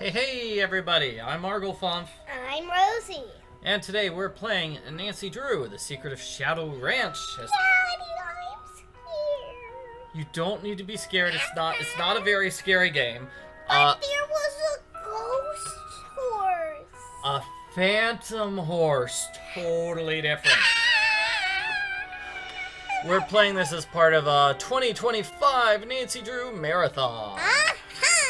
Hey everybody, I'm Arglefonf. I'm Rosie. And today we're playing Nancy Drew, The Secret of Shadow Ranch. Daddy, I'm scared. You don't need to be scared, it's not a very scary game. But there was a ghost horse. A phantom horse, totally different. We're playing this as part of a 2025 Nancy Drew Marathon.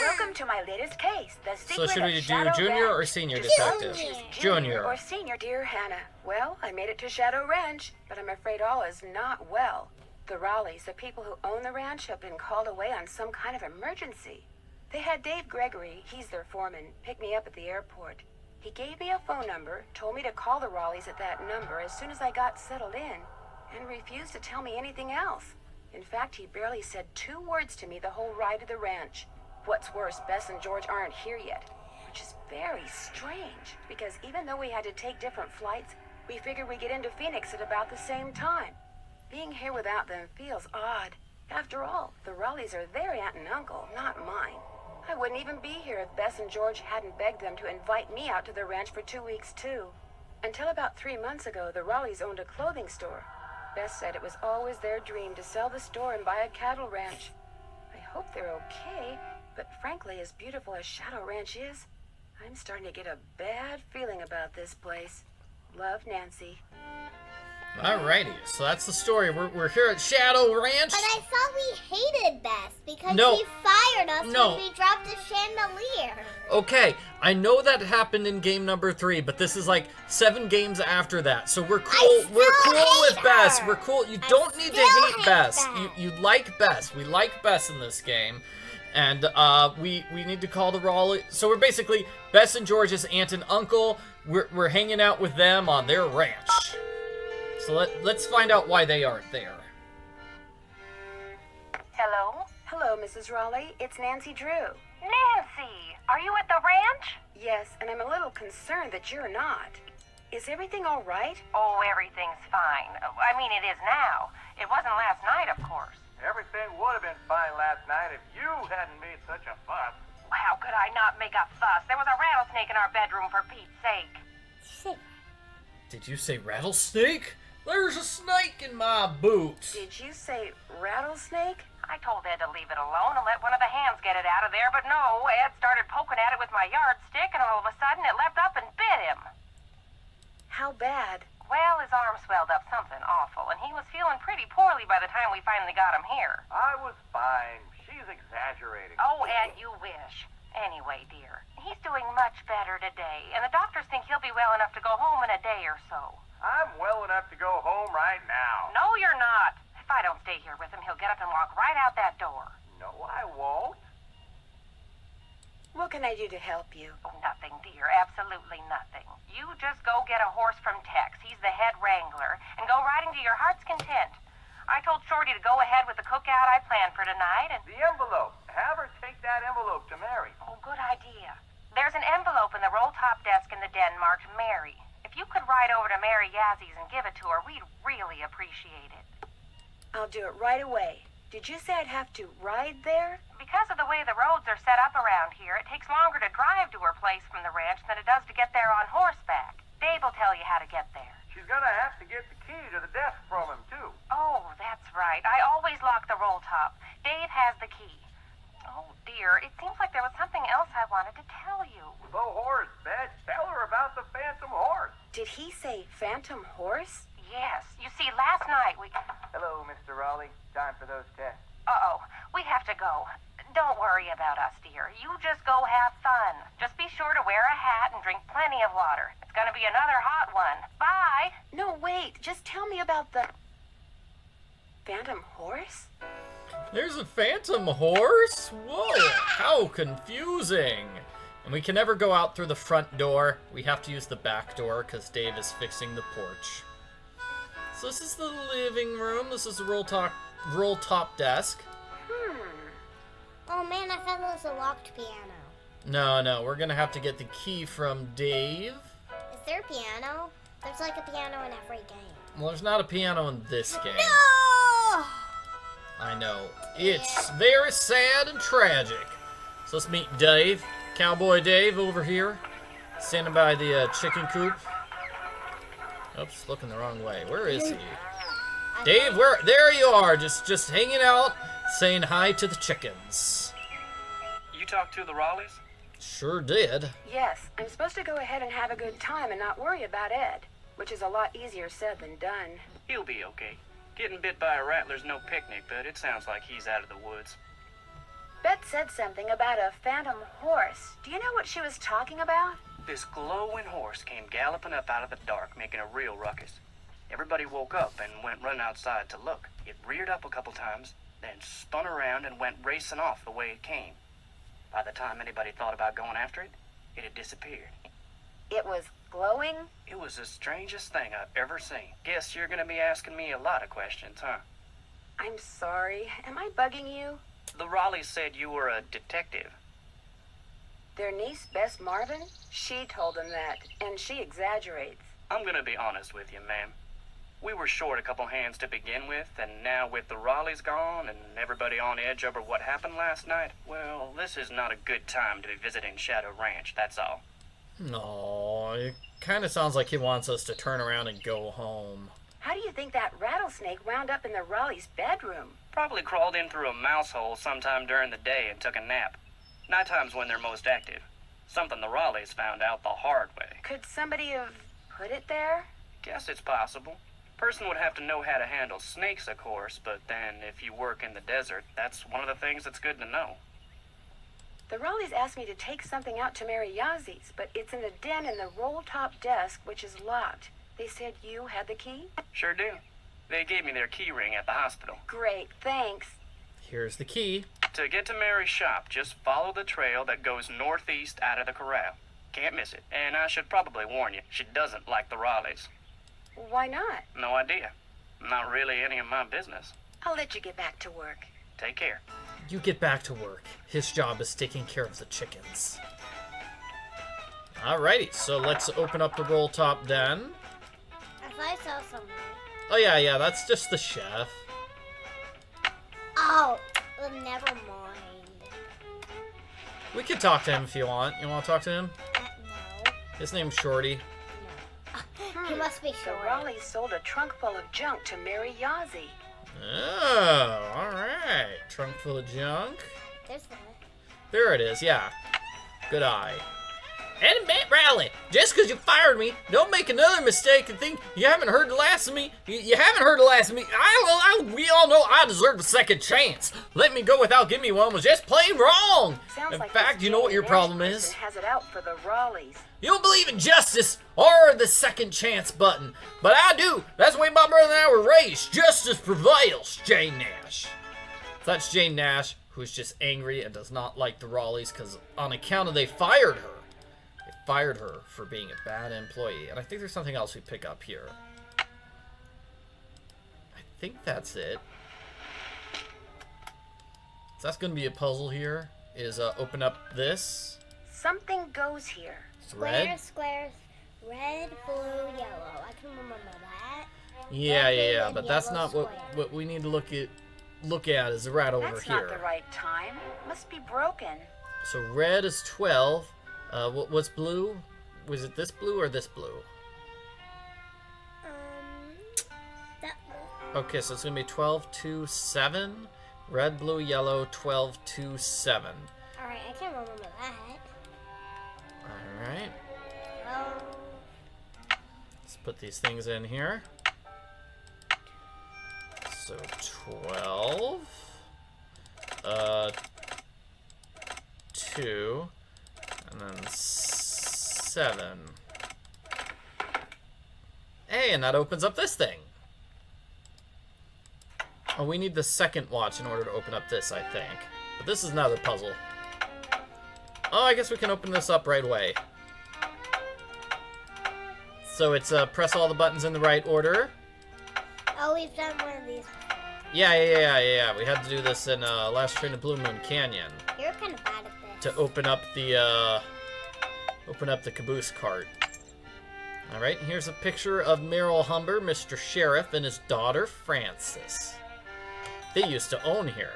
Welcome to my latest case, The Secret So should we of do Shadow junior Ranch. or senior detective? Junior. Or senior, dear Hannah. Well, I made it to Shadow Ranch, but I'm afraid all is not well. The Raleighs, the people who own the ranch, have been called away on some kind of emergency. They had Dave Gregory, he's their foreman, pick me up at the airport. He gave me a phone number, told me to call the Raleighs at that number as soon as I got settled in, and refused to tell me anything else. In fact, he barely said 2 words to me the whole ride to the ranch. What's worse, Bess and George aren't here yet, which is very strange, because even though we had to take different flights, we figured we'd get into Phoenix at about the same time. Being here without them feels odd. After all, the Raleighs are their aunt and uncle, not mine. I wouldn't even be here if Bess and George hadn't begged them to invite me out to the ranch for 2 weeks, too. Until about 3 months ago, the Raleighs owned a clothing store. Bess said it was always their dream to sell the store and buy a cattle ranch. I hope they're okay. But frankly, as beautiful as Shadow Ranch is, I'm starting to get a bad feeling about this place. Love, Nancy. Alrighty, so that's the story. We're here at Shadow Ranch. But I thought we hated Bess because No. she fired us No. when we dropped the chandelier. Okay, I know that happened in game number 3, but this is like 7 games after that, so we're cool. We're still cool with hate Bess. her. We're cool. You I don't need to still hate hate Bess. Bess. You like Bess. We like Bess in this game, and we need to call the Raleigh. So we're basically Bess and George's aunt and uncle. We're hanging out with them on their ranch. So let's find out why they aren't there. Hello? Hello, Mrs. Raleigh. It's Nancy Drew. Nancy, are you at the ranch? Yes, and I'm a little concerned that you're not. Is everything all right? Oh, everything's fine. I mean, it is now. It wasn't last night, of course. Everything would have been fine last night if you hadn't made such a fuss. How could I not make a fuss? There was a rattlesnake in our bedroom, for Pete's sake. Did you say rattlesnake? There's a snake in my boot. Did you say rattlesnake? I told Ed to leave it alone and let one of the hands get it out of there, but no, Ed started poking at it with my yardstick, and all of a sudden it leapt up and bit him. How bad? Well, his arm swelled up something awful, and he was feeling pretty poorly by the time we finally got him here. I was fine. She's exaggerating. Oh, Ed, you wish. Anyway, dear, he's doing much better today, and the doctors think he'll be well enough to go home in a day or so. I'm well enough to go home right now. No, you're not. If I don't stay here with him, he'll get up and walk right out that door. No, I won't. What can I do to help you? Oh, nothing, dear. Absolutely nothing. You just go get a horse from Tex. He's the head wrangler, and go riding to your heart's content. I told Shorty to go ahead with the cookout I planned for tonight, and... The envelope. Have her take that envelope to Mary. Oh, good idea. There's an envelope in the roll-top desk in the den marked Mary. If you could ride over to Mary Yazzy's and give it to her, we'd really appreciate it. I'll do it right away. Did you say I'd have to ride there? Because of the way the roads are set up around here, it takes longer to drive to her place from the ranch than it does to get there on horseback. Dave will tell you how to get there. She's gonna have to get the key to the desk from him, too. Oh, that's right. I always lock the roll top. Dave has the key. Oh, dear. It seems like there was something else I wanted to tell you. The horse, Beth. Tell her about the phantom horse. Did he say phantom horse? Yes. You see, last night we... Hello, Mr. Raleigh. Time for those tests. Uh-oh. We have to go. Don't worry about us, dear. You just go have fun. Just be sure to wear a hat and drink plenty of water. It's gonna be another hot one. Bye! No, wait. Just tell me about the... phantom horse? There's a phantom horse? Whoa, how confusing. And we can never go out through the front door. We have to use the back door because Dave is fixing the porch. So this is the living room. This is the roll top desk. Oh man, I thought it was a locked piano. No, we're gonna have to get the key from Dave. Is there a piano? There's like a piano in every game. Well, there's not a piano in this game. No! I know. It's very sad and tragic. So let's meet Dave, Cowboy Dave over here, standing by the chicken coop. Oops, looking the wrong way. Where is he? Dave, where? There you are, just hanging out, saying hi to the chickens. You talked to the Raleighs? Sure did. Yes, I'm supposed to go ahead and have a good time and not worry about Ed, which is a lot easier said than done. He'll be okay. Getting bit by a rattler's no picnic, but it sounds like he's out of the woods. Beth said something about a phantom horse. Do you know what she was talking about? This glowing horse came galloping up out of the dark, making a real ruckus. Everybody woke up and went running outside to look. It reared up a couple times, then spun around and went racing off the way it came. By the time anybody thought about going after it, it had disappeared. It was glowing? It was the strangest thing I've ever seen. Guess you're gonna be asking me a lot of questions, huh? I'm sorry. Am I bugging you? The Raleighs said you were a detective. Their niece, Bess Marvin? She told them that, and she exaggerates. I'm gonna be honest with you, ma'am. We were short a couple hands to begin with, and now with the Raleighs gone and everybody on edge over what happened last night, well, this is not a good time to be visiting Shadow Ranch, that's all. No, it kind of sounds like he wants us to turn around and go home. How do you think that rattlesnake wound up in the Raleighs' bedroom? Probably crawled in through a mouse hole sometime during the day and took a nap. Nighttime's when they're most active. Something the Raleighs found out the hard way. Could somebody have put it there? Guess it's possible. Person would have to know how to handle snakes, of course, but then if you work in the desert, that's one of the things that's good to know. The Raleighs asked me to take something out to Mary Yazi's, but it's in a den in the roll-top desk, which is locked. They said you had the key? Sure do. They gave me their key ring at the hospital. Great, thanks. Here's the key. To get to Mary's shop, just follow the trail that goes northeast out of the corral. Can't miss it. And I should probably warn you, she doesn't like the Raleighs. Why not? No idea. Not really any of my business. I'll let you get back to work. Take care. You get back to work. His job is taking care of the chickens. Alrighty, so let's open up the roll top den. I thought I saw something. Oh yeah, that's just the chef. Oh, well, never mind. We could talk to him if you want. You want to talk to him? No. His name's Shorty. He must be The short. Raleighs sold a trunk full of junk to Mary Yazi. Oh, alright. Trunk full of junk. There's that. There it is, yeah. Good eye. And Matt Rowley, just because you fired me, don't make another mistake and think you haven't heard the last of me. You haven't heard the last of me. We all know I deserve a second chance. Let me go without giving me one was just plain wrong. Sounds In like fact, this you know what your Nash problem person is? has it out for the Raleighs. You don't believe in justice or the second chance button. But I do. That's the way my brother and I were raised. Justice prevails, Jane Nash. So that's Jane Nash, who's just angry and does not like the Raleighs because on account of they fired her. They fired her for being a bad employee. And I think there's something else we pick up here. I think that's it. So that's going to be a puzzle here. Is open up this. Something goes here. Red? Squares, red, blue, yellow. I can remember that. Yeah, but that's yellow not square. what we need to look at is right over That's here. not the right time. Must be broken. So red is 12. What's blue? Was it this blue or this blue? That blue. Okay, so it's gonna be 12, 2, 7. Red, blue, yellow, 12, 2, 7. Alright, I can remember that. Alright. Oh, Let's put these things in here. So 12. 2. And then 7. Hey, and that opens up this thing. Oh, we need the second watch in order to open up this, I think. But this is another puzzle. Oh, I guess we can open this up right away. So it's press all the buttons in the right order. oh, we've done one of these. Yeah. We had to do this in Last Train to Blue Moon Canyon You're kind of bad at this. to open up the caboose cart. All right, here's a picture of Merrill Humber, Mr. Sheriff, and his daughter Frances. They used to own here.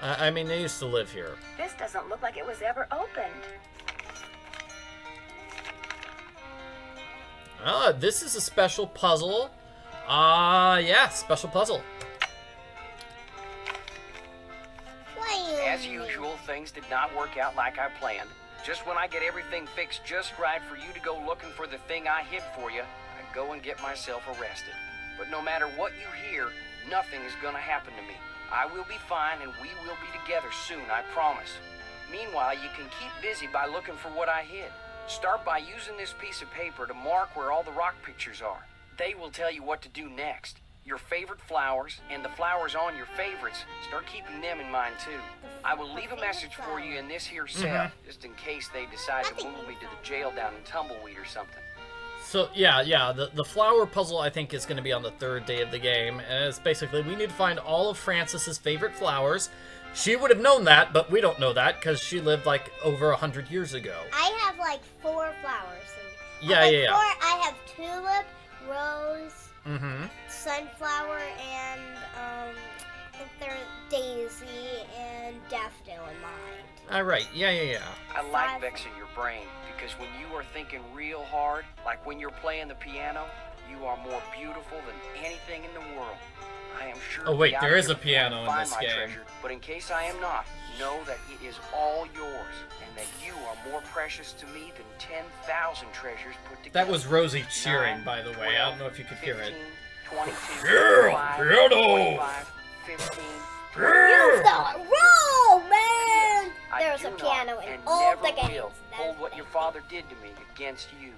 I mean, they used to live here. This doesn't look like it was ever opened. This is a special puzzle. Yeah, special puzzle. As usual, things did not work out like I planned. Just when I get everything fixed just right for you to go looking for the thing I hid for you, I go and get myself arrested. But no matter what you hear, nothing is gonna happen to me. I will be fine and we will be together soon, I promise. Meanwhile, you can keep busy by looking for what I hid. Start by using this piece of paper to mark where all the rock pictures are. They will tell you what to do next. Your favorite flowers and the flowers on your favorites, start keeping them in mind too. I will leave a message for you in this here cell, just in case they decide to move me to the jail down in Tumbleweed or something. So, yeah, the flower puzzle, I think, is going to be on the third day of the game, and it's basically, we need to find all of Francis's favorite flowers. She would have known that, but we don't know that, because she lived, like, over 100 years ago. I have, like, 4 flowers. Yeah. I have tulip, rose, Mm-hmm. sunflower, and, I think they're daisy and daffodil in mine. Alright, yeah. I like vexing your brain, because when you are thinking real hard, like when you're playing the piano, you are more beautiful than anything in the world. I am sure. Oh wait, out there is here a piano in find this my game. treasure, but in case I am not, know that it is all yours, and that you are more precious to me than 10,000 treasures put together. That was Rosie cheering, 9, by the way. 12, I don't know if you could hear it. 22, Yeah, 25, piano. 25, 15. You thought wrong, man! I There's do a not, piano in and all never the games. will hold what your father did to me against you.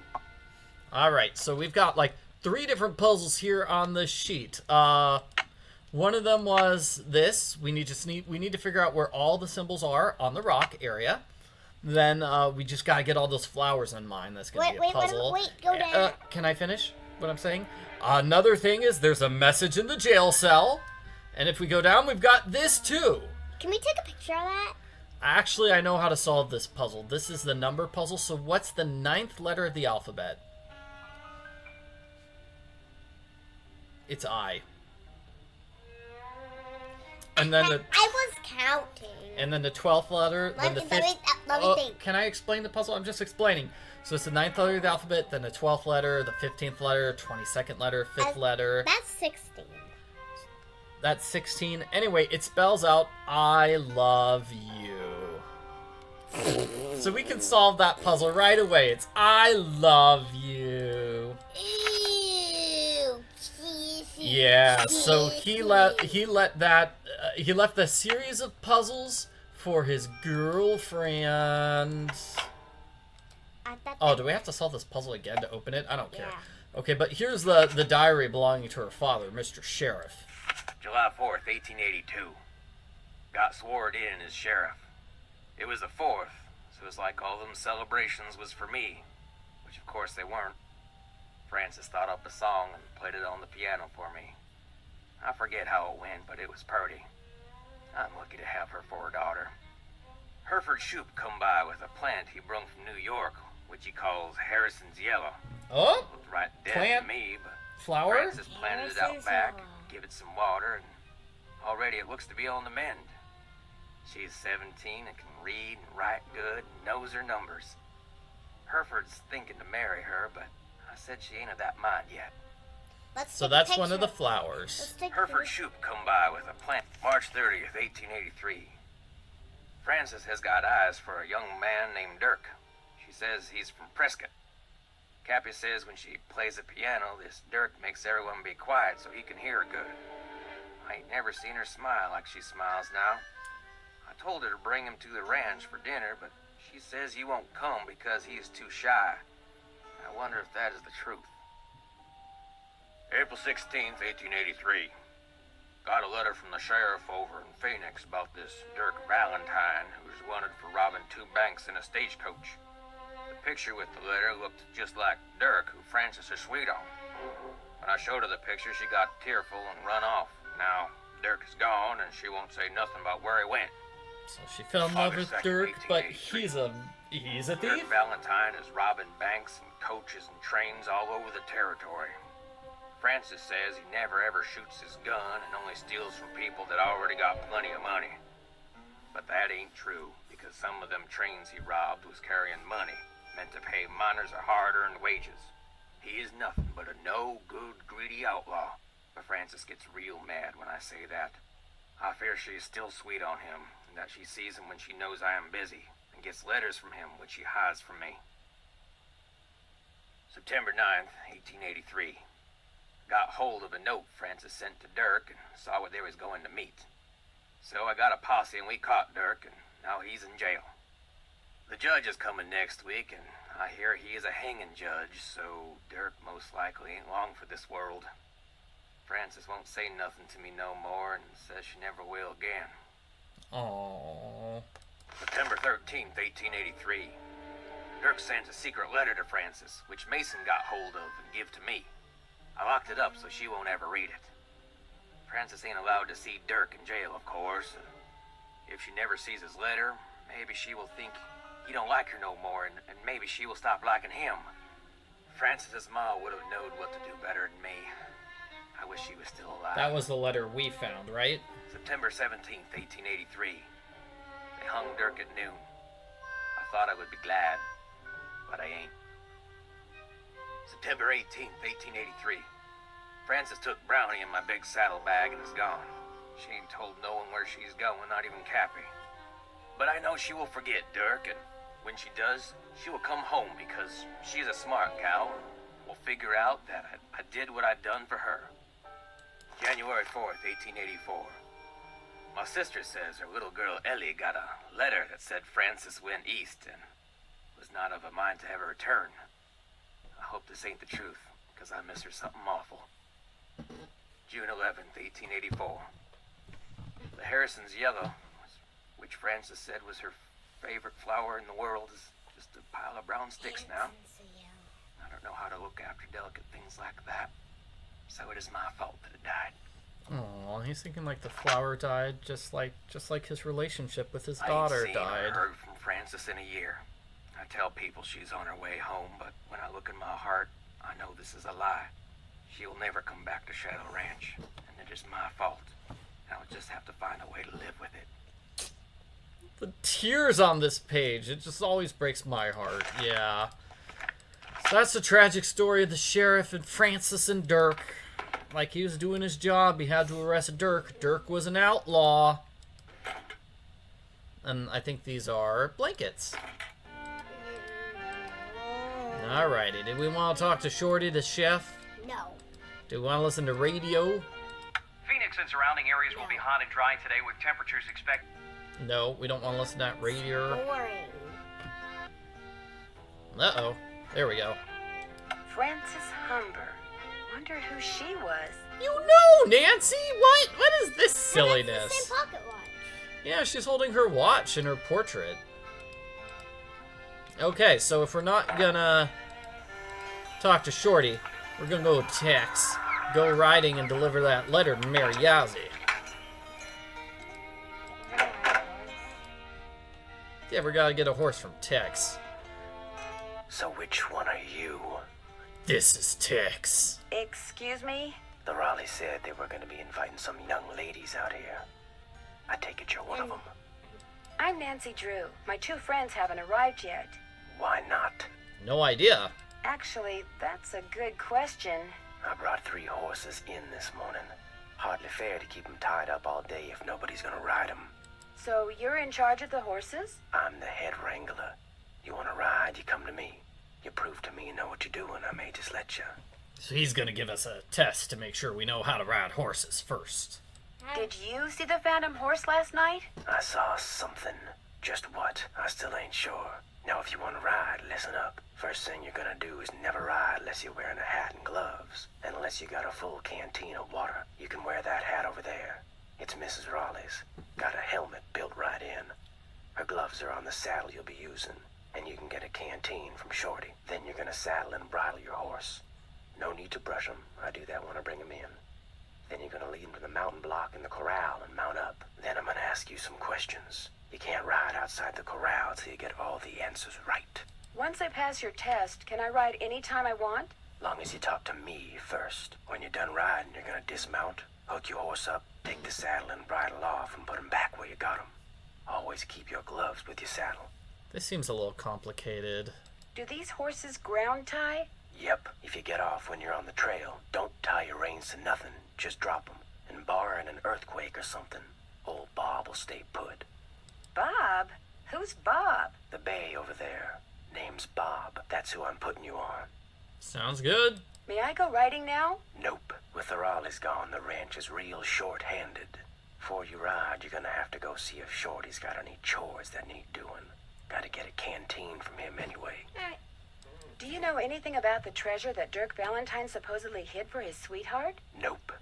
Alright, so we've got, like, 3 different puzzles here on the sheet. One of them was this. We need to figure out where all the symbols are on the rock area. Then we just gotta get all those flowers in mind. That's gonna be a puzzle. Wait, go down. Can I finish what I'm saying? Another thing is there's a message in the jail cell. And if we go down, we've got this too. Can we take a picture of that? Actually, I know how to solve this puzzle. This is the number puzzle. So what's the 9th letter of the alphabet? It's I. And then the I was counting. and then the 12th letter, then the 5th. Let me think. Can I explain the puzzle? I'm just explaining. So it's the 9th letter of the alphabet, then the 12th letter, the 15th letter, 22nd letter, 5th letter. That's 16. That's 16. Anyway, it spells out I love you. So we can solve that puzzle right away. It's I love you. Ew. Yeah, so he left the series of puzzles for his girlfriend. Oh, do we have to solve this puzzle again to open it? I don't care. Yeah. Okay, but here's the diary belonging to her father, Mr. Sheriff. July 4th, 1882. Got sworn in as sheriff. It was the 4th, so it's like all them celebrations was for me, which of course they weren't. Francis thought up a song and played it on the piano for me. I forget how it went, but it was purty. I'm lucky to have her for a daughter. Hereford Shoop come by with a plant he brung from New York, which he calls Harrison's Yellow. Oh, Looked right dead plant? to me, but flower? Francis planted it out back, give it some water, and already it looks to be on the mend. She's 17 and can read and write good and knows her numbers. Hereford's thinking to marry her, but I said she ain't of that mind yet. So that's one of the flowers. Hereford Shoop come by with a plant March 30th, 1883. Francis has got eyes for a young man named Dirk. She says he's from Prescott. Cappy says when she plays the piano, this Dirk makes everyone be quiet so he can hear her good. I ain't never seen her smile like she smiles now. I told her to bring him to the ranch for dinner, but she says he won't come because he is too shy. I wonder if that is the truth. April 16th, 1883. Got a letter from the sheriff over in Phoenix about this Dirk Valentine, who's wanted for robbing 2 banks in a stagecoach. The picture with the letter looked just like Dirk, who Francis is sweet on. When I showed her the picture, she got tearful and run off. Now, Dirk is gone, and she won't say nothing about where he went. So she fell in love with August 2nd, Dirk, but 1883. he's a Dirk thief? Valentine is robbing banks and coaches and trains all over the territory. Francis says he never ever shoots his gun and only steals from people that already got plenty of money. But that ain't true, because some of them trains he robbed was carrying money, meant to pay miners a hard-earned wages. He is nothing but a no-good, greedy outlaw. But Frances gets real mad when I say that. I fear she is still sweet on him, and that she sees him when she knows I am busy, and gets letters from him which she hides from me. September 9th, 1883. Got hold of a note Frances sent to Dirk and saw where they was going to meet. So I got a posse and we caught Dirk, and now he's in jail. The judge is coming next week, and I hear he is a hanging judge, so Dirk most likely ain't long for this world. Frances won't say nothing to me no more and says she never will again. Aww. September 13th, 1883. Dirk sends a secret letter to Frances, which Mason got hold of and give to me. I locked it up so she won't ever read it. Frances ain't allowed to see Dirk in jail, of course. If she never sees his letter, maybe she will think he don't like her no more, and maybe she will stop liking him. Frances's ma would have known what to do better than me. I wish she was still alive. That was the letter we found, right? September 17th, 1883. They hung Dirk at noon. I thought I would be glad, but I ain't. September 18th, 1883. Frances took Brownie in my big saddlebag and is gone. She ain't told no one where she's going, not even Cappy. But I know she will forget Dirk, and when she does, she will come home because she's a smart gal and will figure out that I did what I'd done for her. January 4th, 1884. My sister says her little girl Ellie got a letter that said Frances went east and was not of a mind to ever return. I hope this ain't the truth, because I miss her something awful. June 11th, 1884. The Harrison's yellow, which Frances said was her favorite flower in the world, is just a pile of brown sticks now. I don't know how to look after delicate things like that, so it is my fault that it died. Aw, he's thinking like the flower died, just like his relationship with his daughter died. I ain't heard from Frances in a year. I tell people she's on her way home, but when I look in my heart, I know this is a lie. She will never come back to Shadow Ranch, and it is my fault. I'll just have to find a way to live with it. The tears on this page, it just always breaks my heart. Yeah. So that's the tragic story of the sheriff and Frances and Dirk. Like he was doing his job, he had to arrest Dirk. Dirk was an outlaw. And I think these are blankets. Alrighty, did we want to talk to Shorty, the chef? No. Do we want to listen to radio? Phoenix and surrounding areas will be hot and dry today with temperatures expected. No, we don't want to listen to that radio. Boring. Uh-oh. There we go. Frances Humber. Wonder who she was. You know, Nancy! What is this silliness? It's the same pocket watch. Yeah, she's holding her watch in her portrait. Okay, so if we're not gonna talk to Shorty, we're gonna go Tex. Go riding and deliver that letter to Mary Yazzie. Yeah, we gotta get a horse from Tex. So which one are you? This is Tex. Excuse me? The Raleigh said they were going to be inviting some young ladies out here. I take it you're one of them. I'm Nancy Drew. My two friends haven't arrived yet. Why not? No idea. Actually, that's a good question. I brought 3 horses in this morning. Hardly fair to keep them tied up all day if nobody's going to ride them. So you're in charge of the horses? I'm the head wrangler. You want to ride, you come to me. You prove to me you know what you're doing, I may just let you. So he's gonna give us a test to make sure we know how to ride horses first. Did you see the Phantom Horse last night? I saw something. Just what? I still ain't sure. Now, if you want to ride, listen up. First thing you're gonna do is never ride unless you're wearing a hat and gloves. And unless you got a full canteen of water. You can wear that hat over there. It's Mrs. Raleigh's. Got a helmet built right in. Her gloves are on the saddle you'll be using. And you can get a canteen from Shorty. Then you're gonna saddle and bridle your horse. No need to brush him. I do that when I bring him in. Then you're gonna lead him to the mountain block in the corral and mount up. Then I'm gonna ask you some questions. You can't ride outside the corral till you get all the answers right. Once I pass your test, can I ride any time I want? Long as you talk to me first. When you're done riding, you're gonna dismount, hook your horse up, take the saddle and bridle off, and put him back where you got him. Always keep your gloves with your saddle. This seems a little complicated. Do these horses ground tie? Yep, if you get off when you're on the trail, don't tie your reins to nothing. Just drop 'em. And barring an earthquake or something, old Bob will stay put. Bob? Who's Bob? The bay over there. Name's Bob. That's who I'm putting you on. Sounds good. May I go riding now? Nope. With the Raleighs gone, the ranch is real short-handed. Before you ride, you're gonna have to go see if Shorty's got any chores that need doing. Gotta get a canteen from him anyway. Do you know anything about the treasure that Dirk Valentine supposedly hid for his sweetheart? Nope.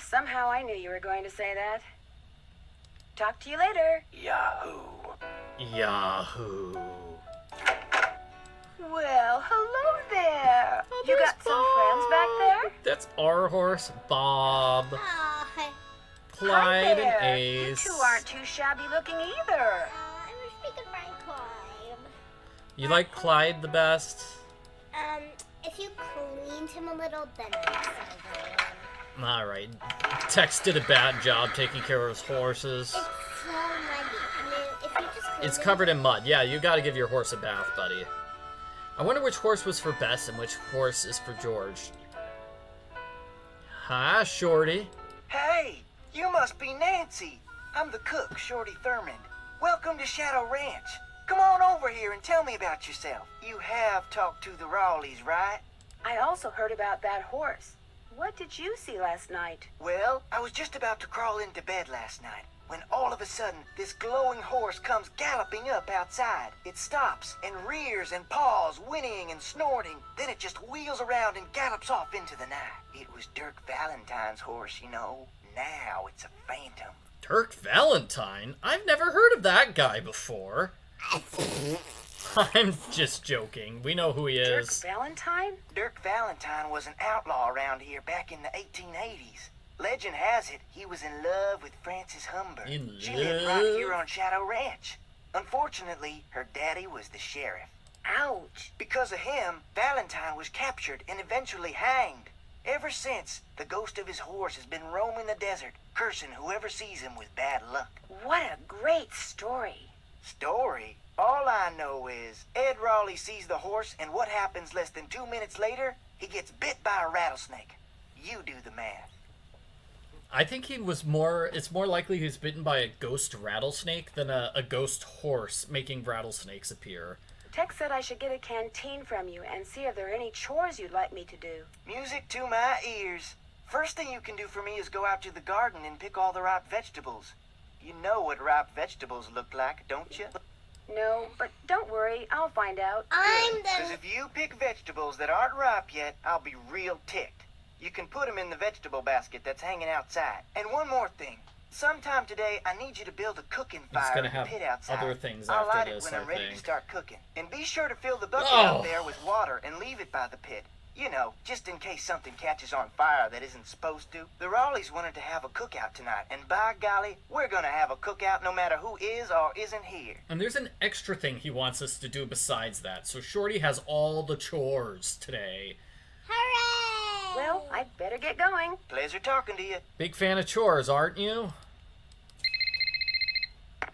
Somehow I knew you were going to say that. Talk to you later. Yahoo. Yahoo. Well, hello there. You got some friends back there? That's our horse, Bob. Hi. Clyde Hi there. and You Ace. two aren't too shabby looking either. I was speaking my Clyde. You like Clyde the best? If you cleaned him a little, then I'd settle down. Alright. Tex did a bad job taking care of his horses. It's so muddy. I mean, if you just clean It's him- covered in mud. Yeah, you gotta give your horse a bath, buddy. I wonder which horse was for Bess and which horse is for George. Hi, Shorty. Hey, you must be Nancy. I'm the cook, Shorty Thurmond. Welcome to Shadow Ranch. Come on over here and tell me about yourself. You have talked to the Raleighs, right? I also heard about that horse. What did you see last night? Well, I was just about to crawl into bed last night when all of a sudden this glowing horse comes galloping up outside. It stops and rears and paws, whinnying and snorting. Then it just wheels around and gallops off into the night. It was Dirk Valentine's horse, you know. Now it's a phantom. Dirk Valentine? I've never heard of that guy before. I'm just joking. We know who he Dirk is. Valentine? Dirk Valentine was an outlaw around here back in the 1880s. Legend has it he was in love with Frances Humber. In She lived love? right here on Shadow Ranch. Unfortunately, her daddy was the sheriff. Ouch. Because of him, Valentine was captured and eventually hanged. Ever since, the ghost of his horse has been roaming the desert, cursing whoever sees him with bad luck. What a great story. Story? All I know is Ed Raleigh sees the horse, and what happens less than 2 minutes later? He gets bit by a rattlesnake. You do the math. I think he was it's more likely he was bitten by a ghost rattlesnake than a ghost horse making rattlesnakes appear. Tex said I should get a canteen from you and see if there are any chores you'd like me to do. Music to my ears. First thing you can do for me is go out to the garden and pick all the ripe vegetables. You know what ripe vegetables look like, don't you? No, but don't worry, I'll find out. I'm Because the... if you pick vegetables that aren't ripe yet, I'll be real ticked. You can put them in the vegetable basket that's hanging outside. And one more thing. Sometime today, I need you to build a cooking fire gonna in the have pit outside. other things I'll after light this, it when I I'm ready think. to start cooking. And be sure to fill the bucket Oh. out there with water and leave it by the pit. You know, just in case something catches on fire that isn't supposed to. The Raleighs wanted to have a cookout tonight, and by golly, we're gonna have a cookout no matter who is or isn't here. And there's an extra thing he wants us to do besides that, so Shorty has all the chores today. Hooray! Well, I'd better get going. Pleasure talking to you. Big fan of chores, aren't you?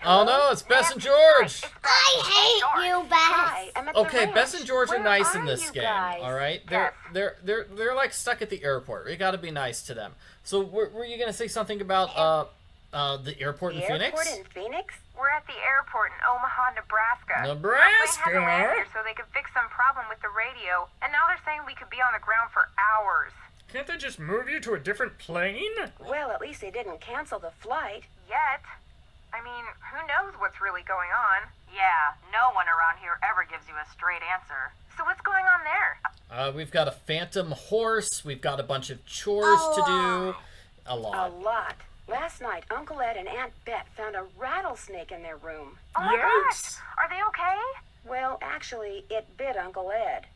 Oh no, it's Bess and George! I hate you, Hi, Beth. I'm at the Okay, ranch. Bess and George are Where nice in are this you game, guys? alright? They're like stuck at the airport. We gotta be nice to them. So were you gonna say something about the airport in The Phoenix? airport in Phoenix? We're at the airport in Omaha, Nebraska. Nebraska? Our plane had to land here so they could fix some problem with the radio, and now they're saying we could be on the ground for hours. Can't they just move you to a different plane? Well, at least they didn't cancel the flight. Yet. I mean, who knows what's really going on? Yeah, no one around here ever gives you a straight answer. So what's going on there? We've got a phantom horse. We've got a bunch of chores to do. A A lot. lot. Last night, Uncle Ed and Aunt Bet found a rattlesnake in their room. Oh my gosh! Are they okay? Well, actually, it bit Uncle Ed.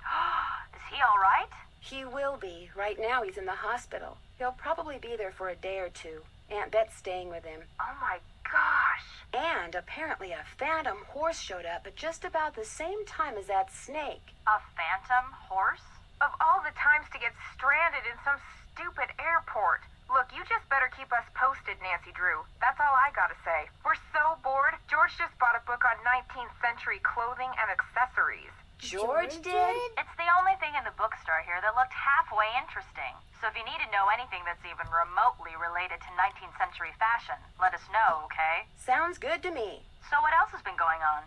Is he all right? He will be. Right now, he's in the hospital. He'll probably be there for a day or two. Aunt Bet's staying with him. Oh my gosh! And apparently a phantom horse showed up at just about the same time as that snake. A phantom horse? Of all the times to get stranded in some stupid airport. Look, you just better keep us posted, Nancy Drew. That's all I gotta say. We're so bored. George just bought a book on 19th century clothing and accessories. George did? It's the only thing in the bookstore here that looked halfway interesting. So if you need to know anything that's even remotely related to 19th century fashion, let us know, okay? Sounds good to me. So what else has been going on?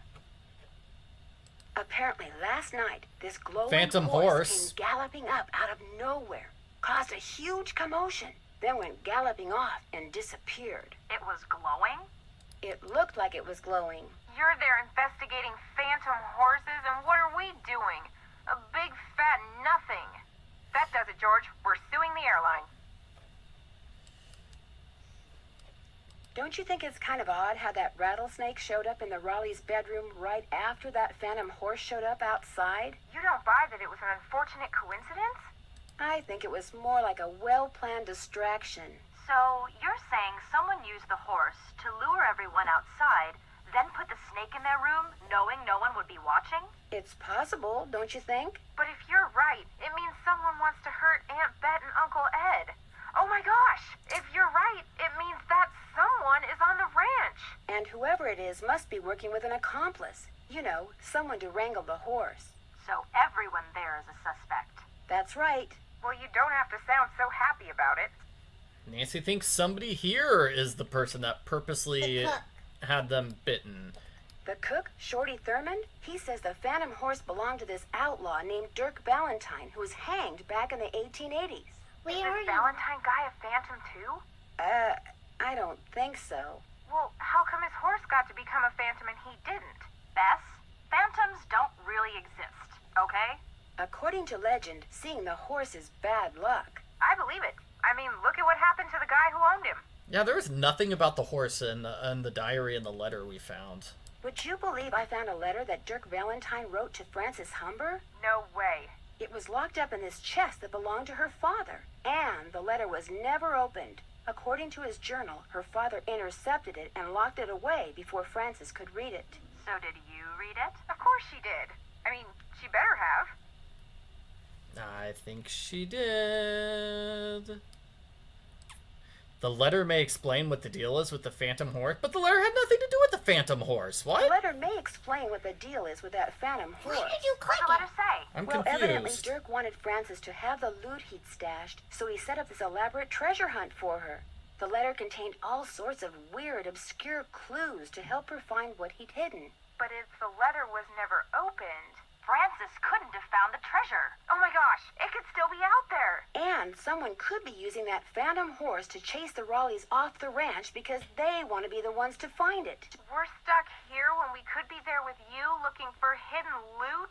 Apparently last night, this glowing Phantom horse came galloping up out of nowhere, caused a huge commotion, then went galloping off and disappeared. It was glowing? It looked like it was glowing. You're there investigating phantom horses, and what are we doing? A big fat nothing. That does it, George. We're suing the airline. Don't you think it's kind of odd how that rattlesnake showed up in the Raleigh's bedroom right after that phantom horse showed up outside? You don't buy that it was an unfortunate coincidence? I think it was more like a well-planned distraction. So, you're saying someone used the horse to lure everyone outside, then put the snake in their room, knowing no one would be watching? It's possible, don't you think? But if you're right, it means someone wants to hurt Aunt Bet and Uncle Ed. Oh my gosh! If you're right, it means that someone is on the ranch. And whoever it is must be working with an accomplice. You know, someone to wrangle the horse. So everyone there is a suspect. That's right. Well, you don't have to sound so happy about it. Nancy thinks somebody here is the person that purposely had them bitten. The cook, Shorty Thurmond, he says the phantom horse belonged to this outlaw named Dirk Valentine, who was hanged back in the 1880s. Is this Valentine guy a phantom too? I don't think so. Well, how come his horse got to become a phantom and he didn't? Bess, phantoms don't really exist, okay? According to legend, seeing the horse is bad luck. I believe it. I mean, look at what happened to the guy who owned him. Yeah, there was nothing about the horse in the diary and the letter we found. Would you believe I found a letter that Dirk Valentine wrote to Frances Humber? No way. It was locked up in this chest that belonged to her father, and the letter was never opened. According to his journal, her father intercepted it and locked it away before Frances could read it. So did you read it? Of course she did. I mean, she better have. I think she did. The letter may explain what the deal is with the phantom horse, but the letter had nothing to do with the phantom horse. What? The letter may explain what the deal is with that phantom horse. Why did you click What did the letter say? I'm well, confused. evidently Dirk wanted Frances to have the loot he'd stashed, so he set up this elaborate treasure hunt for her. The letter contained all sorts of weird, obscure clues to help her find what he'd hidden. But if the letter was never opened, Frances couldn't have found the treasure. Oh my gosh, it could still be out there. And someone could be using that phantom horse to chase the Raleighs off the ranch because they want to be the ones to find it. We're stuck here when we could be there with you looking for hidden loot?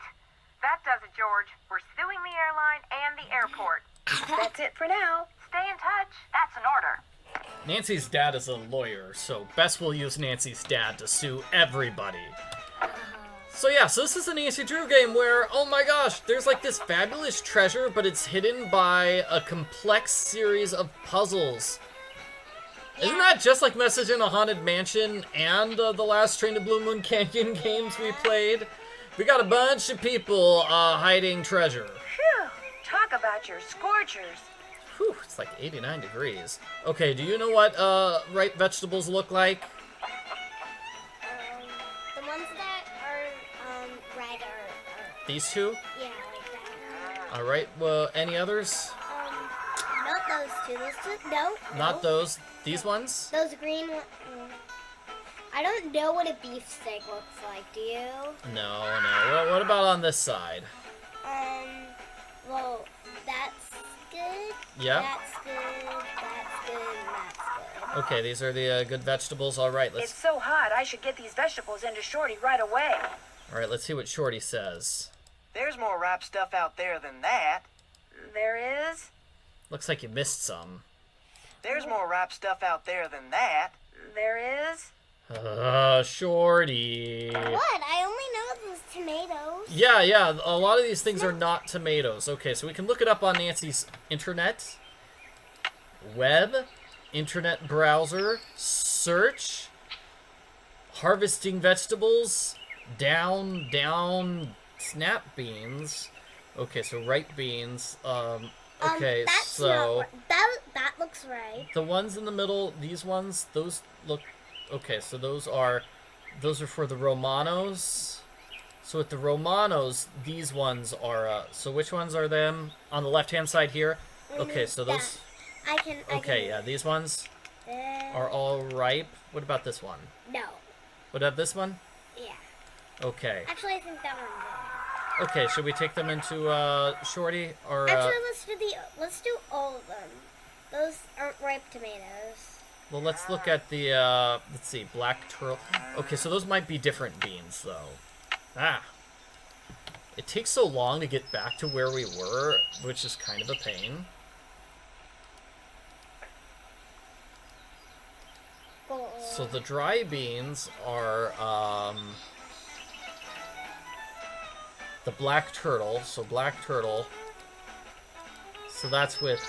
That does it, George. We're suing the airline and the airport. That's it for now. Stay in touch. That's an order. Nancy's dad is a lawyer, so Bess will use Nancy's dad to sue everybody. So yeah, so this is a Nancy Drew game where, oh my gosh, there's like this fabulous treasure, but it's hidden by a complex series of puzzles. Isn't that just like Message in a Haunted Mansion and the last Train to Blue Moon Canyon games we played? We got a bunch of people hiding treasure. Phew! Talk about your scorchers. Whew, it's like 89 degrees. Okay, do you know what ripe vegetables look like? The ones that are red are These two? yeah, like that. Alright, well, any others? Not those two. Those two. No. Not those. These ones? Those green ones. I don't know what a beefsteak looks like. Do you? No, no. What about on this side? Well, that's good. Yeah? That's good. That's good. And that's good. Okay, these are the good vegetables. Alright, It's so hot, I should get these vegetables into Shorty right away. Alright, let's see what Shorty says. There's more ripe stuff out there than that. There is? Looks like you missed some. There's more ripe stuff out there than that. There is? Shorty. What? I only know those tomatoes. Yeah, a lot of these things are not tomatoes. Okay, so we can look it up on Nancy's internet. Web, internet browser, search, harvesting vegetables, down, snap beans. Okay, so ripe beans. Okay, That's so that looks right. the ones in the middle, these ones, those look okay. So those are for the Romanos. So with the Romanos, these ones are, so which ones are them? On the left-hand side here? Okay, so those... Okay, yeah, these ones are all ripe. What about this one? No. What about this one? Yeah. Okay. Actually, I think that one's Okay, should we take them into, Shorty, or, Actually, let's do all of them. Those aren't ripe tomatoes. Well, let's look at the, let's see, black turtle. Okay, so those might be different beans, though. Ah. It takes so long to get back to where we were, which is kind of a pain. So the dry beans are, the black turtle. So black turtle. So that's with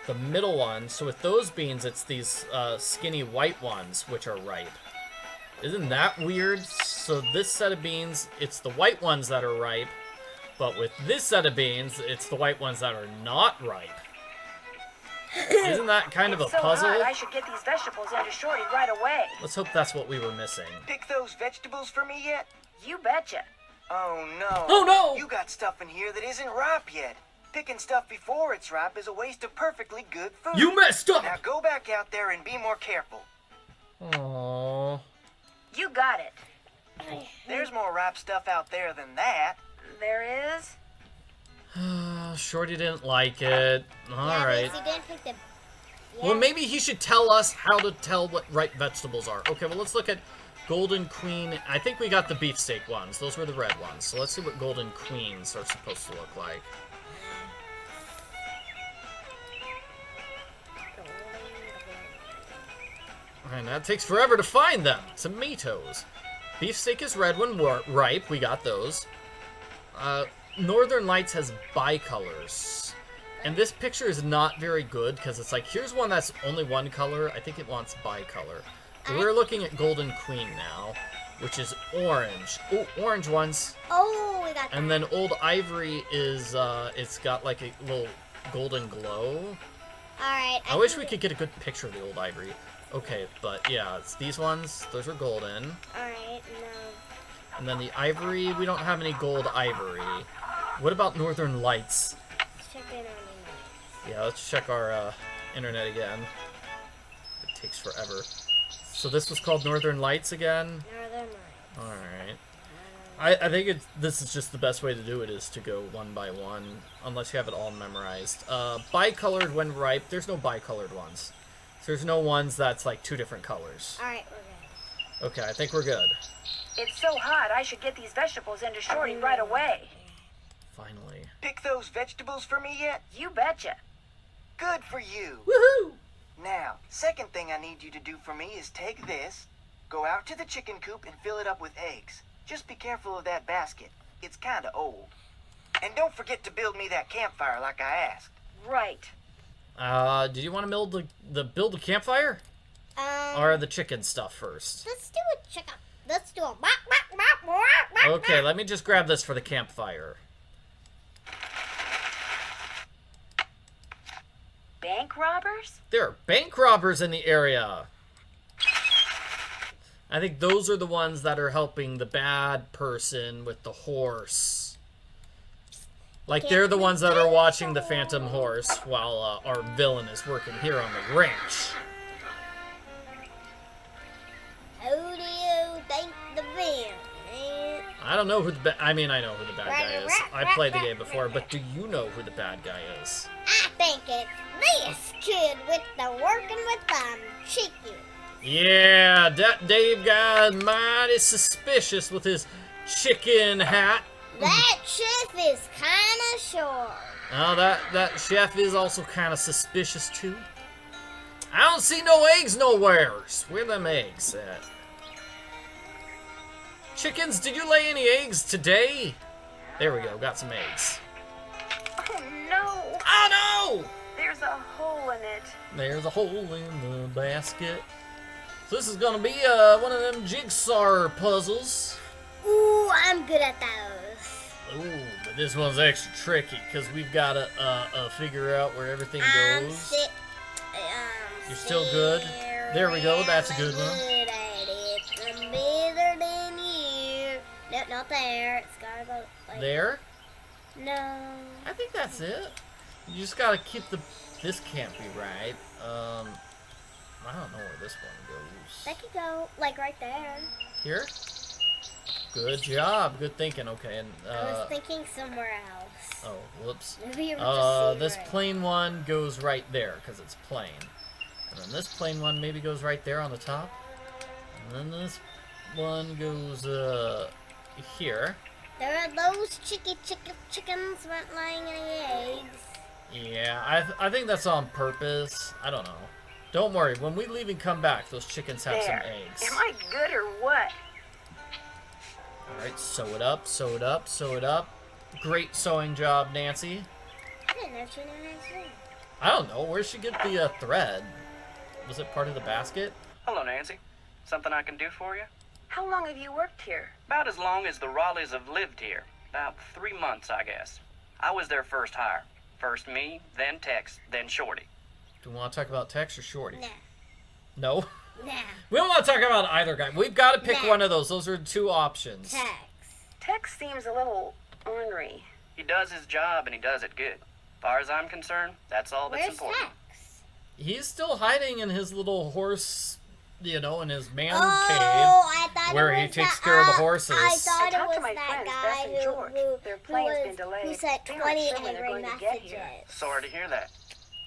the middle one. So with those beans, it's these skinny white ones, which are ripe. Isn't that weird? So this set of beans, it's the white ones that are ripe. But with this set of beans, it's the white ones that are not ripe. Isn't that kind of a puzzle? Hot, I should get these vegetables into Shorty right away. Let's hope that's what we were missing. Pick those vegetables for me yet? You betcha. Oh no. Oh no! You got stuff in here that isn't ripe yet. Picking stuff before it's ripe is a waste of perfectly good food. You messed up! Now go back out there and be more careful. Aww. You got it. There's more ripe stuff out there than that. There is? Shorty didn't like it. Alright. He didn't pick the... Well, maybe he should tell us how to tell what ripe vegetables are. Okay, well, let's look at Golden Queen. I think we got the beefsteak ones. Those were the red ones. So let's see what Golden Queens are supposed to look like. And that takes forever to find them. Tomatoes. Beefsteak is red when ripe. We got those. Northern Lights has bicolors. And this picture is not very good because it's like, here's one that's only one color. I think it wants bicolor. We're looking at Golden Queen now, which is orange. Oh, orange ones. Oh, we got that. And then Old Ivory is, it's got like a little golden glow. Alright. I wish we could get a good picture of the Old Ivory. Okay, but yeah, it's these ones. Those are golden. Alright, no. And then the ivory, we don't have any gold ivory. What about Northern Lights? Let's check in on you. Yeah, let's check our internet again. It takes forever. So this was called Northern Lights again? Northern Lights. Alright. I think this is just the best way to do it, is to go one by one, unless you have it all memorized. Bicolored when ripe, there's no bicolored ones. So there's no ones that's like two different colors. Alright, we're good. Okay, I think we're good. It's so hot, I should get these vegetables into Shorty right away. Finally. Pick those vegetables for me yet? You betcha. Good for you. Woohoo! Now, second thing I need you to do for me is take this, go out to the chicken coop and fill it up with eggs. Just be careful of that basket. It's kinda old. And don't forget to build me that campfire like I asked. Right. Did you want to build a campfire? Or the chicken stuff first? Let's do a chicken. Let's do a... Okay, let me just grab this for the campfire. Bank robbers? There are bank robbers in the area. I think those are the ones that are helping the bad person with the horse. Like, they're the ones that are watching the phantom horse while our villain is working here on the ranch. How do you think the villain? I don't know who the I know who the bad guy is. I played the game before, but do you know who the bad guy is? I think it's this kid with the working with chicken. Yeah, that Dave guy is mighty suspicious with his chicken hat. That chef is kinda short. Oh, that chef is also kind of suspicious too. I don't see no eggs nowhere. Where them eggs at? Chickens, did you lay any eggs today? There we go, got some eggs. Oh no! Oh no! There's a hole in it. There's a hole in the basket. So this is gonna be one of them jigsaw puzzles. Ooh, I'm good at those. Ooh, but this one's extra tricky because we've got to figure out where everything goes. You're still good? There we go, that's a good one. Good at it. No, not there. It's gotta go like There? No. I think that's it. You just gotta keep the... This can't be right. I don't know where this one goes. That could go like right there. Here? Good job. Good thinking. Okay, and I was thinking somewhere else. oh, whoops. Maybe you were just This seeing right. plain one goes right there because it's plain. And then this plain one maybe goes right there on the top. And then this one goes here. There are those chickens weren't laying any eggs. Yeah, I think that's on purpose. I don't know. Don't worry. When we leave and come back, those chickens have some eggs. Am I good or what? All right, sew it up, sew it up, sew it up. Great sewing job, Nancy. I didn't know she knew how to sew. I don't know. Where'd she get the thread? Was it part of the basket? Hello, Nancy. Something I can do for you? How long have you worked here? About as long as the Raleighs have lived here. About 3 months, I guess. I was their first hire. First me, then Tex, then Shorty. Do we want to talk about Tex or Shorty? Nah. No? Nah. We don't want to talk about either guy. We've got to pick Nah. one of those. Those are two options. Tex. Tex seems a little ornery. He does his job and he does it good. Far as I'm concerned, that's all that's Where's important. Tex? He's still hiding in his little horse, you know, in his man I cave, thought where it he was takes that, care of the horses. I thought I it talked was to my that friends, guy Bess and George. Their plane's been delayed. who sent They aren't 20 sure when they're angry going to get here. messages. Sorry to hear that.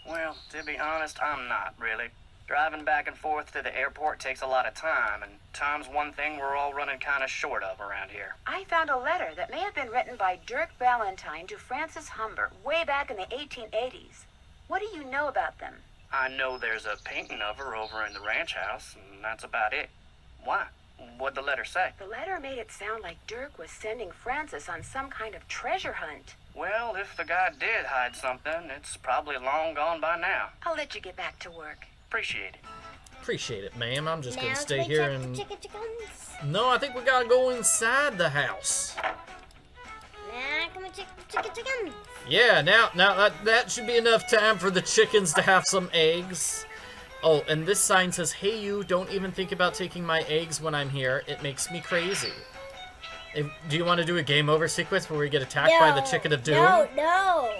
Well, to be honest, I'm not, really. Driving back and forth to the airport takes a lot of time, and time's one thing we're all running kind of short of around here. I found a letter that may have been written by Dirk Valentine to Francis Humber way back in the 1880s. What do you know about them? I know there's a painting of her over in the ranch house, and that's about it. Why? What'd the letter say? The letter made it sound like Dirk was sending Francis on some kind of treasure hunt. Well, if the guy did hide something, it's probably long gone by now. I'll let you get back to work. Appreciate it. Appreciate it, ma'am. I'm just Now gonna can stay we here check and... the chickens? No, I think we gotta go inside the house. Now can we check the chickens? Yeah, now that should be enough time for the chickens to have some eggs. Oh, and this sign says, "Hey, you! Don't even think about taking my eggs when I'm here. It makes me crazy." Do you want to do a game over sequence where we get attacked by the chicken of doom? No.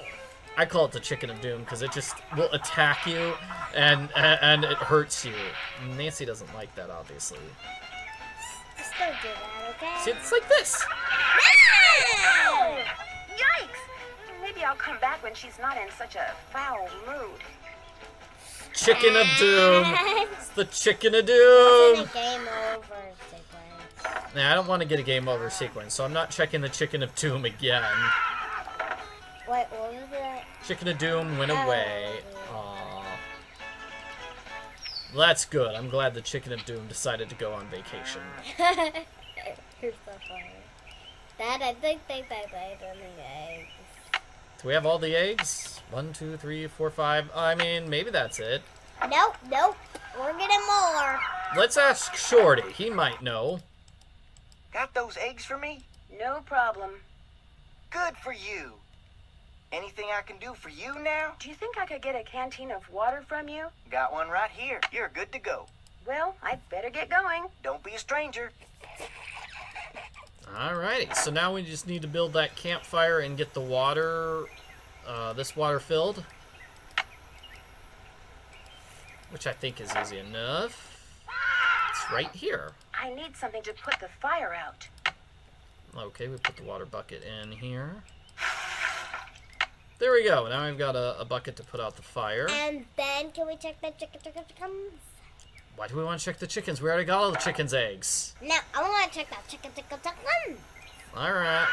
I call it the chicken of doom because it just will attack you and it hurts you. Nancy doesn't like that, obviously. Just don't do that, okay? See, it's like this. No! Yikes! Maybe I'll come back when she's not in such a foul mood. Chicken of doom. It's the chicken of It's doom. in a game over sequence. Nah, I don't want to get a game over sequence, so I'm not checking the chicken of doom again. Wait, what was it? Chicken of doom went away. Aww. That's good. I'm glad the chicken of doom decided to go on vacation. You're so funny. Dad, I think they don't need eggs. Do we have all the eggs? 1, 2, 3, 4, 5. I mean, maybe that's it. Nope. We're getting more. Let's ask Shorty. He might know. Got those eggs for me? No problem. Good for you. Anything I can do for you now? Do you think I could get a canteen of water from you? Got one right here. You're good to go. Well, I'd better get going. Don't be a stranger. Alrighty, so now we just need to build that campfire and get the water, this water filled. Which I think is easy enough. It's right here. I need something to put the fire out. Okay, we put the water bucket in here. There we go. Now we've got a bucket to put out the fire. And then can we check the chickens? Why do we want to check the chickens? We already got all the chickens' eggs. No, I want to check that chicken. Alright,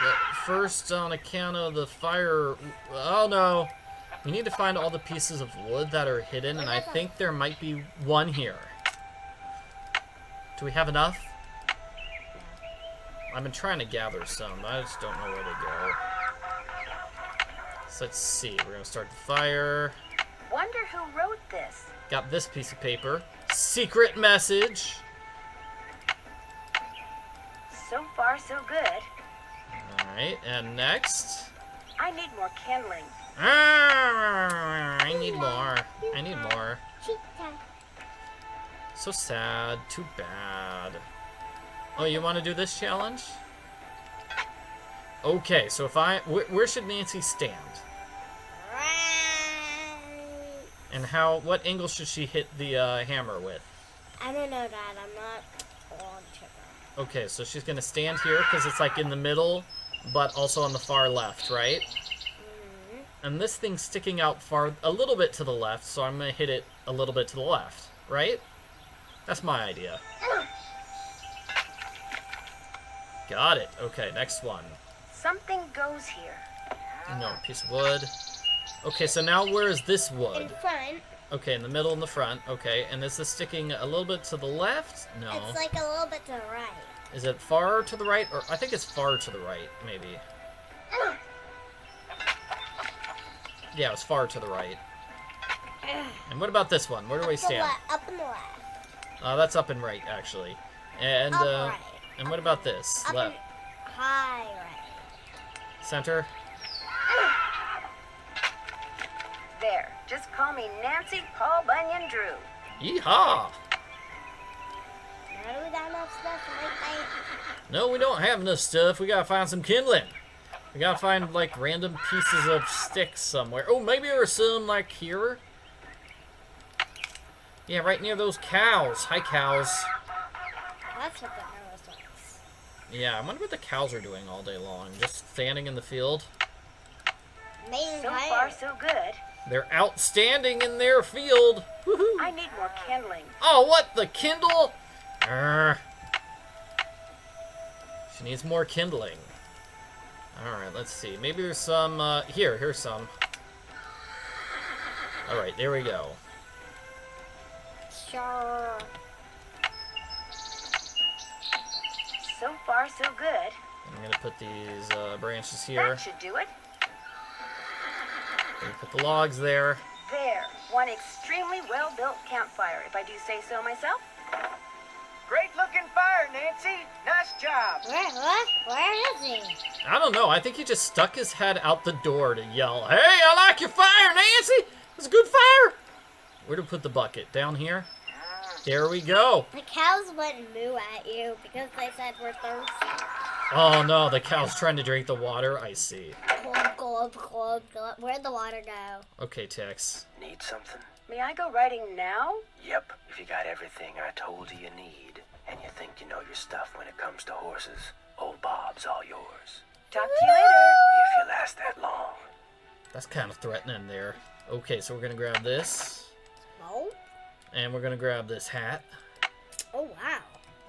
first on account of the fire... Oh no. We need to find all the pieces of wood that are hidden, and I think there might be one here. Do we have enough? I've been trying to gather some. I just don't know where to go. So let's see. We're going to start the fire. Wonder who wrote this. Got this piece of paper. Secret message. So far, so good. Alright, and next. I need more kindling. I need more. I need more. Cheetah. So sad. Too bad. Oh, you want to do this challenge? Okay, so if where should Nancy stand? And what angle should she hit the hammer with? I don't know, Dad. I'm not on sugar. Okay, so she's gonna stand here because it's like in the middle, but also on the far left, right? Mm-hmm. And this thing's sticking out a little bit to the left, so I'm gonna hit it a little bit to the left, right? That's my idea. Got it. Okay, next one. Something goes here. No, piece of wood. Okay, so now where is this wood? In front. Okay, in the middle and the front. Okay, and is this sticking a little bit to the left? No. It's like a little bit to the right. Is it far to the right? Or I think it's far to the right, maybe. Yeah, it's far to the right. And what about this one? Where do we stand? Up and left. That's up and right, actually. And Up right. And what about this? Up Left. and high right. Center. There. Just call me Nancy Paul Bunyan Drew. Yeehaw! Now do we got enough stuff to make that? No, we don't have enough stuff. We gotta find some kindling. We gotta find, like, random pieces of sticks somewhere. Oh, maybe there's some, like, here? Yeah, right near those cows. Hi, cows. That's what the arrow says. Yeah, I wonder what the cows are doing all day long. Just standing in the field. So far, so good. They're outstanding in their field. Woohoo! I need more kindling. Oh, what? The kindle? She needs more kindling. Alright, let's see. Maybe there's some, here's some. Alright, there we go. Sure. So far, so good. I'm gonna put these branches here. That should do it. Gonna put the logs there. There. One extremely well-built campfire, if I do say so myself. Great looking fire, Nancy. Nice job. Where is he? I don't know. I think he just stuck his head out the door to yell, "Hey, I like your fire, Nancy! It's a good fire!" Where to put the bucket? Down here? There we go. The cows wouldn't moo at you because they said we're thirsty. Oh no, the cow's trying to drink the water. I see. Glub, glub, glub, glub. Where'd the water go? Okay, Tex. Need something? May I go riding now? Yep, if you got everything I told you need, and you think you know your stuff when it comes to horses, old Bob's all yours. Talk to you later. If you last that long. That's kind of threatening there. Okay, so we're gonna grab this. No. And we're gonna grab this hat. Oh, wow.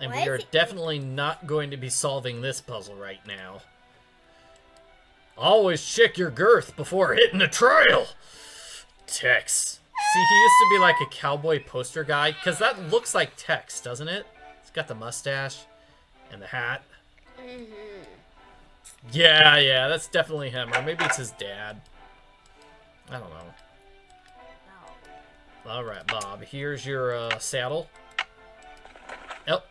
And Why we are is it- definitely not going to be solving this puzzle right now. Always check your girth before hitting the trail. Tex. See, he used to be like a cowboy poster guy, because that looks like Tex, doesn't it? He's got the mustache and the hat. Mm-hmm. Yeah, that's definitely him. Or maybe it's his dad. I don't know. No. Alright, Bob. Here's your saddle. Oh,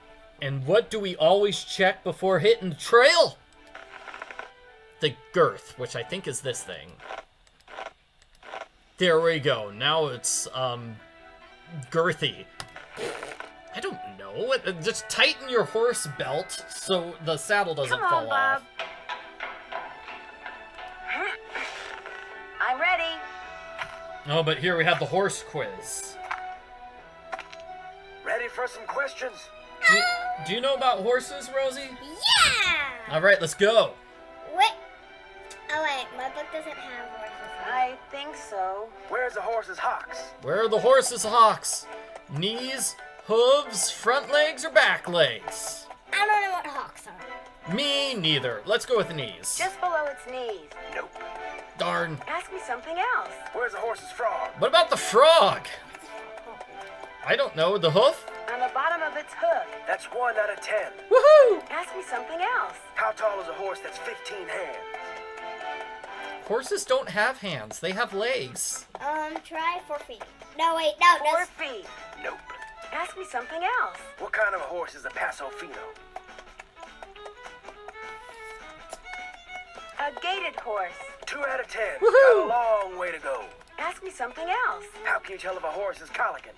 and what do we always check before hitting the trail? The girth, which I think is this thing. There we go. Now it's, girthy. I don't know. Just tighten your horse belt so the saddle doesn't Come on, fall Bob. off. I'm ready. Oh, but here we have the horse quiz. Ready for some questions? Do you know about horses, Rosie? Yeah! Alright, let's go. Wait. Oh, wait. My book doesn't have horses. I think so. Where's the horse's hocks? Where are the horse's hocks? Knees, hooves, front legs, or back legs? I don't know what hawks are. Me neither. Let's go with the knees. Just below its knees. Nope. Darn. Ask me something else. Where's the horse's frog? What about the frog? I don't know. The hoof? On the bottom of its hoof. That's 1 out of 10. Woohoo! Ask me something else. How tall is a horse that's 15 hands? Horses don't have hands. They have legs. Try 4 feet. No, wait. No, 4 no. feet. Nope. Ask me something else. What kind of a horse is a Paso Fino? A gated horse. 2 out of 10. Woohoo! Got a long way to go. Ask me something else. How can you tell if a horse is colicking?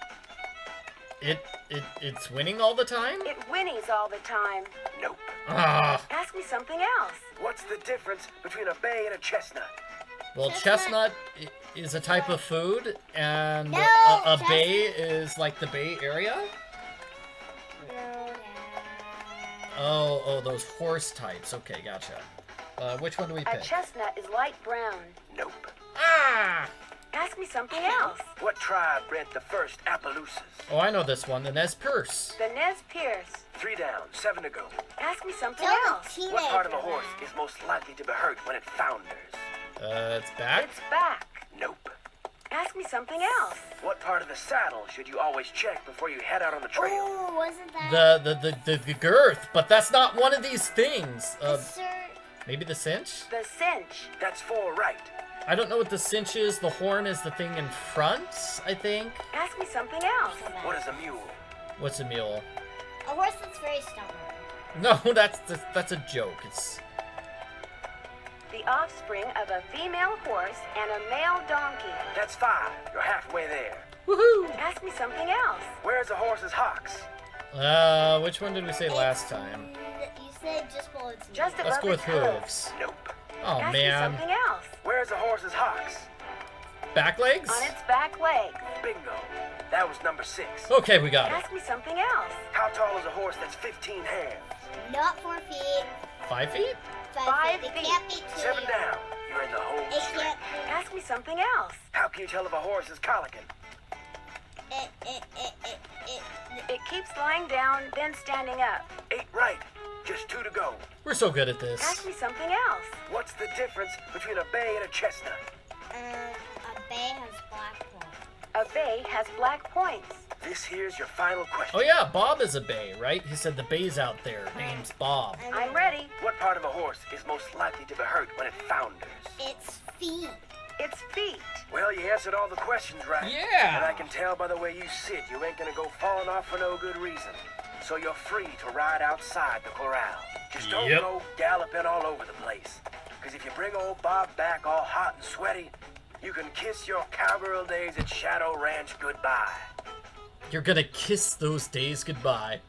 It's winning all the time? It whinnies all the time. Nope. Ah. Ask me something else. What's the difference between a bay and a chestnut? Well, chestnut is a type of food, and No, a bay is like the Bay Area. No, Oh, those horse types. Okay, gotcha. Which one do we A pick? chestnut is light brown. Nope. Ah! Ask me something else. What tribe bred the first Appaloosas? Oh, I know this one. The Nez Perce. The Nez Perce. 3 down, 7 to go. Ask me something Tell the else. teenager What part of a horse that. is most likely to be hurt when it founders? It's back. It's back. Nope. Ask me something else. What part of the saddle should you always check before you head out on the trail? Oh, wasn't that? The girth, but that's not one of these things. Sir, Maybe the cinch? The cinch. That's 4 right. I don't know what the cinch is. The horn is the thing in front, I think. Ask me something else. What is a mule? What's a mule? a horse that's very stubborn. No, that's a joke. It's The offspring of a female horse and a male donkey. That's 5. You're halfway there. woohoo. Ask me something else. Where's a horse's hocks? Which one did we say last time? You said just below its Just knee. Let's above go with its hooves. hooves. Nope. Oh Ask man, me something else. Where's a horse's hocks? back legs? On its back legs. Bingo. That was number 6. Okay, we got it. Ask me something else. How tall is a horse that's 15 hands? Not 4 feet. 5 feet? 5 feet. 5 It can't be 2. 7 down. You're in the home It straight. can't. Ask me something else. How can you tell if a horse is colicking? It. It keeps lying down, then standing up. 8 right. Just 2 to go. We're so good at Ask this. me something else. What's the difference between a bay and a chestnut? A bay has black points. A bay has black points. This here's your final question. Oh yeah, Bob is a bay, right? He said the bay's out there. Name's Bob. I'm ready. What part of a horse is most likely to be hurt when it founders? Its feet. Its feet. Well, you answered all the questions right. Yeah. And I can tell by the way you sit, you ain't gonna go falling off for no good reason. So you're free to ride outside the corral. Just don't Yep. go galloping all over the place. Because if you bring old Bob back all hot and sweaty, you can kiss your cowgirl days at Shadow Ranch goodbye. You're gonna kiss those days goodbye.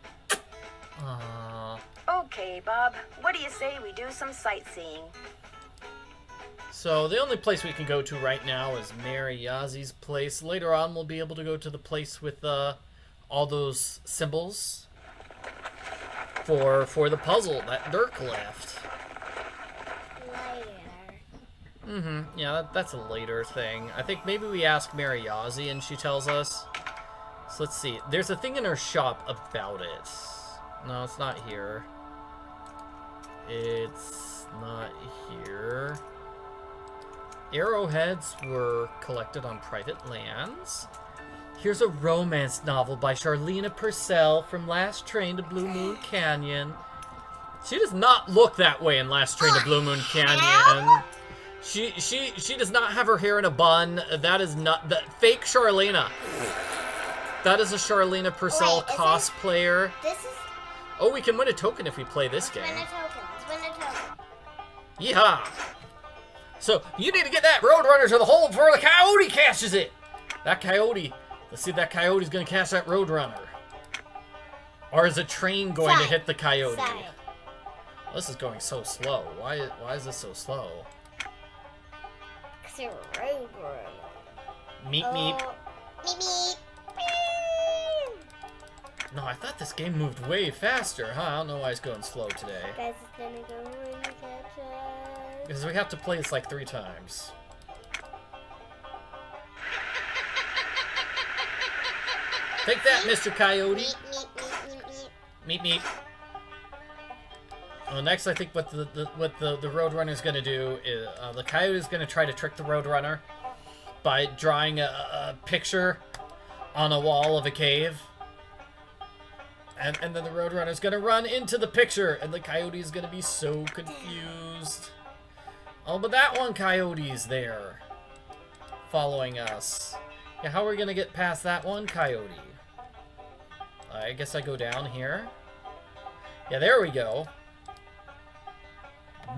Aww. Okay, Bob. What do you say we do some sightseeing? So the only place we can go to right now is Mary Yazi's place. Later on, we'll be able to go to the place with all those symbols for the puzzle that Dirk left. Later. Yeah, that's a later thing. I think maybe we ask Mary Yazi and she tells us. So let's see. There's a thing in her shop about it. No, it's not here. It's not here. Arrowheads were collected on private lands. Here's a romance novel by Charlena Purcell from Last Train to Blue Moon Canyon. She does not look that way in Last Train to Blue Moon Canyon. She does not have her hair in a bun. That is not that fake Charlena. That is a Charlena Purcell Wait, is it- cosplayer. This is. Oh, we can win a token if we play this game. Win a token. Let's win a token. Yeehaw! So, you need to get that Roadrunner to the hole before the coyote catches it! That coyote. Let's see if that coyote's gonna catch that Roadrunner. Or is a train going to Side. hit the coyote? Side. This is going so slow. Why is this so slow? Because you're a road runner. Meep meep. Meep meep. No, I thought this game moved way faster, huh? I don't know why it's going slow today. Guys, it's gonna go when you catch us. Because we have to play this like 3 times. Take that, Mr. Coyote! Meep meep meep meep meep. Meep meep. Well, next, I think what the Roadrunner is going to do is the coyote is going to try to trick the Roadrunner by drawing a picture on a wall of a cave, and then the Roadrunner is going to run into the picture, and the coyote is going to be so confused. Oh, but that one coyote's there, following us. Yeah, how are we going to get past that one coyote? I guess I go down here. Yeah, there we go.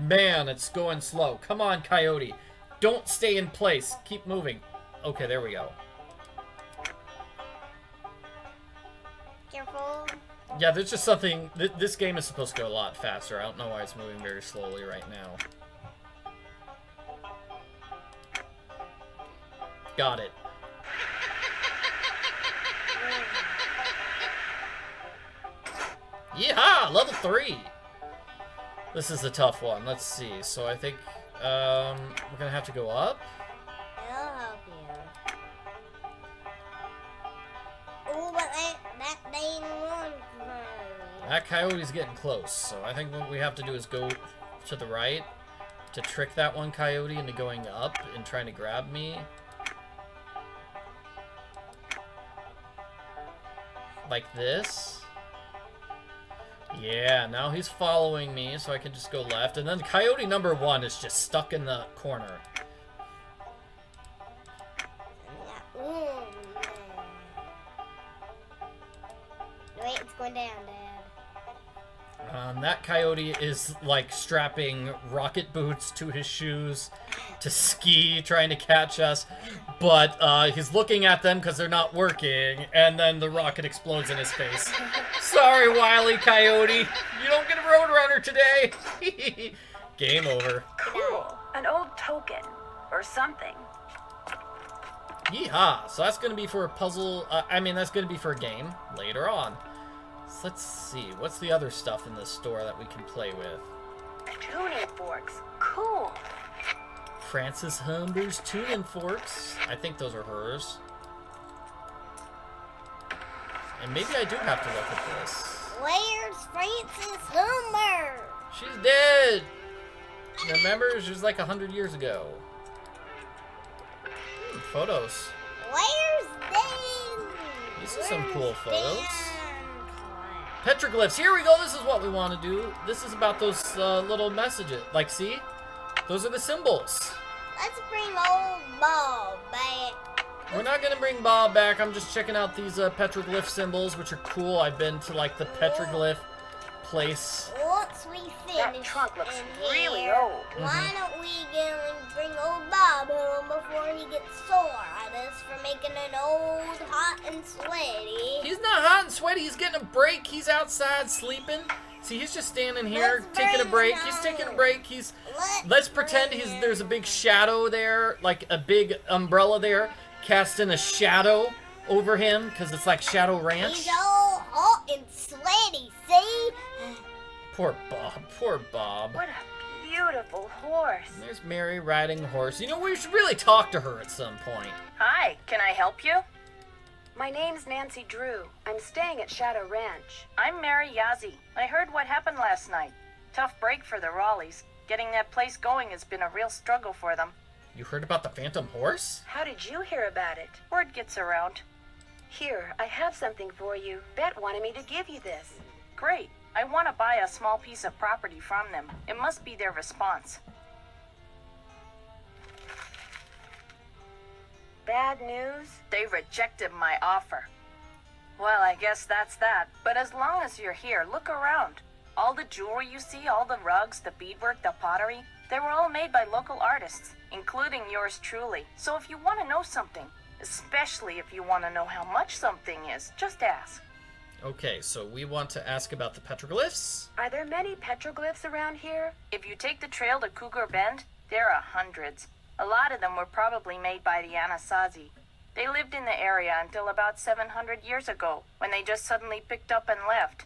Man, it's going slow. Come on, coyote. Don't stay in place. Keep moving. Okay, there we go. Careful. Yeah, there's just something... This game is supposed to go a lot faster. I don't know why it's moving very slowly right now. Got it. Yeehaw! Level 3! This is a tough one. Let's see. So I think we're gonna have to go up. I'll help you. Oh, but that dang one. That coyote's getting close. So I think what we have to do is go to the right to trick that one coyote into going up and trying to grab me. Like this. Yeah, now he's following me, so I can just go left. And then coyote number 1 is just stuck in the corner. Wait, it's going down, Dad. That coyote is like strapping rocket boots to his shoes to ski, trying to catch us. But he's looking at them because they're not working, and then the rocket explodes in his face. Sorry, Wily Coyote. You don't get a Roadrunner today. Game over. Cool. An old token. Or something. Yeehaw. So that's going to be for a puzzle. That's going to be for a game later on. So let's see. What's the other stuff in this store that we can play with? Tuning forks. Cool. Frances Humber's tuning forks. I think those are hers. And maybe I do have to look at this. Where's Frances Humber? She's dead! Remember? She was like 100 years ago. Photos. Where's Dan? These are some cool photos. Petroglyphs. Here we go. This is what we want to do. This is about those little messages. Like, see? Those are the symbols. Let's bring old Bob back. We're not going to bring Bob back. I'm just checking out these Petroglyph symbols, which are cool. I've been to, like, the Petroglyph place. Once we finish That trunk looks really here, old. Why don't we go and bring old Bob home before he gets sore at us for making an old hot and sweaty? He's not hot and sweaty. He's getting a break. He's outside sleeping. See, he's just standing here taking a break. He's taking a break. Let's pretend there's a big shadow there, like a big umbrella there, casting a shadow over him because it's like Shadow Ranch. He's all hot and sweaty, see? Poor Bob. Poor Bob. What a beautiful horse. There's Mary riding a horse. You know, we should really talk to her at some point. Hi, can I help you? My name's Nancy Drew. I'm staying at Shadow Ranch. I'm Mary Yazzie. I heard what happened last night. Tough break for the Raleighs. Getting that place going has been a real struggle for them. You heard about the Phantom Horse? How did you hear about it? Word gets around. Here, I have something for you. Bet wanted me to give you this. Great. I want to buy a small piece of property from them. It must be their response. Bad news? They rejected my offer. Well, I guess that's that. But as long as you're here, look around. All the jewelry you see, all the rugs, the beadwork, the pottery, they were all made by local artists, including yours truly. So if you want to know something, especially if you want to know how much something is, just ask. Okay, so we want to ask about the petroglyphs. Are there many petroglyphs around here? If you take the trail to Cougar Bend, there are hundreds. A lot of them were probably made by the Anasazi. They lived in the area until about 700 years ago, when they just suddenly picked up and left.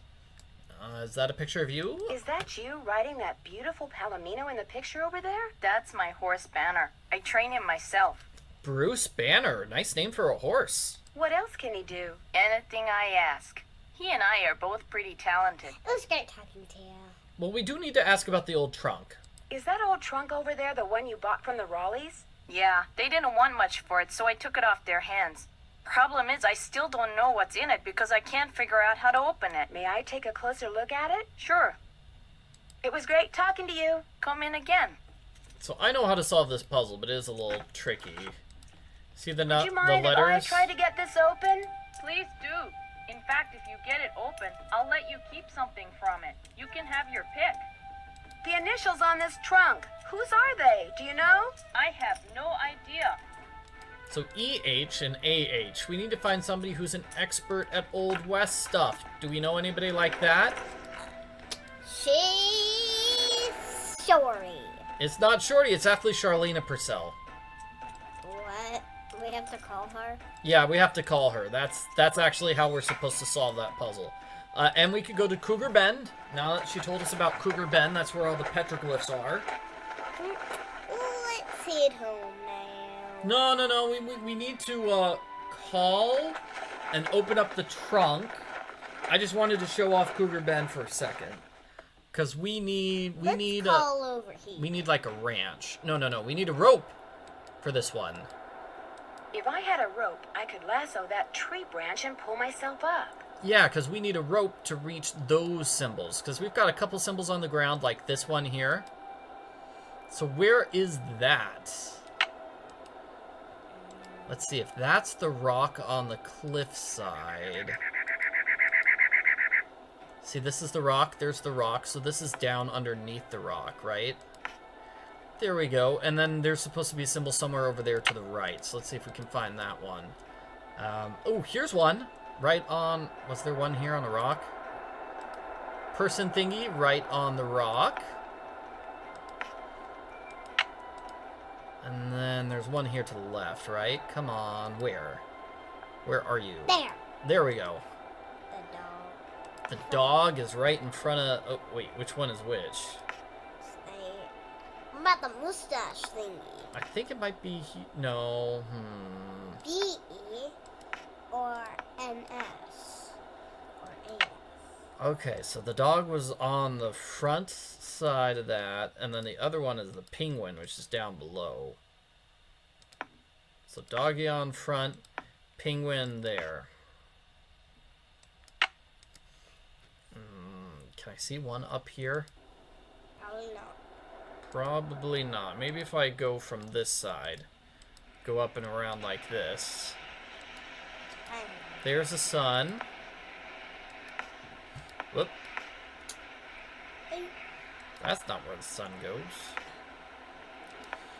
Is that a picture of you? Is that you riding that beautiful Palomino in the picture over there? That's my horse Banner. I train him myself. Bruce Banner. Nice name for a horse. What else can he do? Anything I ask. He and I are both pretty talented. Let's start talking to you. Well, we do need to ask about the old trunk. Is that old trunk over there the one you bought from the Raleighs? Yeah, they didn't want much for it, so I took it off their hands. Problem is, I still don't know what's in it because I can't figure out how to open it. May I take a closer look at it? Sure. It was great talking to you. Come in again. So I know how to solve this puzzle, but it is a little tricky. See the Would you mind the if I letters? try to get this open? Please do. In fact, if you get it open, I'll let you keep something from it. You can have your pick. The initials on this trunk. Whose are they? Do you know? I have no idea. So EH and AH. We need to find somebody who's an expert at Old West stuff. Do we know anybody like that? She's Shorty. It's not Shorty, it's actually Charlena Purcell. What? We have to call her? Yeah, we have to call her. That's actually how we're supposed to solve that puzzle. And we could go to Cougar Bend. Now that she told us about Cougar Bend, that's where all the petroglyphs are. Let's head home now. No. We need to call and open up the trunk. I just wanted to show off Cougar Bend for a second. Because we need over here. We need like a ranch. No. We need a rope for this one. If I had a rope, I could lasso that tree branch and pull myself up. Yeah, because we need a rope to reach those symbols. Because we've got a couple symbols on the ground, like this one here. So where is that? Let's see if that's the rock on the cliff side. See, this is the rock, there's the rock, so this is down underneath the rock, right? There we go, and then there's supposed to be a symbol somewhere over there to the right, so let's see if we can find that one. Oh, here's one, right on, was there one here on the rock? Person thingy, right on the rock. And then there's one here to the left, right? Come on, where? Where are you? There. There we go. The dog. The dog is right in front of... Oh, wait, which one is which? What about the mustache thingy? I think it might be... No, B-E or N-S or A. Okay, so the dog was on the front side of that, and then the other one is the penguin, which is down below. So doggy on front, penguin there. Can I see one up here? Probably not. Probably not. Maybe if I go from this side, go up and around like this. There's the sun. Whoop. That's not where the sun goes.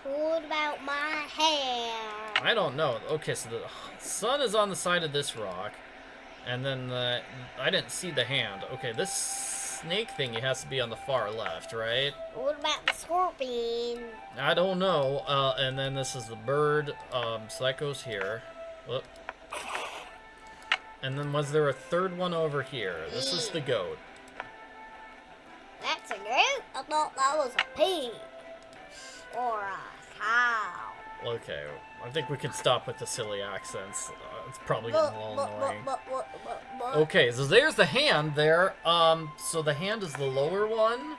What about my hand? I don't know. Okay, so the sun is on the side of this rock, and then I didn't see the hand. Okay, this snake thingy has to be on the far left, right? What about the scorpion? I don't know. And then this is the bird, so that goes here. Whoop. And then was there a third one over here? This is the goat. That's a goat? I thought that was a pig. Or a cow. Okay, I think we can stop with the silly accents. It's probably getting a little annoying. Okay, so there's the hand there. So the hand is the lower one.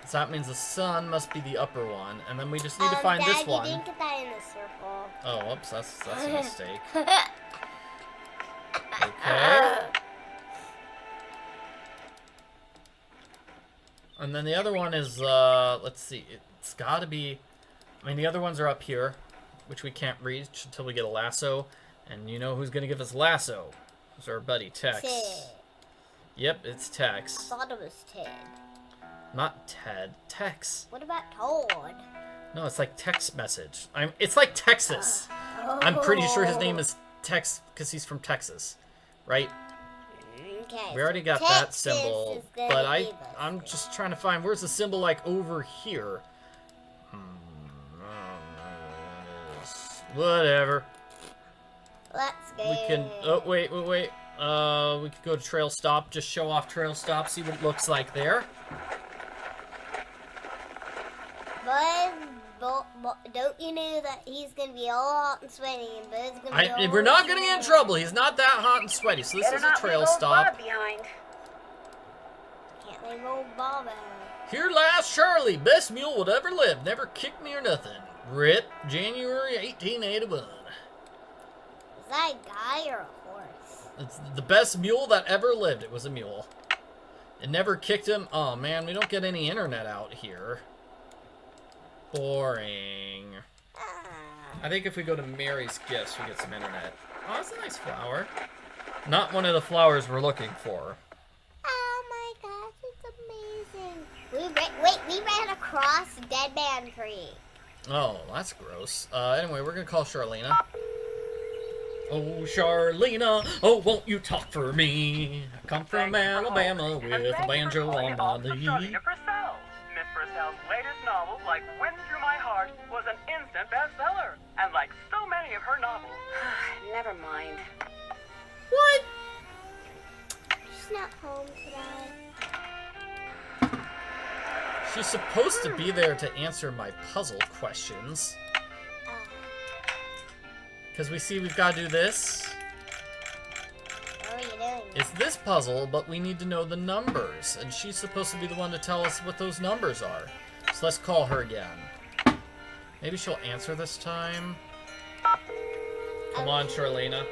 So that means the sun must be the upper one. And then we just need to find Dad, this one. you didn't get that in the circle. Oh, whoops, that's a mistake. Okay. And then the other one is, let's see, it's gotta be, I mean, the other ones are up here, which we can't reach until we get a lasso. And you know who's gonna give us a lasso? It's our buddy Tex. Ted. Yep, it's Tex. I thought it was Ted. Not Ted, Tex. What about Toad? No, it's like text message. It's like Texas. I'm pretty sure his name is Tex because he's from Texas, right? Okay, We already so got that Texas symbol, is gonna but give us I'm it. just trying to find where's the symbol like over here. Whatever. Let's go. We can. Oh wait. We could go to trail stop. Just show off trail stop. See what it looks like there. But don't you know that he's gonna be all hot and sweaty, and Bud's gonna be all We're not gonna get in trouble. He's not that hot and sweaty. So this Better is a not trail leave old stop. Bob behind. Can't leave old Bob out. Here lies Charlie, best mule would ever live. Never kicked me or nothing. RIP, January 1881. Is that a guy or a horse? It's the best mule that ever lived. It was a mule. It never kicked him. Oh man, we don't get any internet out here. Boring. I think if we go to Mary's Gifts, we get some internet. Oh, that's a nice flower. Not one of the flowers we're looking for. Oh my gosh, it's amazing. We ran across a dead man tree. Oh, that's gross. Anyway, we're gonna call Charlena. Oh, Charlena, oh, won't you talk for me? I come from Alabama with a banjo on my knee. Charlena Purcell. Miss Purcell's latest novel, like Wind Through My Heart, was an instant bestseller. And like so many of her novels. Never mind. What? She's not home today. She's supposed to be there to answer my puzzle questions. Because we see we've got to do this. What are you doing? It's this puzzle, but we need to know the numbers. And she's supposed to be the one to tell us what those numbers are. So let's call her again. Maybe she'll answer this time. Come on, Charlena.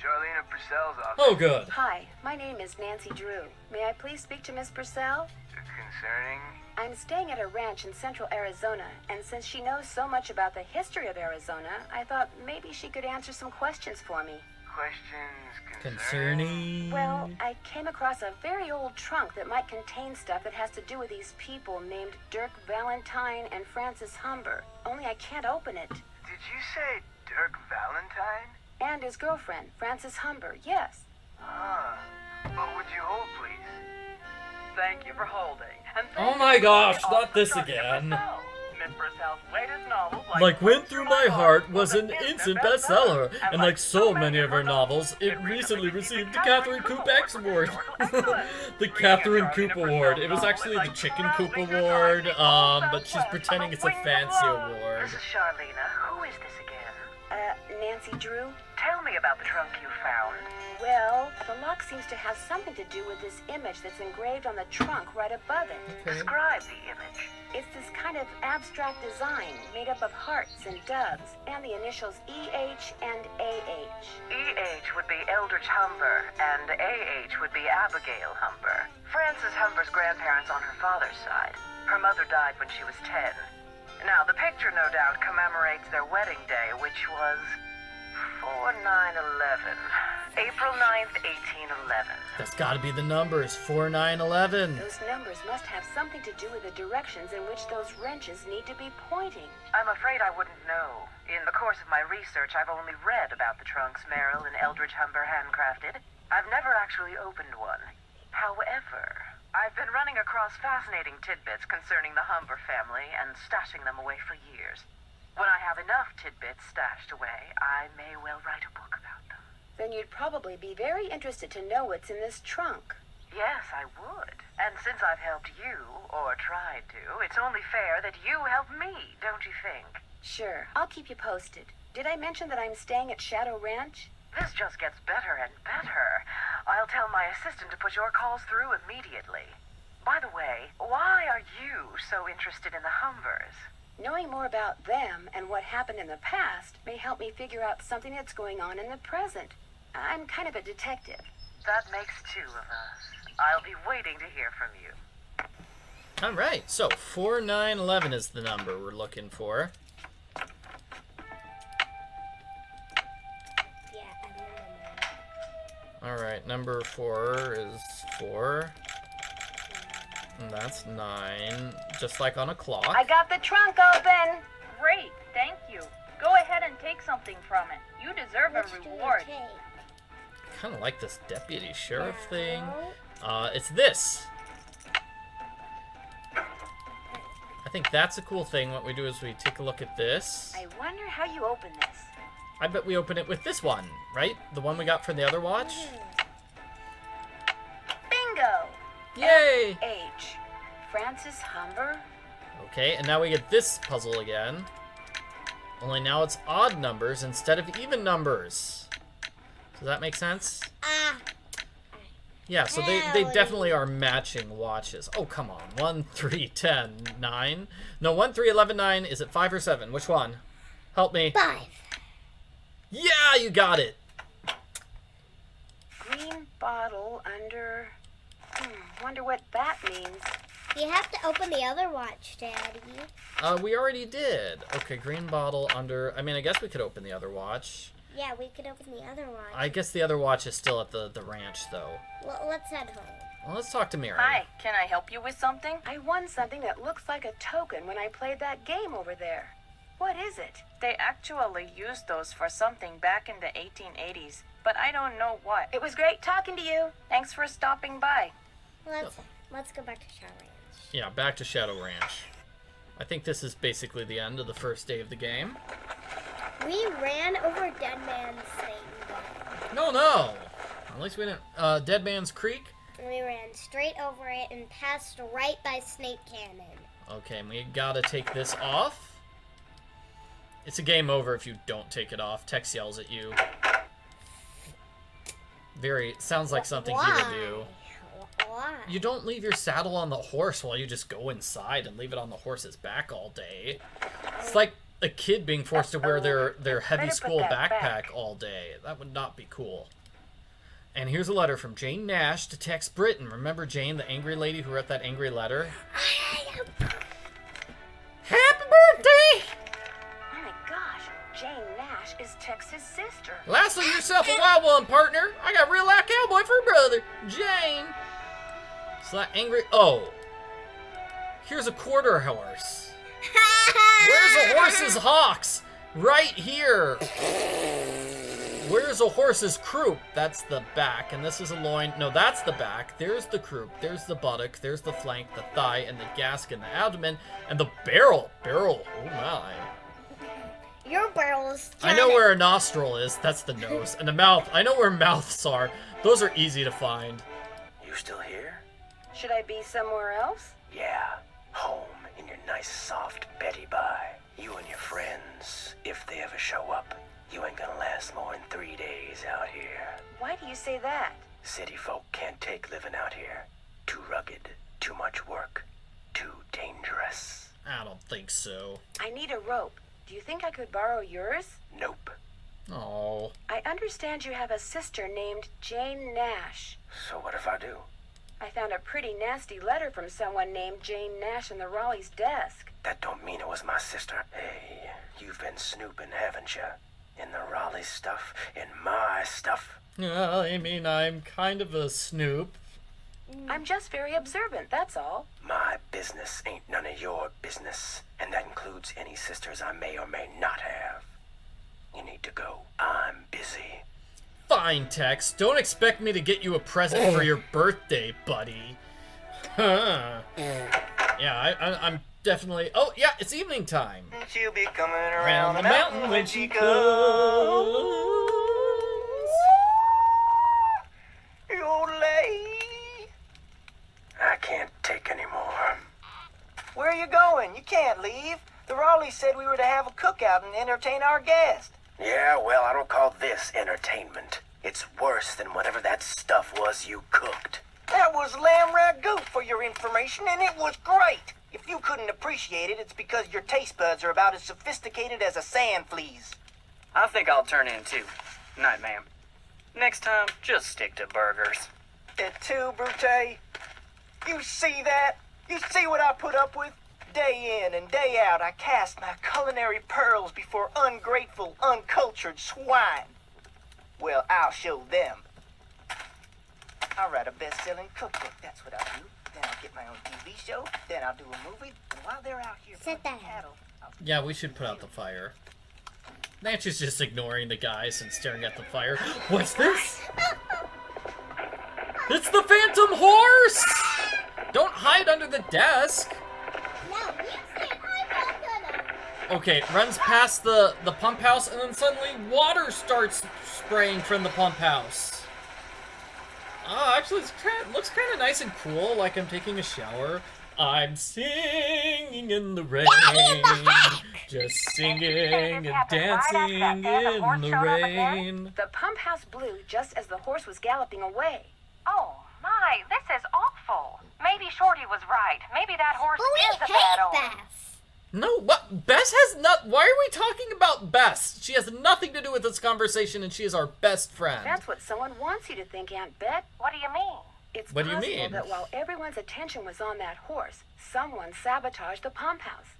Charlena Purcell's office. Oh, good. Hi, my name is Nancy Drew. May I please speak to Miss Purcell? Concerning? I'm staying at a ranch in central Arizona, and since she knows so much about the history of Arizona, I thought maybe she could answer some questions for me. Questions Concerning? Well, I came across a very old trunk that might contain stuff that has to do with these people named Dirk Valentine and Francis Humber. Only I can't open it. Did you say Dirk Valentine? And his girlfriend, Francis Humber, yes. Ah. What would you hold, please? Thank you for holding. And Oh my gosh, not this again. Miss Purcell's latest novel, Like Wind Through My Heart, was an instant bestseller, and like so many of her novels, it recently received the Catherine Coop X Award. The Catherine Coop Award. It was actually the Chicken Coop Award, but she's pretending it's a fancy award. This is Charlena. Who is this again? Nancy Drew? Tell me about the trunk you found. Well, the lock seems to have something to do with this image that's engraved on the trunk right above it. Describe the image. It's this kind of abstract design made up of hearts and doves and the initials EH and AH. EH would be Eldridge Humber, and AH would be Abigail Humber. Frances Humber's grandparents on her father's side. Her mother died when she was 10. Now, the picture no doubt commemorates their wedding day, which was 4/9/11. April 9th, 1811. That's gotta be the numbers, 4911. Those numbers must have something to do with the directions in which those wrenches need to be pointing. I'm afraid I wouldn't know. In the course of my research, I've only read about the trunks Merrill and Eldridge Humber handcrafted. I've never actually opened one. However, I've been running across fascinating tidbits concerning the Humber family and stashing them away for years. When I have enough tidbits stashed away, I may well write a book about them. Then you'd probably be very interested to know what's in this trunk. Yes, I would. And since I've helped you, or tried to, it's only fair that you help me, don't you think? Sure, I'll keep you posted. Did I mention that I'm staying at Shadow Ranch? This just gets better and better. I'll tell my assistant to put your calls through immediately. By the way, why are you so interested in the Humbers? Knowing more about them and what happened in the past may help me figure out something that's going on in the present. I'm kind of a detective. That makes two of us. I'll be waiting to hear from you. Alright, so 4911 is the number we're looking for. Yeah, I remember. Alright, number 4 is 4. And that's 9, just like on a clock. I got the trunk open. Great, thank you. Go ahead and take something from it. You deserve Which a do you reward. take? Kind of like this deputy sheriff thing. It's this. I think that's a cool thing. What we do is we take a look at this. I wonder how you open this. I bet we open it with this one, right? The one we got from the other watch? Bingo! Yay! H. Francis Humber? Okay, and now we get this puzzle again. Only now it's odd numbers instead of even numbers. Does that make sense? Yeah, so they definitely are matching watches. Oh, come on. 1, 3, 10, 9. No, 1, 3, 11, 9. Is it 5 or 7? Which one? Help me. 5. Yeah, you got it. Green bottle under... wonder what that means. You have to open the other watch, Daddy. We already did. Okay, green bottle under... I mean, I guess we could open the other watch. Yeah, we could open the other watch. I guess the other watch is still at the ranch, though. Well, let's head home. Well, let's talk to Mary. Hi, can I help you with something? I won something that looks like a token when I played that game over there. What is it? They actually used those for something back in the 1880s, but I don't know what. It was great talking to you. Thanks for stopping by. Let's go back to Shadow Ranch. Yeah, back to Shadow Ranch. I think this is basically the end of the first day of the game. We ran over Dead Man's thing. No. At least we didn't. Dead Man's Creek? We ran straight over it and passed right by Snake Cannon. Okay, and we gotta take this off. It's a game over if you don't take it off. Tex yells at you. Sounds like something he would do. Why? You don't leave your saddle on the horse while you just go inside and leave it on the horse's back all day. It's like a kid being forced to wear their heavy school backpack all day. That would not be cool. And here's a letter from Jane Nash to Tex Britton. Remember Jane, the angry lady who wrote that angry letter? Happy birthday! Oh my gosh, Jane Nash is Tex's sister. Lasso yourself a wild one, partner. I got a real life cowboy for a brother. Jane. So that angry... Oh. Here's a quarter horse. Where's a horse's hocks? Right here. Where's a horse's croup? That's the back, and this is a loin. No, that's the back. There's the croup. There's the buttock. There's the flank, the thigh, and the gasket, and the abdomen, and the barrel. Barrel. Oh my. Your barrel is... I know where a nostril is. That's the nose. And the mouth. I know where mouths are. Those are easy to find. You still here? Should I be somewhere else? Yeah. Home in your nice soft Betty bye. You and your friends, if they ever show up. You ain't gonna last more than 3 days out here. Why do you say that? City folk can't take living out here. Too rugged, too much work, too dangerous. I don't think so. I need a rope. Do you think I could borrow yours? Nope. Oh. I understand you have a sister named Jane Nash. So what if I do? I found a pretty nasty letter from someone named Jane Nash in the Raleigh's desk. That don't mean it was my sister. Hey, you've been snooping, haven't you? In the Raleigh stuff, in my stuff. I mean, I'm kind of a snoop. I'm just very observant, that's all. My business ain't none of your business, and that includes any sisters I may or may not have. You need to go. I'm busy. Fine, Tex. Don't expect me to get you a present for your birthday, buddy. Yeah, I'm definitely... Oh, yeah, it's evening time. She'll be coming Around the mountain when she comes. I can't take any more. Where are you going? You can't leave. The Raleigh said we were to have a cookout and entertain our guest. Yeah, well, I don't call this entertainment. It's worse than whatever that stuff was you cooked. That was lamb ragout for your information, and it was great. If you couldn't appreciate it, it's because your taste buds are about as sophisticated as a sand flea's. I think I'll turn in too. Night, ma'am. Next time, just stick to burgers. Et tu, Brute? You see that? You see what I put up with? Day in and day out, I cast my culinary pearls before ungrateful, uncultured swine. Well, I'll show them. I'll write a best-selling cookbook, that's what I'll do. Then I'll get my own TV show, then I'll do a movie, and while they're out here Set that cattle... Yeah, we should put out the fire. Nancy's just ignoring the guys and staring at the fire. What's this? It's the Phantom Horse! Don't hide under the desk. No, you said I'm not gonna. Okay, runs past the pump house, and then suddenly water starts spraying from the pump house. Actually, it looks kind of nice and cool, like I'm taking a shower. I'm singing in the rain, just singing and dancing in the rain. The pump house blew just as the horse was galloping away. Oh, my, this is awful. Maybe Shorty was right. Maybe that horse is a But we bad hate omen. Bess. No, what? Bess has not. Why are we talking about Bess? She has nothing to do with this conversation, and she is our best friend. That's what someone wants you to think, Aunt Bet. What do you mean? It's What do you possible mean? that while everyone's attention was on that horse, someone sabotaged the pump house.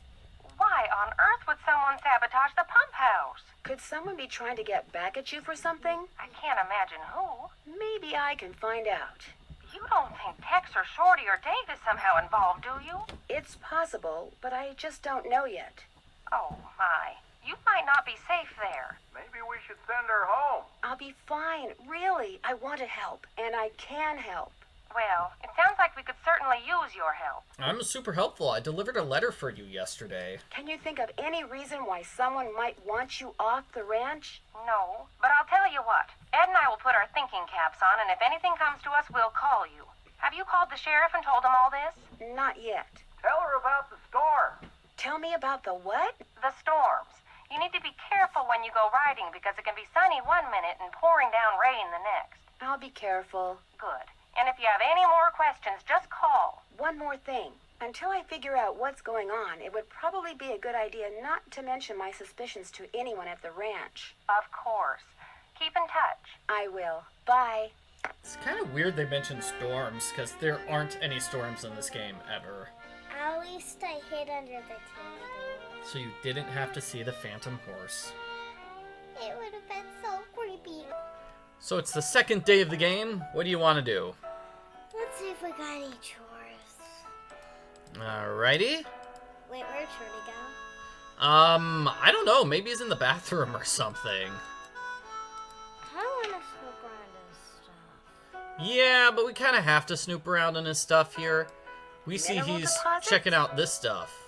Why on earth would someone sabotage the pump house? Could someone be trying to get back at you for something? I can't imagine who. Maybe I can find out. You don't think Tex or Shorty or Dave is somehow involved, do you? It's possible, but I just don't know yet. Oh, my. You might not be safe there. Maybe we should send her home. I'll be fine. Really, I want to help, and I can help. Well, it sounds like we could certainly use your help. I'm super helpful. I delivered a letter for you yesterday. Can you think of any reason why someone might want you off the ranch? No, but I'll tell you what. Ed and I will put our thinking caps on, and if anything comes to us, we'll call you. Have you called the sheriff and told him all this? Not yet. Tell her about the storm. Tell me about the what? The storms. You need to be careful when you go riding because it can be sunny one minute and pouring down rain the next. I'll be careful. Good. And if you have any more questions, just call. One more thing. Until I figure out what's going on, it would probably be a good idea not to mention my suspicions to anyone at the ranch. Of course. Keep in touch. I will. Bye. It's kind of weird they mentioned storms, because there aren't any storms in this game, ever. At least I hid under the table. So you didn't have to see the phantom horse. It would have been so creepy. So it's the second day of the game. What do you want to do? Let's see if we got any chores. Alrighty. Wait, where'd Shorty go? I don't know. Maybe he's in the bathroom or something. I want to snoop around his stuff. Yeah, but we kind of have to snoop around in his stuff here. We see Mineral he's deposits? checking out this stuff.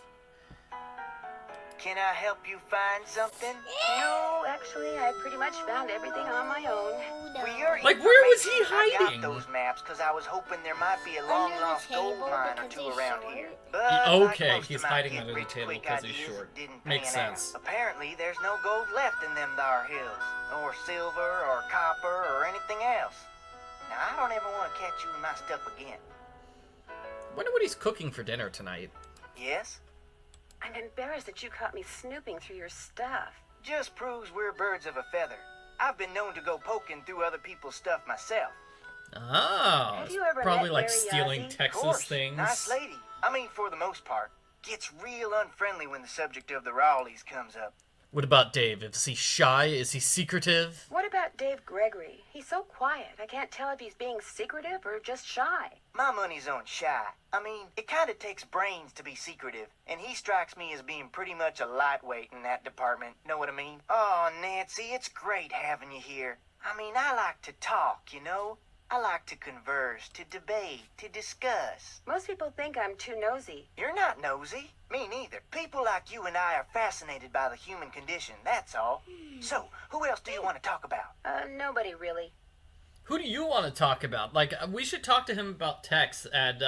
Can I help you find something? No, actually, I pretty much found everything on my own. No. For your Like, where was he information, I hiding? got those maps because I was hoping there might be a Under the long-lost gold table mine or because two he's around short? here. But like Okay, most he's of my hiding under the get-rich-quick table 'cause he's ideas, short. didn't Makes pan out. sense. Apparently, there's no gold left in them thar hills, or silver, or copper, or anything else. Now, I don't ever want to catch you in my stuff again. Wonder what he's cooking for dinner tonight. Yes? I'm embarrassed that you caught me snooping through your stuff. Just proves we're birds of a feather. I've been known to go poking through other people's stuff myself. Oh, Have it's you ever probably met like Mary stealing Ozzie? Texas Of course, things. nice lady. I mean, for the most part. Gets real unfriendly when the subject of the Rowleys comes up. What about Dave? Is he shy? Is he secretive? What about Dave Gregory? He's so quiet. I can't tell if he's being secretive or just shy. My money's on shy. I mean, it kind of takes brains to be secretive, and he strikes me as being pretty much a lightweight in that department. Know what I mean? Oh, Nancy, it's great having you here. I mean, I like to talk, you know? I like to converse, to debate, to discuss. Most people think I'm too nosy. You're not nosy. Me neither. People like you and I are fascinated by the human condition, that's all. So, who else do you want to talk about? Nobody really. Who do you want to talk about? Like, we should talk to him about Tex and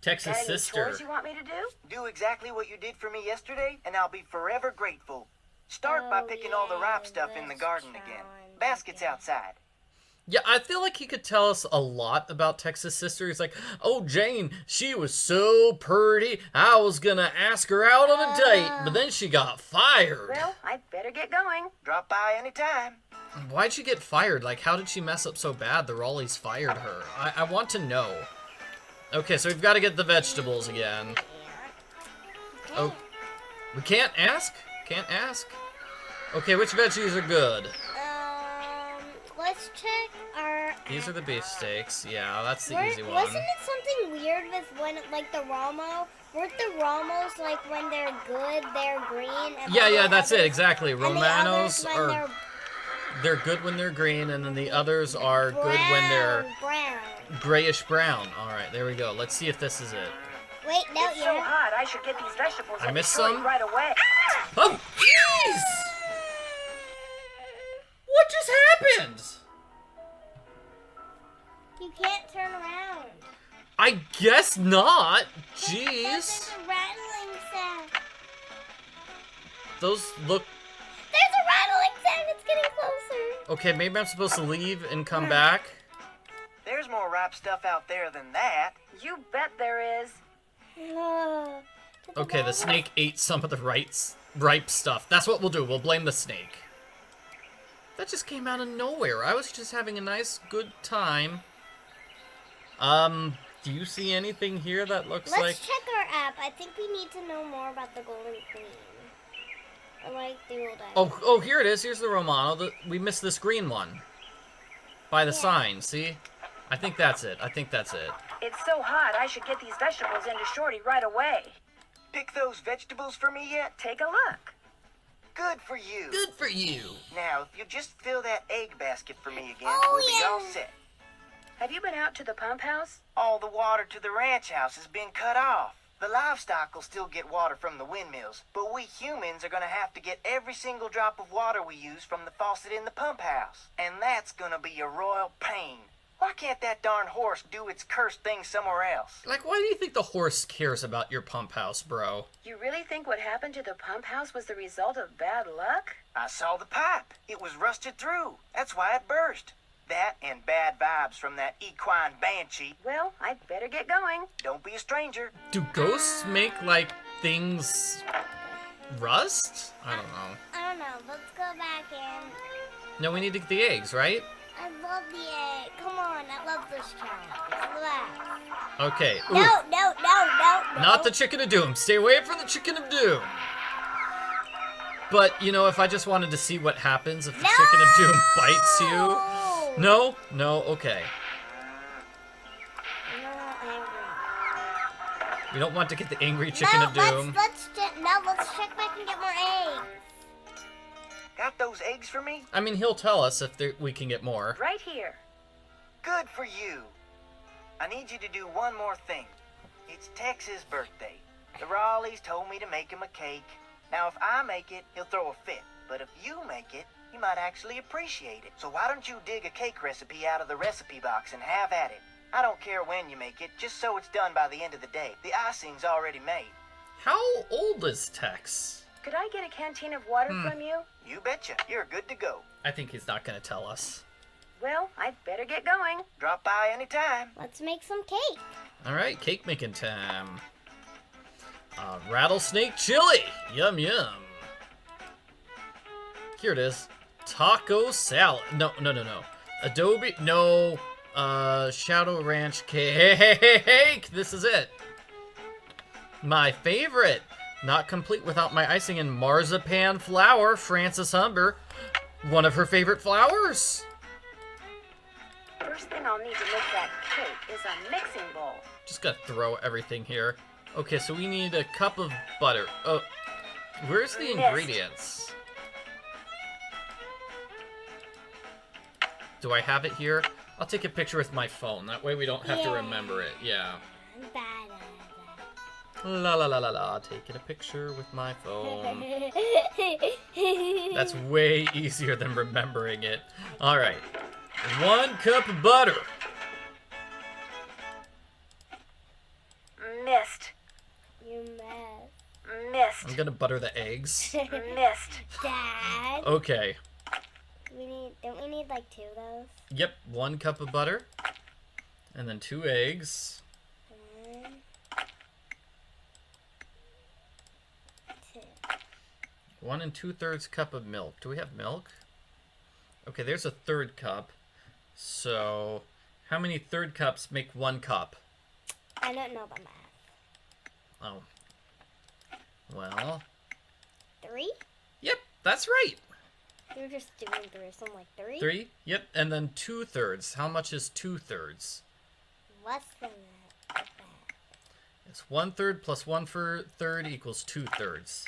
Tex's Got any sister. chores you want me to do? Do exactly what you did for me yesterday, and I'll be forever grateful. Start by picking all the ripe stuff in the let's garden try again. and Baskets pick it. outside. Yeah, I feel like he could tell us a lot about Tex's sister. He's like, oh, Jane, she was so pretty, I was gonna ask her out on a date, but then she got fired. Well, I'd better get going. Drop by anytime. Why'd she get fired? Like, how did she mess up so bad the Raleighs fired her? I want to know. Okay, so we've got to get the vegetables again. Oh, we can't ask? Can't ask? Okay, which veggies are good? Let's check our. These are the beefsteaks. Yeah, that's the easy one. Wasn't it something weird with when, like, the Romo? Weren't the Romos, like, when they're good, they're green? And Yeah, then yeah, the that's it, others- exactly. and the Romanos others when are... They're good when they're green, and then the others are good when they're brown. grayish brown. Alright, there we go. Let's see if this is it. Wait, no, It's so hot, I should get these vegetables I in missed Detroit some? right away. Oh, jeez! What just happened? You can't turn around. I guess not. Because Jeez. there's a rattling sound. Those look... There's a rattling sound. It's getting closer. Okay, maybe I'm supposed to leave and come back. There's more ripe stuff out there than that. You bet there is. Okay, the snake ate some of the ripe stuff. That's what we'll do. We'll blame the snake. That just came out of nowhere. I was just having a nice, good time. Do you see anything here that looks like... Let's check our app. I think we need to know more about the Golden Queen. I like the old idea. Oh, here it is. Here's the Romano. We missed this green one. By the sign, see? I think that's it. I think that's it. It's so hot, I should get these vegetables into Shorty right away. Pick those vegetables for me yet? Take a look. Good for you. Good for you. Now, if you just fill that egg basket for me again, Oh, we'll be yeah. all set. Have you been out to the pump house? All the water to the ranch house has been cut off. The livestock will still get water from the windmills, but we humans are gonna have to get every single drop of water we use from the faucet in the pump house. And that's gonna be a royal pain. Why can't that darn horse do its cursed thing somewhere else? Like, why do you think the horse cares about your pump house, bro? You really think what happened to the pump house was the result of bad luck? I saw the pipe. It was rusted through. That's why it burst. That and bad vibes from that equine banshee. Well, I'd better get going. Don't be a stranger. Do ghosts make, like, things rust? I don't know. I don't know. Let's go back in. No, we need to get the eggs, right? I love the egg. Come on, I love this challenge. Relax. Okay. Ooh. No. Not the chicken of doom. Stay away from the chicken of doom. But, you know, if I just wanted to see what happens if the chicken of doom bites you. No? No? Okay. I'm not angry. We don't want to get the angry chicken of doom. Let's check back and get more eggs. Got those eggs for me? I mean, he'll tell us if we can get more. Right here. Good for you. I need you to do one more thing. It's Tex's birthday. The Raleighs told me to make him a cake. Now, if I make it, he'll throw a fit. But if you make it, he might actually appreciate it. So why don't you dig a cake recipe out of the recipe box and have at it? I don't care when you make it, just so it's done by the end of the day. The icing's already made. How old is Tex? Could I get a canteen of water from you? You betcha. You're good to go. I think he's not going to tell us. Well, I'd better get going. Drop by anytime. Let's make some cake. All right, cake making time. Rattlesnake chili. Yum, yum. Here it is. Taco salad. No. Adobe. No. Shadow Ranch cake. This is it. My favorite. Not complete without my icing and marzipan flour. Frances Humber. One of her favorite flowers. First thing I'll need to make that cake is a mixing bowl. Just gotta throw everything here. Okay, so we need a cup of butter. Oh, where's the ingredients? Do I have it here? I'll take a picture with my phone. That way we don't have to remember it. Yeah. I'm bad at La la la la la. Taking a picture with my phone. That's way easier than remembering it. All right. 1 cup of butter. Missed. You mess. Missed. I'm gonna butter the eggs. Missed. Dad. Okay. Don't we need like 2 of those? Yep. 1 cup of butter. And then 2 eggs. 1, 2. 1 2/3 cup of milk. Do we have milk? Okay, there's a 1/3 cup. So, how many 1/3 cups make 1 cup? I don't know the math. Oh. Well. 3? Yep, that's right. You're just doing 3, so I'm like 3? 3? Yep, and then 2/3. How much is 2/3? Less than that. It's 1/3 plus 1/3 equals 2/3.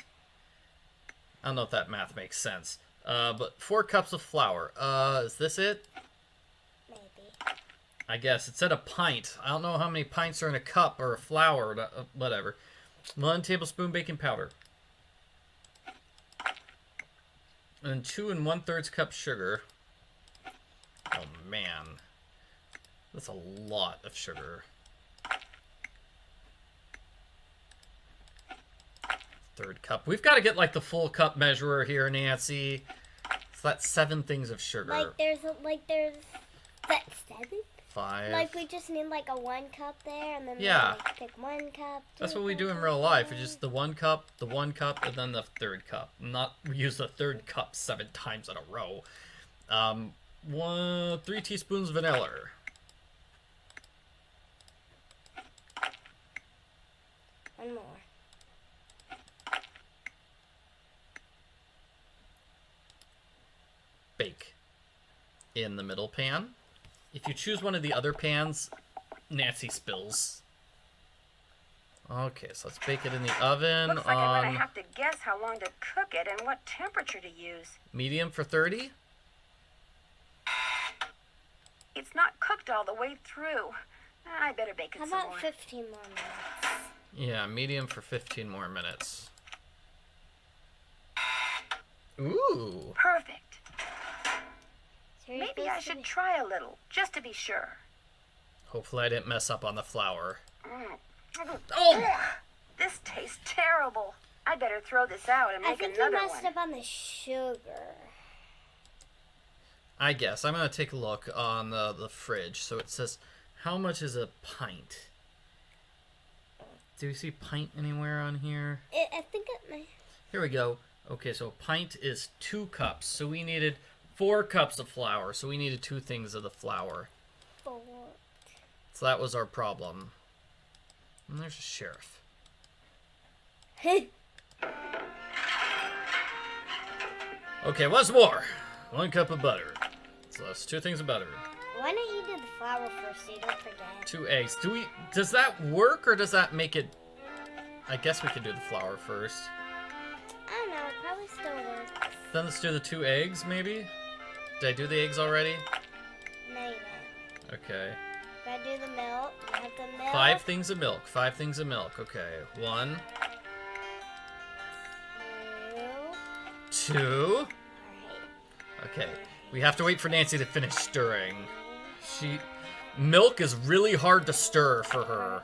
I don't know if that math makes sense. But 4 cups of flour. Is this it? Maybe. I guess. It said a pint. I don't know how many pints are in a cup or a flour, or whatever. 1 tablespoon baking powder. And 2 1/3 cup sugar. Oh, man. That's a lot of sugar. 1/3 cup. We've got to get, like, the full cup measurer here, Nancy. So that's 7 things of sugar. Like there's that's 7? 5. Like we just need like a 1 cup there, and then Yeah. we like pick 1 cup. That's 2 what we do in cups, real life. It's 1. just the 1 cup, and then the 1/3 cup. Not use the 1/3 cup 7 times in a row. 3 teaspoons vanilla. One more. Bake in the middle pan. If you choose one of the other pans, Nancy spills. Okay, so let's bake it in the oven Looks like I'm on gonna have to guess how long to cook it and what temperature to use. medium for 30. It's not cooked all the way through. I better bake it How some about more. 15 more minutes? Yeah, medium for 15 more minutes. Ooh. Perfect. So you're Maybe I supposed to should be- try a little, just to be sure. Hopefully I didn't mess up on the flour. Oh! This tastes terrible. I better throw this out and I make think you another messed one. up on the sugar. I guess. I'm going to take a look on the fridge. So it says, how much is a pint? Do you see pint anywhere on here? I think it may. Here we go. Okay, so a pint is 2 cups. So we needed 4 cups of flour. So we needed 2 things of the flour. 4. So that was our problem. And there's a sheriff. Okay, once more. 1 cup of butter. So that's 2 things of butter. Why don't you do the flour first so you don't forget? 2 eggs. Does that work or does that make it... I guess we could do the flour first. I don't know, it probably still works. Then let's do the 2 eggs, maybe? Did I do the eggs already? No, you didn't. Okay. Gotta do the milk. You have the milk. 5 things of milk. 5 things of milk. Okay. 1, 2. Alright. Okay. We have to wait for Nancy to finish stirring. Milk is really hard to stir for her.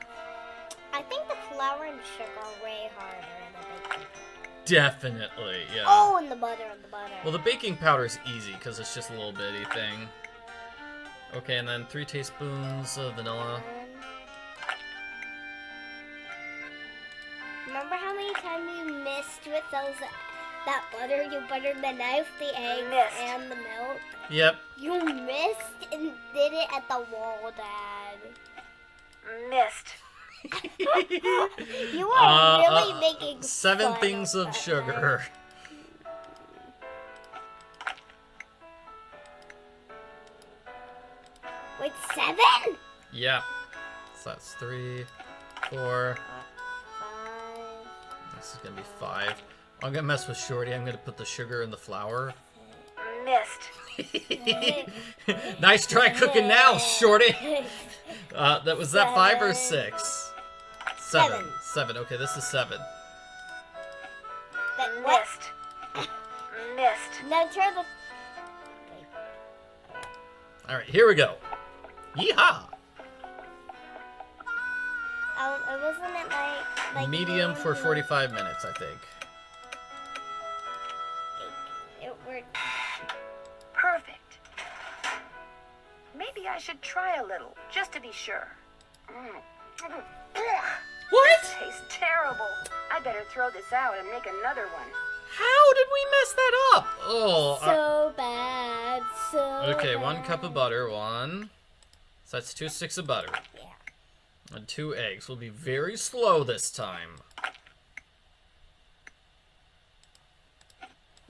I think the flour and sugar are way harder in the baking powder. Definitely, yeah. Oh, and the butter, Well, the baking powder is easy because it's just a little bitty thing. Okay, and then 3 tablespoons of vanilla. Remember how many times you missed with that butter? You buttered the knife, the eggs, and the milk. Yep. You missed and did it at the wall, Dad. Missed. You are really making 7 fun things of that. sugar. Wait, 7? Yep. So that's 3, 4. 5. This is gonna be 5. I'm gonna mess with Shorty. I'm gonna put the sugar in the flour. Missed. Nice try cooking now, Shorty. Was that 5 or 6? 7. 7. Okay, this is 7. Missed. Missed. Now turn the... All right, here we go. Yeehaw! Wasn't it like Medium for 45 minutes, I think. It worked. Perfect. Maybe I should try a little, just to be sure. What? This tastes terrible. I better throw this out and make another one. How did we mess that up? Oh. So bad. So Okay, bad. 1 cup of butter. 1. So that's 2 sticks of butter. Yeah. And 2 eggs. We'll be very slow this time.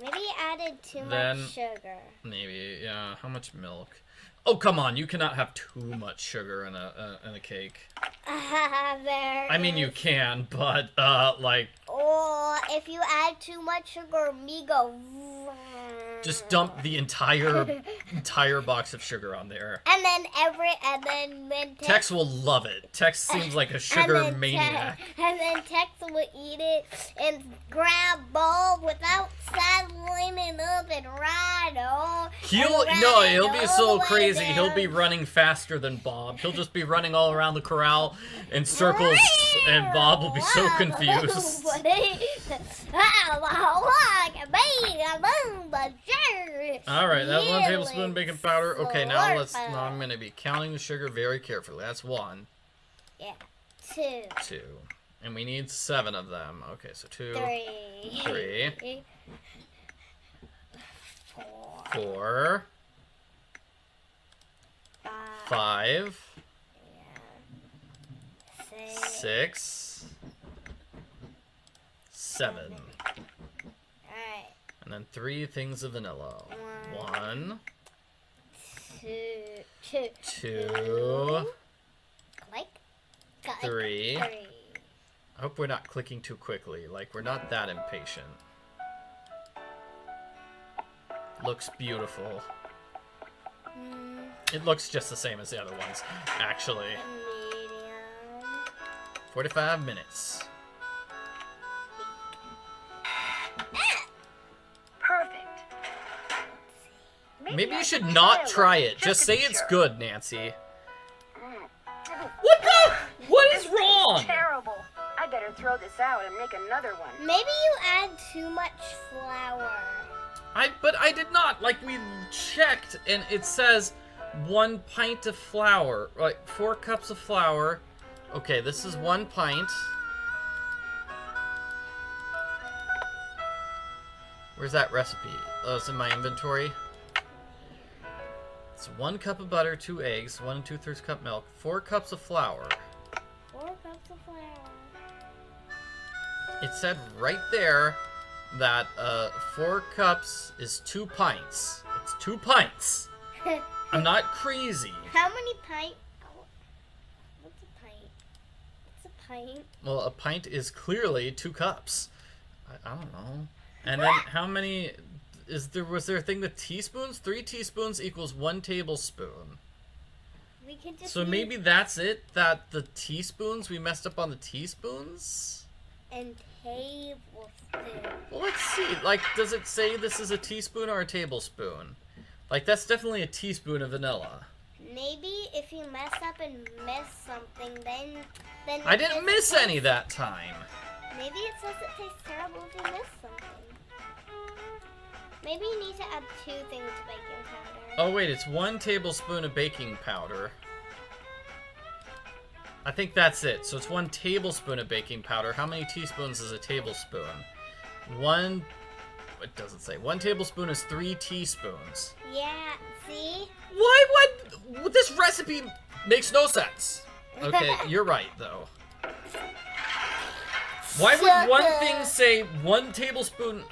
Maybe you added too Then- much sugar. Maybe, yeah. How much milk? Oh, come on. You cannot have too much sugar in a cake. There I mean, you is. can, but, like, Or if you add too much sugar, me go. just dump the entire box of sugar on there. And then Tex will love it. Tex seems like a sugar and then maniac. And then Tex will eat it and grab Bob without saddling it up and ride on. He'll be so crazy. He'll be running faster than Bob. He'll just be running all around the corral in circles, and Bob will be so confused. All right, that's 1 tablespoon baking powder. Okay, now I'm going to be counting the sugar very carefully. That's 1. Yeah, 2. 2. And we need 7 of them. Okay, so 2, 3. 3, 4, 5, 6, 7. Alright. And then 3 things of vanilla. 1, Two. Click. 3. I hope we're not clicking too quickly. Like, we're not that impatient. Looks beautiful. It looks just the same as the other ones, actually. Medium. 45 minutes. Perfect. Maybe I you should should not try try one, it. just Just to say be it's sure. good, Nancy. What the? What is wrong? Terrible. I better throw this out and make another one. Maybe you add too much flour. But I did not. Like, we checked, and it says 1 pint of flour. Like, 4 cups of flour. Okay, this is 1 pint. Where's that recipe? Oh, it's in my inventory. It's 1 cup of butter, 2 eggs, 1 2/3 cup milk, 4 cups of flour. 4 cups of flour. It said right there that 4 cups is 2 pints. It's 2 pints. I'm not crazy. How many pints? What's a pint? What's a pint? Well, a pint is clearly 2 cups. I don't know. And then how many was there a thing with teaspoons? 3 teaspoons equals 1 tablespoon. We could just So maybe that's it, that the teaspoons, we messed up on the teaspoons? and tablespoon. Well, let's see. Like, does it say this is a teaspoon or a tablespoon? Like, that's definitely a teaspoon of vanilla. Maybe if you mess up and miss something, then I didn't miss any that time. Maybe it says it tastes terrible if you miss something. Maybe you need to add 2 things of baking powder. Oh, wait, it's 1 tablespoon of baking powder. I think that's it. So it's 1 tablespoon of baking powder. How many teaspoons is a tablespoon? It doesn't say. 1 tablespoon is 3 teaspoons. Yeah, see? Why? This recipe makes no sense. Okay, you're right, though. Why would one thing say 1 tablespoon...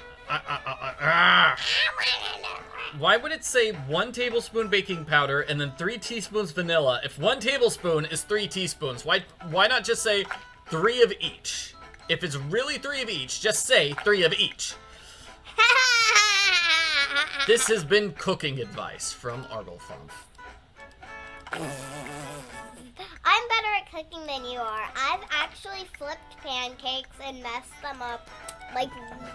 Why would it say 1 tablespoon baking powder and then 3 teaspoons vanilla if 1 tablespoon is 3 teaspoons? Why not just say 3 of each? If it's really 3 of each, just say 3 of each. This has been cooking advice from Arglefump. I'm better at cooking than you are. I've actually flipped pancakes and messed them up, like,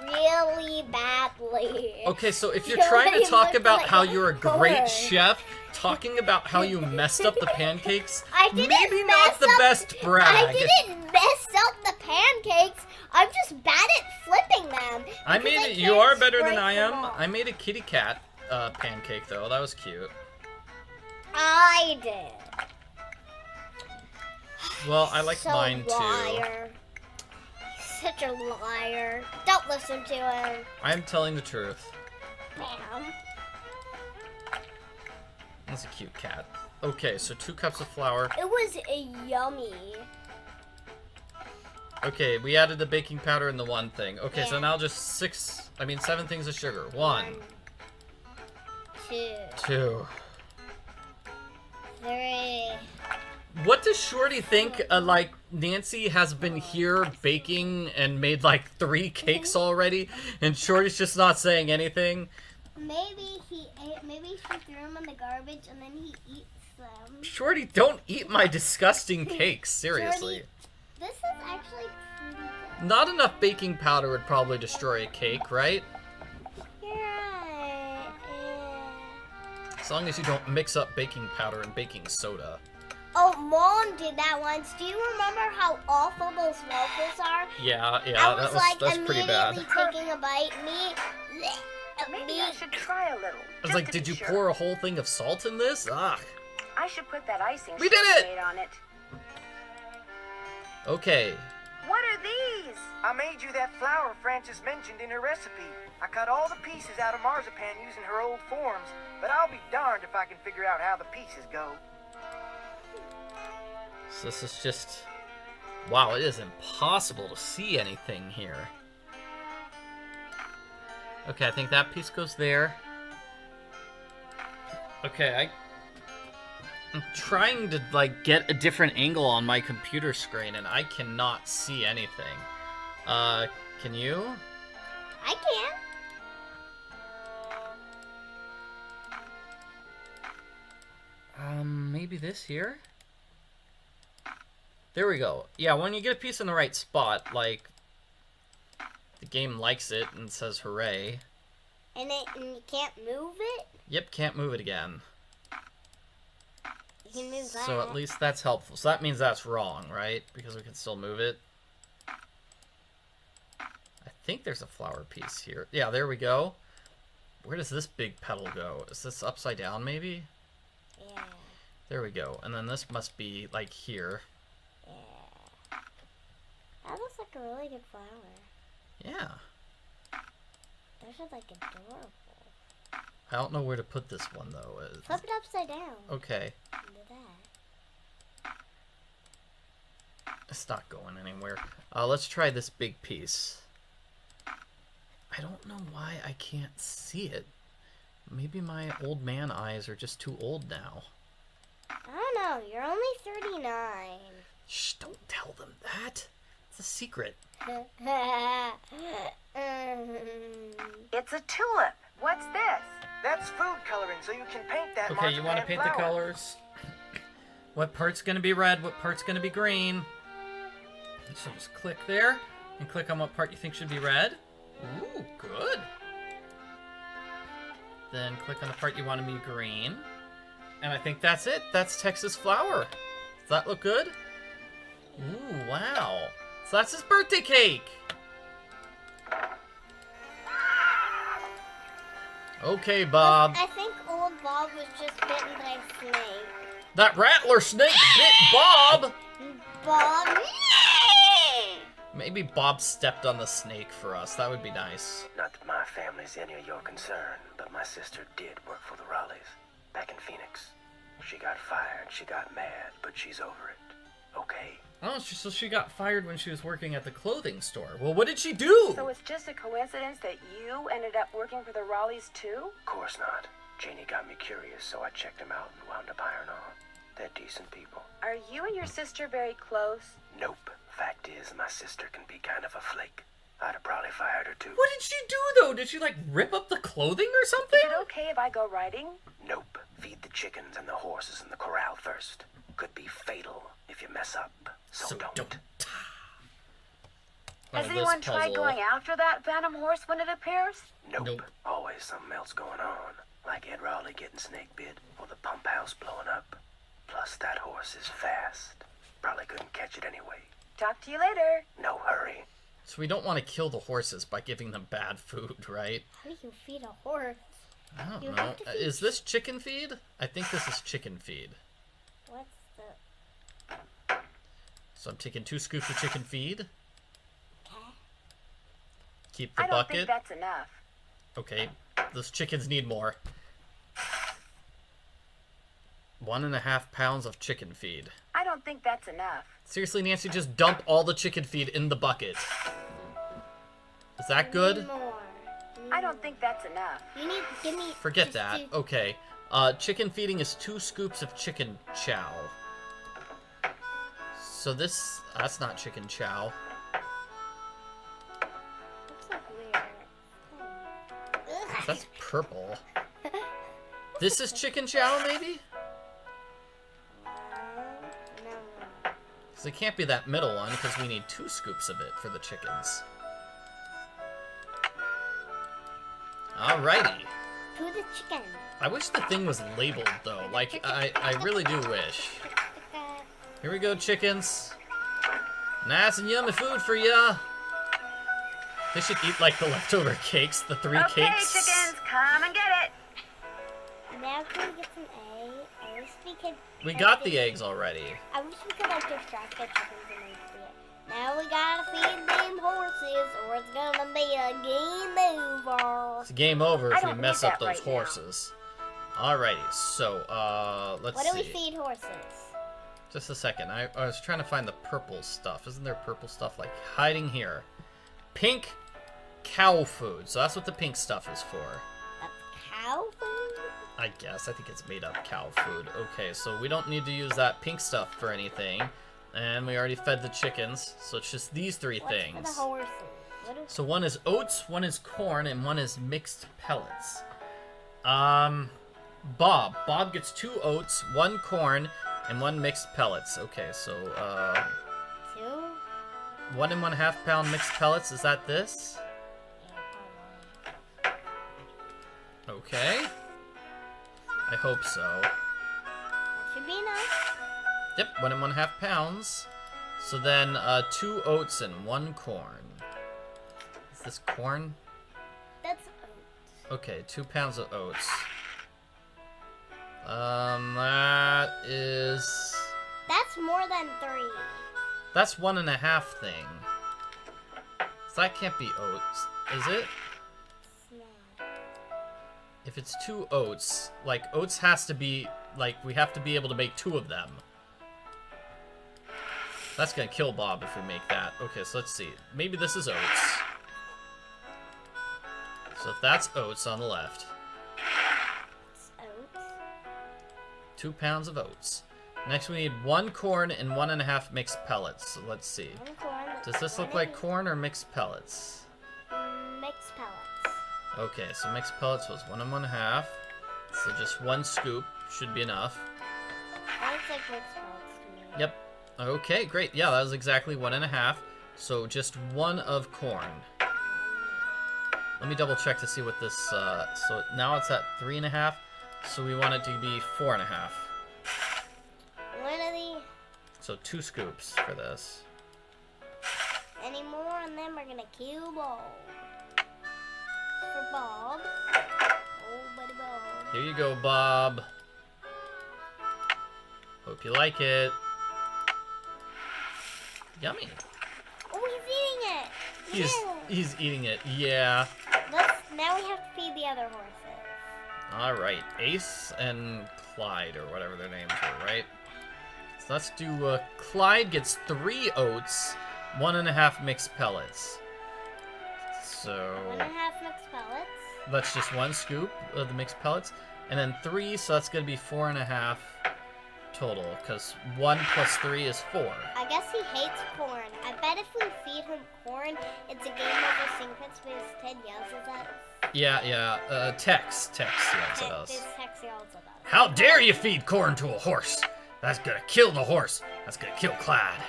really badly. Okay, so if you're So trying they to talk look about like how you're a great horse. chef, talking about how you messed up the pancakes, I didn't maybe not the mess up- best brag. I didn't mess up the pancakes. I'm just bad at flipping them. I because made it. You can't are better than break I them am. off. I made a kitty cat pancake though. That was cute. I did. Well, I like So mine too. liar. He's such a liar. Don't listen to him. I'm telling the truth. Bam. That's a cute cat. Okay, so 2 cups of flour. It was yummy. Okay, we added the baking powder in the 1 thing. Okay, so Yeah. now just 7 things of sugar. 1, 2, 2. 3. What does Shorty think? Like, Nancy has been here baking and made like 3 cakes already, and Shorty's just not saying anything? Maybe he ate. Maybe she threw them in the garbage and then he eats them. Shorty, don't eat my disgusting cakes, seriously. Shorty, this is actually pretty good. Not enough baking powder would probably destroy a cake, right? You're right. As long as you don't mix up baking powder and baking soda. Oh, Mom did that once. Do you remember how awful those waffles are? Yeah, I was like that's pretty bad. immediately taking a bite. Maybe I should try a little. I was like, did you pour a whole thing of salt in this? Ugh. I should put that icing We did she it! made on it. Okay. What are these? I made you that flour Frances mentioned in her recipe. I cut all the pieces out of marzipan using her old forms, but I'll be darned if I can figure out how the pieces go. So this is just... Wow, it is impossible to see anything here. Okay, I think that piece goes there. Okay, I'm trying to, like, get a different angle on my computer screen, and I cannot see anything. Can you? I can. Maybe this here? There we go. Yeah, when you get a piece in the right spot, like, the game likes it and says hooray. And you can't move it? Yep, can't move it again. You can move that. So at least that's helpful. So that means that's wrong, right? Because we can still move it. I think there's a flower piece here. Yeah, there we go. Where does this big petal go? Is this upside down, maybe? Yeah. There we go. And then this must be, like, here. Yeah. That looks like a really good flower. Yeah. Those are, like, adorable. I don't know where to put this one, though. Flip it upside down. Okay. Do that. It's not going anywhere. Let's try this big piece. I don't know why I can't see it. Maybe my old man eyes are just too old now. I don't know. You're only 39. Shh, don't tell them that. It's a secret. It's a tulip. What's this? That's food coloring, so you can paint that. Okay, you want to paint the colors? What part's going to be red? What part's going to be green? So just click there and click on what part you think should be red. Ooh, good. Then click on the part you want to be green. And I think that's it. That's Texas flower. Does that look good? Ooh, wow. So that's his birthday cake. Okay, Bob. I think old Bob was just bitten by a snake. That rattler snake bit Bob. Bob. Maybe Bob stepped on the snake for us. That would be nice. Not that my family's any of your concern, but my sister did work for the Raleighs back in Phoenix. She got fired, she got mad, but she's over it. Okay? Oh, so she got fired when she was working at the clothing store. Well, what did she do? So it's just a coincidence that you ended up working for the Raleighs too? Of course not. Janie got me curious, so I checked them out and wound up hiring on. They're decent people. Are you and your sister very close? Nope. Fact is, my sister can be kind of a flake. I'd have probably fired her too. What did she do, though? Did she, like, rip up the clothing or something? Is it okay if I go riding? Nope. Feed the chickens and the horses in the corral first. Could be fatal if you mess up. So don't. Has anyone tried going after that phantom horse when it appears? Nope. Always something else going on. Like Ed Raleigh getting snake bit or the pump house blowing up. Plus, that horse is fast. Probably couldn't catch it anyway. Talk to you later. No hurry. So we don't want to kill the horses by giving them bad food, right? How do you feed a horse? I don't know. Is this chicken feed? I think this is chicken feed. What's the... So I'm taking 2 scoops of chicken feed. Okay. Keep the I don't bucket. think that's enough. Okay, those chickens need more. 1.5 pounds of chicken feed. I don't think that's enough. Seriously, Nancy, just dump all the chicken feed in the bucket. Is that good? More. I don't think that's enough. You need, give me... Forget that. Okay. Chicken feeding is 2 scoops of chicken chow. So this... That's not chicken chow. Looks like weird. That's purple. This is chicken chow, maybe? No. Because it can't be that middle one, because we need 2 scoops of it for the chickens. Alrighty. To the chicken. I wish the thing was labeled, though. Like, I really do wish. Here we go, chickens. Nice and yummy food for ya. They should eat, like, the leftover cakes, the 3 Okay, cakes. chickens, come and get it. Now can we get some eggs? I wish we could... We got the eggs already. I wish we could, like, distract the chickens and make it. Now we gotta feed them horses, or it's gonna be a game over. It's game over if I we don't mess need up that those right now. horses. Alrighty, so, let's see. What do we feed horses? Just a second. I was trying to find the purple stuff. Isn't there purple stuff, like, hiding here? Pink cow food. So that's what the pink stuff is for. That's cow food? I guess. I think it's made up cow food. Okay, so we don't need to use that pink stuff for anything. And we already fed the chickens, so it's just these three things. For the horses? So one is oats, one is corn, and one is mixed pellets. Bob. Bob gets 2 oats, 1 corn, and 1 mixed pellets. Okay, so, 2? 1 1/2 pound mixed pellets. Is that this? Okay. I hope so. That should be enough. Yep, 1 1/2 pounds. So then, 2 oats and 1 corn. Is this corn? That's oats. Okay, 2 pounds of oats. That is... That's more than 3. That's 1 1/2 thing. So that can't be oats, is it? It's not. If it's 2 oats, like, oats has to be, like, we have to be able to make 2 of them. That's gonna kill Bob if we make that. Okay, so let's see. Maybe this is oats. So if that's oats on the left. It's oats. 2 pounds of oats. Next we need 1 corn and 1 1/2 mixed pellets. So let's see. 1 corn. Does this look like corn or mixed pellets? Mixed pellets. Okay, so mixed pellets was 1 1/2. So just 1 scoop should be enough. That looks like mixed pellets to me. Yep. Okay, great. Yeah, that was exactly 1 1/2. So just 1 of corn. Let me double check to see what this, so now it's at 3 1/2. So we want it to be 4 1/2. One of these. So 2 scoops for this. Any more, and then we're gonna kill Bob. For Bob. Oh, buddy Bob. Here you go, Bob. Hope you like it. Yummy. Oh, he's eating it. He's eating it. Yeah. Now we have to feed the other horses. All right, Ace and Clyde, or whatever their names were, right? So let's do. Clyde gets 3 oats, 1 1/2 mixed pellets. So 1 1/2 mixed pellets. that's just 1 scoop of the mixed pellets, and then 3. So that's gonna be 4 1/2 total, because 1 plus 3 is 4. I guess he hates corn. I bet if we feed him corn, it's a game over secrets because Ted yells at us. Yeah. Tex yells at us. This Tex yells at us. How dare you feed corn to a horse? That's gonna kill the horse. That's gonna kill Clyde.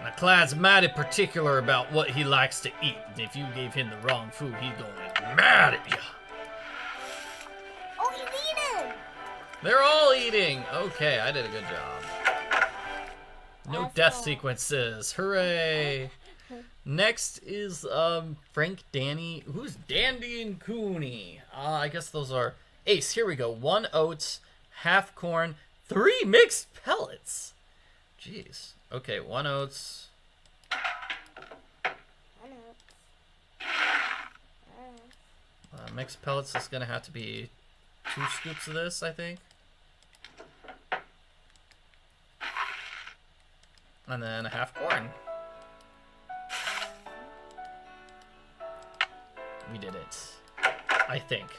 Now Clyde's mighty particular about what he likes to eat. And if you gave him the wrong food, he's gonna get mad at you. Oh, he's eating! They're all eating. Okay, I did a good job. No That's death cool. sequences. Hooray! Next is Frank, Danny. Who's Dandy and Cooney? I guess those are Ace. Here we go. 1 oats, 1/2 corn, 3 mixed pellets. Jeez. Okay, 1 oats. Mixed pellets is gonna have to be 2 scoops of this, I think. And then 1/2 corn. We did it. I think.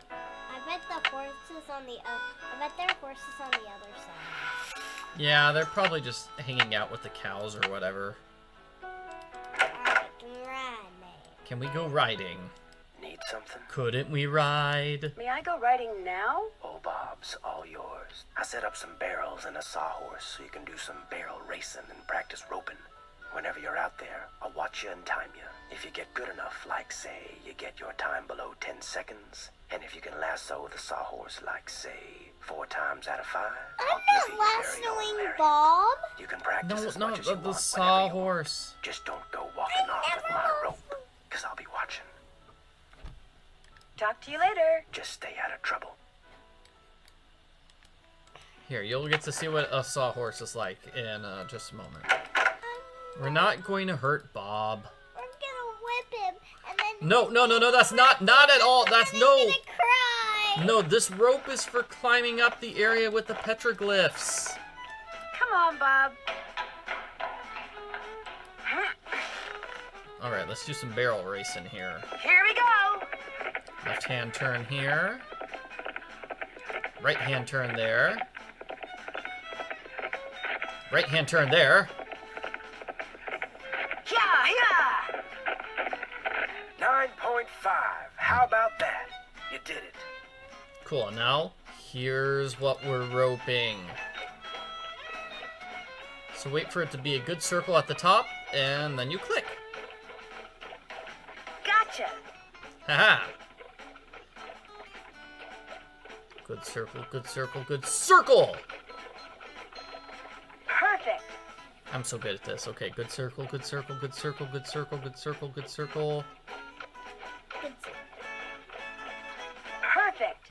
I bet the horses on the I bet there are horses on the other side. Yeah, they're probably just hanging out with the cows or whatever. Alright, can we ride, mate? Can we go riding? Need something? Couldn't we ride? May I go riding now? Oh, Bob's all yours. I set up some barrels and a sawhorse so you can do some barrel racing and practice roping. Whenever you're out there, I'll watch you and time you. If you get good enough, like, say, you get your time below 10 seconds, and if you can lasso the sawhorse, like, say, 4 times out of 5, I'll give I'm you not your very own lassoing Larry. Bob. You can practice as much as the you want whenever you want. sawhorse. Just don't go walking off with my rope, because I'll be watching. Talk to you later. Just stay out of trouble. Here, you'll get to see what a sawhorse is like in just a moment. We're not going to hurt Bob. We're gonna whip him, and then No, that's not at all. That's he's no. gonna cry. No, this rope is for climbing up the area with the petroglyphs. Come on, Bob. All right, let's do some barrel racing here. Here we go. Left-hand turn here. Right-hand turn there. Right-hand turn there. Yeah! 9.5. How about that? You did it. Cool, now here's what we're roping. So wait for it to be a good circle at the top, and then you click. Gotcha. Haha! Good circle, good circle, good circle! Perfect. I'm so good at this. Okay, good circle, good circle, good circle, good circle, good circle, good circle. Perfect.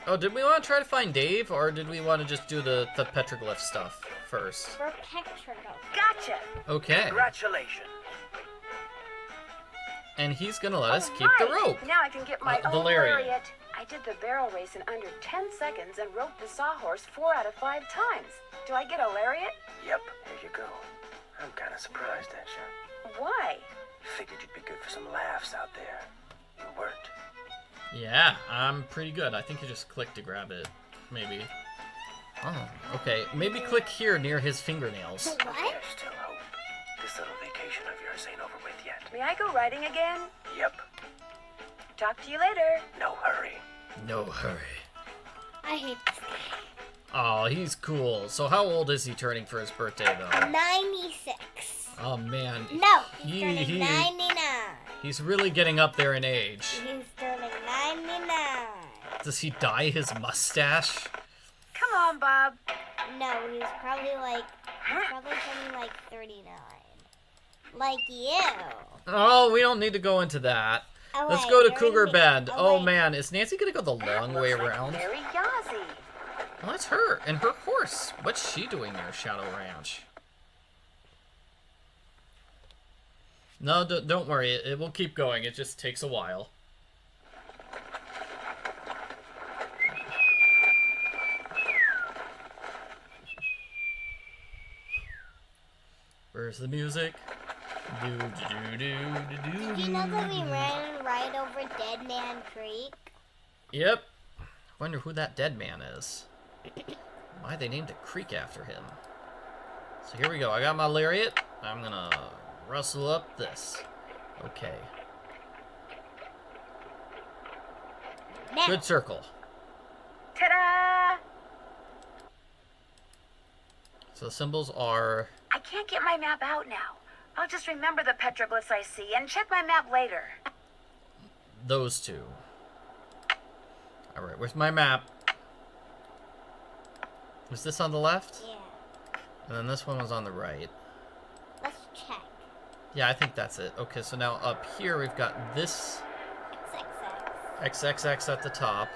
Oh, did we want to try to find Dave, or did we want to just do the Petroglyph stuff first? For Petroglyph. Gotcha. Okay. Congratulations. And he's gonna let us keep the rope. Now I can get my the own lariat. lariat. I did the barrel race in under 10 seconds and roped the sawhorse 4 out of 5 times. Do I get a lariat? Yep, here you go. I'm kind of surprised at you. Why? Figured you'd be good for some laughs out there. You weren't. Yeah, I'm pretty good. I think you just click to grab it. Maybe. Oh, okay. Maybe click here near his fingernails. What? There's still hope. This little vacation of yours ain't over with yet. May I go riding again? Yep. Talk to you later. No hurry. No hurry. I hate this guy. Oh, he's cool. So how old is he turning for his birthday, though? 96. Oh, man. No, he's turning 99. He's really getting up there in age. He's turning 99. Does he dye his mustache? Come on, Bob. No, he's probably turning like 39. Like you. Oh, we don't need to go into that. Oh, Let's wait, go to you're Cougar gonna be- Bend. oh, Oh, wait. man. Is Nancy going to go the long way around? Very Yazzie. Well, that's her. And her horse. What's she doing near Shadow Ranch? No, don't worry. It will keep going. It just takes a while. Where's the music? Did you know that we ran right over Dead Man Creek? Yep. Wonder who that dead man is. Why they named a creek after him. So here we go. I got my lariat. I'm gonna rustle up this. Okay. Now. Good circle. Ta-da! So the symbols are... I can't get my map out now. I'll just remember the petroglyphs I see and check my map later. those two. Alright, where's my map? Was this on the left? Yeah. And then this one was on the right. Let's check. Yeah, I think that's it. Okay, so now up here we've got this XXX at the top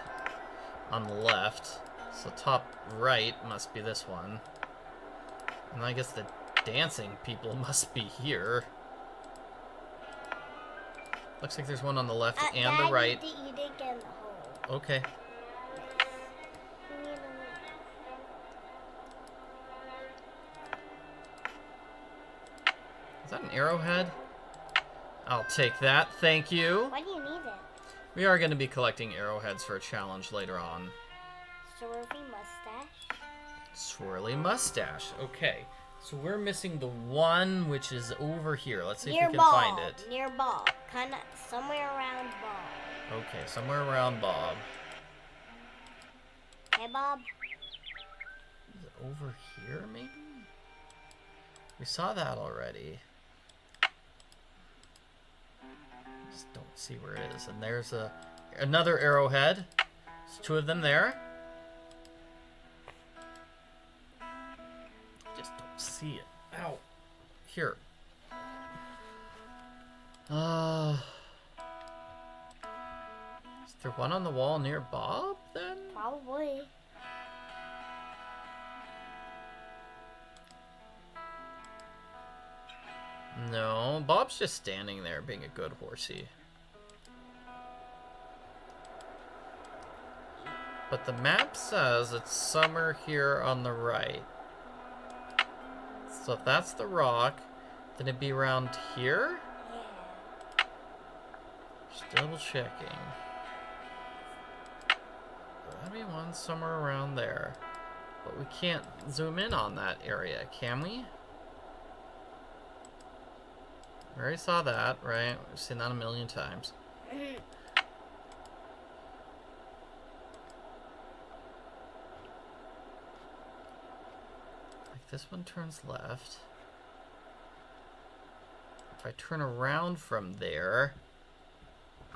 on the left. So top right must be this one. And I guess the dancing people must be here. Looks like there's one on the left and Dad, the right. You did get in the hole. Okay. Is that an arrowhead? I'll take that, thank you. Why do you need it? We are going to be collecting arrowheads for a challenge later on. Swirly mustache. Swirly mustache. Okay, so we're missing the one which is over here. Let's see if Near we can Bob. find it. Near Bob. Kind of somewhere around Bob. Okay, somewhere around Bob. Hey, Bob. Is it over here, maybe? We saw that already. Just don't see where it is. And there's another arrowhead. There's two of them there. Just don't see it. Ow. Here. Is there one on the wall near Bob, then? Probably. No, Bob's just standing there being a good horsey. But the map says it's somewhere here on the right. So if that's the rock, then it'd be around here? Yeah. Just double checking. There'll be one somewhere around there. But we can't zoom in on that area, can we? We already saw that, right? We've seen that a million times. Like this one turns left. If I turn around from there,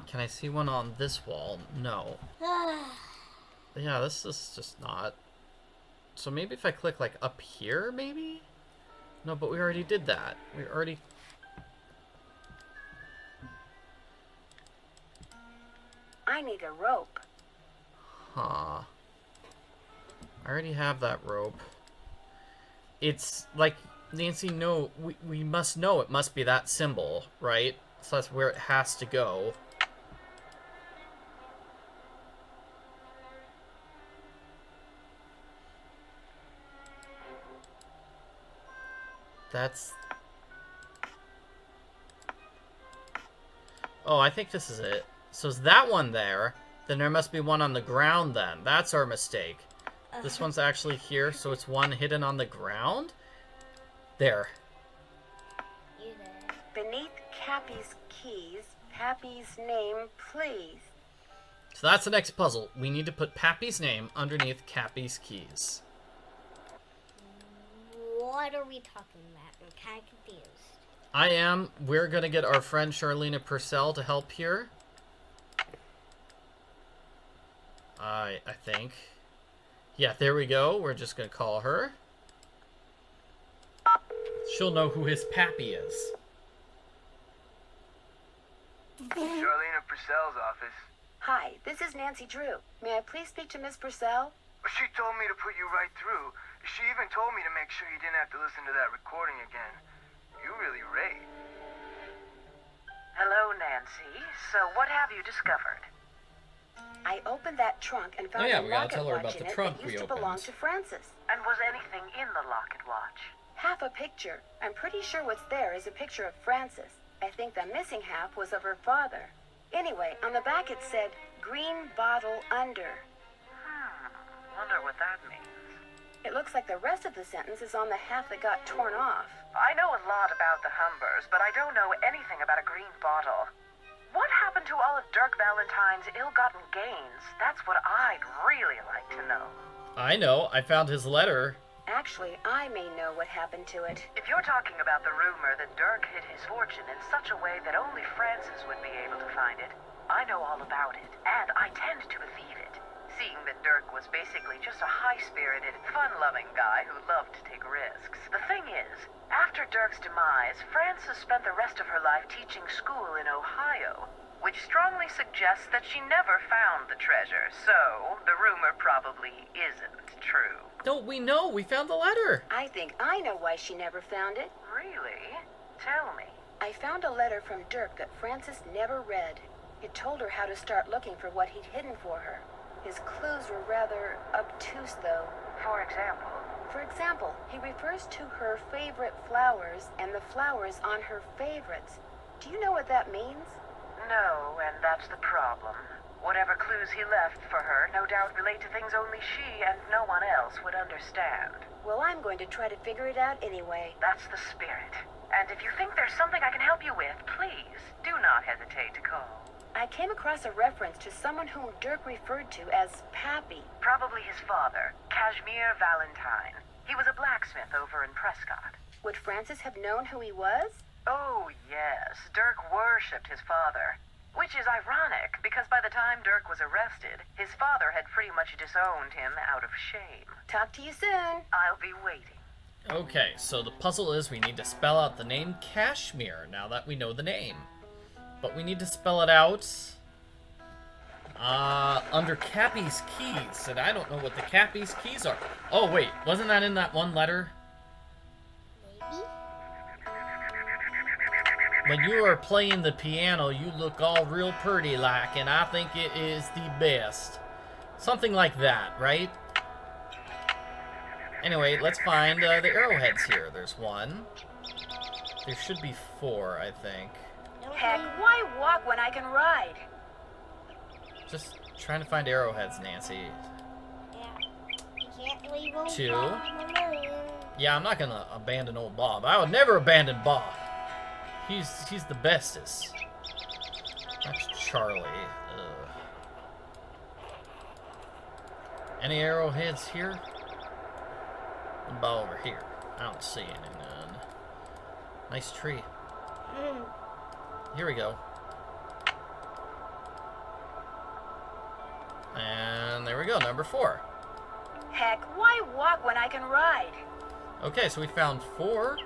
can I see one on this wall? No. Yeah, this is just not. So maybe if I click like up here, maybe? No, but we already did that. We already... I need a rope. Huh. I already have that rope. It's like, Nancy, no, we must know it must be that symbol, right? So that's where it has to go. That's... Oh, I think this is it. So is that one there? Then there must be one on the ground then. That's our mistake. This one's actually here, so it's one hidden on the ground? There. You there. Beneath Cappy's keys, Pappy's name, please. So that's the next puzzle. We need to put Pappy's name underneath Cappy's keys. What are we talking about? I'm kind of confused. I am. We're going to get our friend Charlena Purcell to help here. I think. Yeah, there we go. We're just going to call her. She'll know who his pappy is. Charlena Purcell's office. Hi, this is Nancy Drew. May I please speak to Miss Purcell? She told me to put you right through. She even told me to make sure you didn't have to listen to that recording again. You really rave. Hello, Nancy. So what have you discovered? I opened that trunk and found yeah, a we gotta locket tell her watch about in the it trunk that we used to belong opened. to Francis. And was anything in the locket watch? Half a picture. I'm pretty sure what's there is a picture of Francis. I think the missing half was of her father. Anyway, on the back it said, green bottle under. Wonder what that means. It looks like the rest of the sentence is on the half that got torn off. I know a lot about the Humbers, but I don't know anything about a green bottle. What happened to all of Dirk Valentine's ill-gotten gains? That's what I'd really like to know. I know. I found his letter. Actually, I may know what happened to it. If you're talking about the rumor that Dirk hid his fortune in such a way that only Francis would be able to find it, I know all about it, and I tend to believe it, seeing that Dirk was basically just a high-spirited, fun-loving guy who loved to take risks. The thing is, after Dirk's demise, Frances spent the rest of her life teaching school in Ohio, which strongly suggests that she never found the treasure, so the rumor probably isn't true. No, we know. We found the letter. I think I know why she never found it. Really? Tell me. I found a letter from Dirk that Frances never read. It told her how to start looking for what he'd hidden for her. His clues were rather obtuse, though. For example? For example, he refers to her favorite flowers and the flowers on her favorites. Do you know what that means? No, and that's the problem. Whatever clues he left for her no doubt relate to things only she and no one else would understand. Well, I'm going to try to figure it out anyway. That's the spirit. And if you think there's something I can help you with, please do not hesitate to call. I came across a reference to someone whom Dirk referred to as Pappy. Probably his father, Kashmir Valentine. He was a blacksmith over in Prescott. Would Francis have known who he was? Oh, yes. Dirk worshipped his father. Which is ironic, because by the time Dirk was arrested, his father had pretty much disowned him out of shame. Talk to you soon. I'll be waiting. Okay, so the puzzle is we need to spell out the name Kashmir, now that we know the name. But we need to spell it out under Cappy's keys, and I don't know what the Cappy's keys are. Oh, wait, wasn't that in that one letter? Maybe? When you are playing the piano, you look all real pretty like, and I think it is the best. Something like that, right? Anyway, let's find the arrowheads here. There's one. There should be 4, I think. Heck, why walk when I can ride? Just trying to find arrowheads, Nancy. Yeah. You can't leave old 2. Bob alone. Yeah, I'm not gonna abandon old Bob. I would never abandon Bob. He's the bestest. That's Charlie. Ugh. Any arrowheads here? What about over here? I don't see any none. Nice tree. Here we go. And there we go, number 4. Heck, why walk when I can ride? Okay, so we found 4.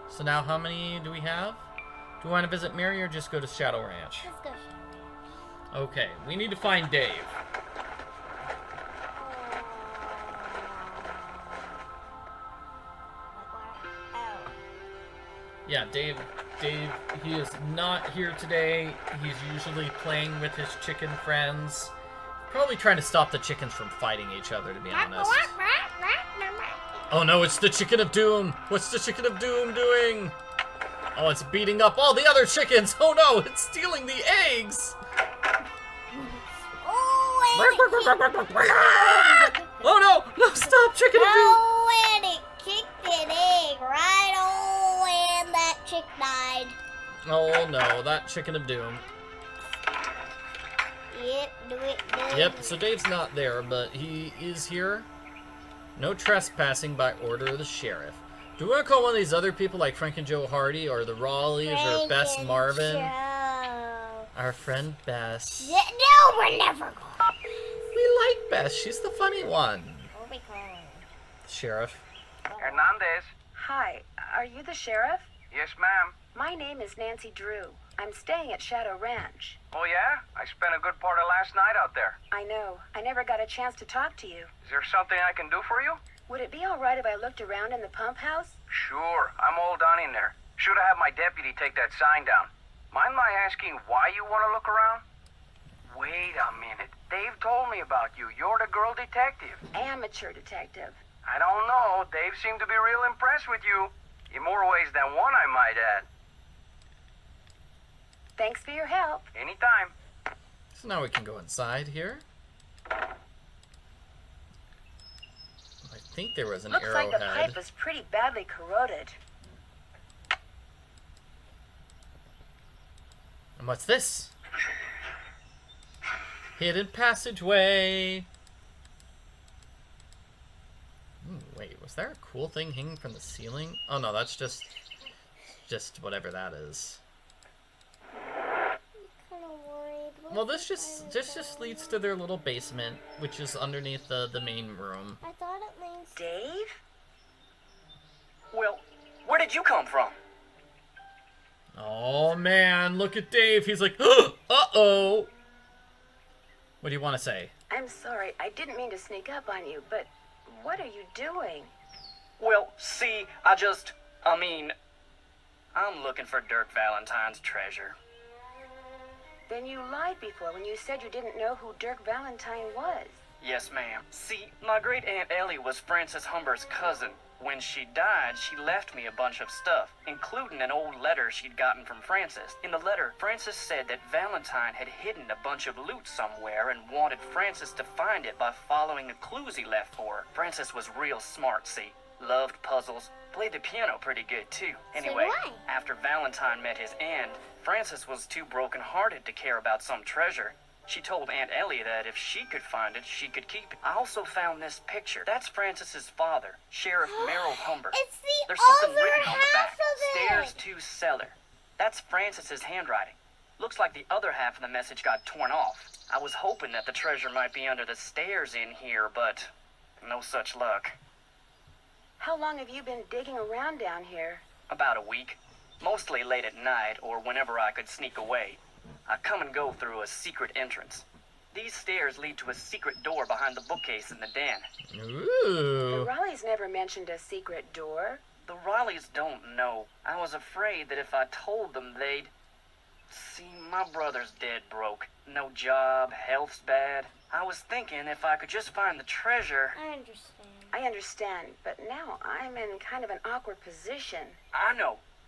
So now how many do we have? Do we want to visit Mary or just go to Shadow Ranch? Let's go. Okay, we need to find Dave. Yeah, Dave, he is not here today. He's usually playing with his chicken friends. Probably trying to stop the chickens from fighting each other, to be honest. Oh no, it's the Chicken of Doom! What's the Chicken of Doom doing? Oh, it's beating up all the other chickens! Oh no, it's stealing the eggs! Oh no! No, stop, Chicken of Doom! Oh, and it kicked an egg right on when that chick died. Oh no, that Chicken of Doom. Yep, do it. Yep, so Dave's not there, but he is here. No trespassing by order of the sheriff. Do we want to call one of these other people like Frank and Joe Hardy or the Raleighs or Bess Marvin? Our friend Bess. Yeah, no, we're never going. We like Bess. She's the funny one. What we call her? Sheriff. Hernandez. Hi, are you the sheriff? Yes, ma'am. My name is Nancy Drew. I'm staying at Shadow Ranch. Oh, yeah? I spent a good part of last night out there. I know. I never got a chance to talk to you. Is there something I can do for you? Would it be all right if I looked around in the pump house? Sure. I'm all done in there. Should have had my deputy take that sign down. Mind my asking why you want to look around? Wait a minute. Dave told me about you. You're the girl detective. Amateur detective. I don't know. Dave seemed to be real impressed with you. In more ways than one, I might add. Thanks for your help. Anytime. So now we can go inside here. I think there was an Looks like arrowhead. the pipe is pretty badly corroded. And what's this? Hidden passageway. Wait, was there a cool thing hanging from the ceiling? Oh no, that's just whatever that is. Well, this just leads to their little basement, which is underneath the main room. I thought it means Dave? Well, where did you come from? Oh man, look at Dave. He's like, uh-oh. What do you want to say? I'm sorry. I didn't mean to sneak up on you, but what are you doing? Well, see, I'm looking for Dirk Valentine's treasure. Then you lied before when you said you didn't know who Dirk Valentine was. Yes, ma'am. See, my great Aunt Ellie was Frances Humber's cousin. When she died, she left me a bunch of stuff, including an old letter she'd gotten from Frances. In the letter, Frances said that Valentine had hidden a bunch of loot somewhere and wanted Frances to find it by following the clues he left for her. Frances was real smart, see. Loved puzzles. Played the piano pretty good, too. Anyway, after Valentine met his end, Frances was too broken-hearted to care about some treasure. She told Aunt Ellie that if she could find it, she could keep it. I also found this picture. That's Frances's father, Sheriff Merrill Humber. it's the There's something other written on the half back. of Stairs it. to cellar. That's Frances's handwriting. Looks like the other half of the message got torn off. I was hoping that the treasure might be under the stairs in here, but no such luck. How long have you been digging around down here? About a week. Mostly late at night or whenever I could sneak away. I come and go through a secret entrance. These stairs lead to a secret door behind the bookcase in the den. Ooh. The Raleighs never mentioned a secret door. The Raleighs don't know. I was afraid that if I told them, they'd... See, my brother's dead broke. No job, health's bad. I was thinking if I could just find the treasure... I understand, but now I'm in kind of an awkward position. I know.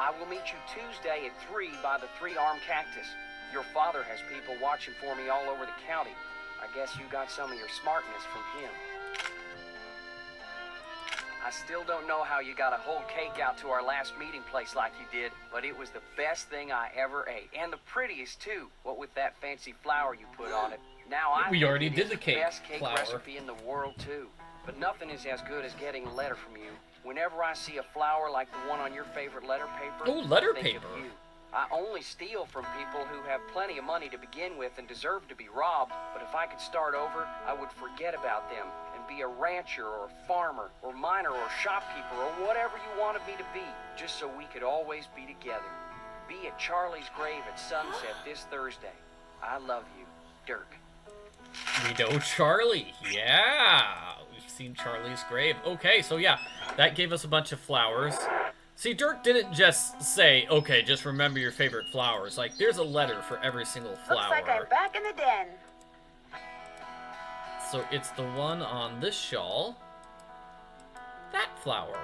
I will meet you Tuesday at 3 by the 3-armed cactus. Your father has people watching for me all over the county. I guess you got some of your smartness from him. I still don't know how you got a whole cake out to our last meeting place like you did, but it was the best thing I ever ate. And the prettiest, too, what with that fancy flour you put on it. Now I We think already it did is the cake best cake flour. recipe in the world, too. But nothing is as good as getting a letter from you. Whenever I see a flower like the one on your favorite letter paper, Oh, letter I think paper. of you. I only steal from people who have plenty of money to begin with and deserve to be robbed, but if I could start over, I would forget about them and be a rancher or farmer or miner or shopkeeper or whatever you wanted me to be, just so we could always be together. Be at Charlie's grave at sunset this Thursday. I love you, Dirk. We know Charlie. Yeah. We've seen Charlie's grave. Okay, so yeah, that gave us a bunch of flowers. See, Dirk didn't just say, okay, just remember your favorite flowers. Like, there's a letter for every single flower. Looks like I'm back in the den. So it's the one on this shawl. That flower.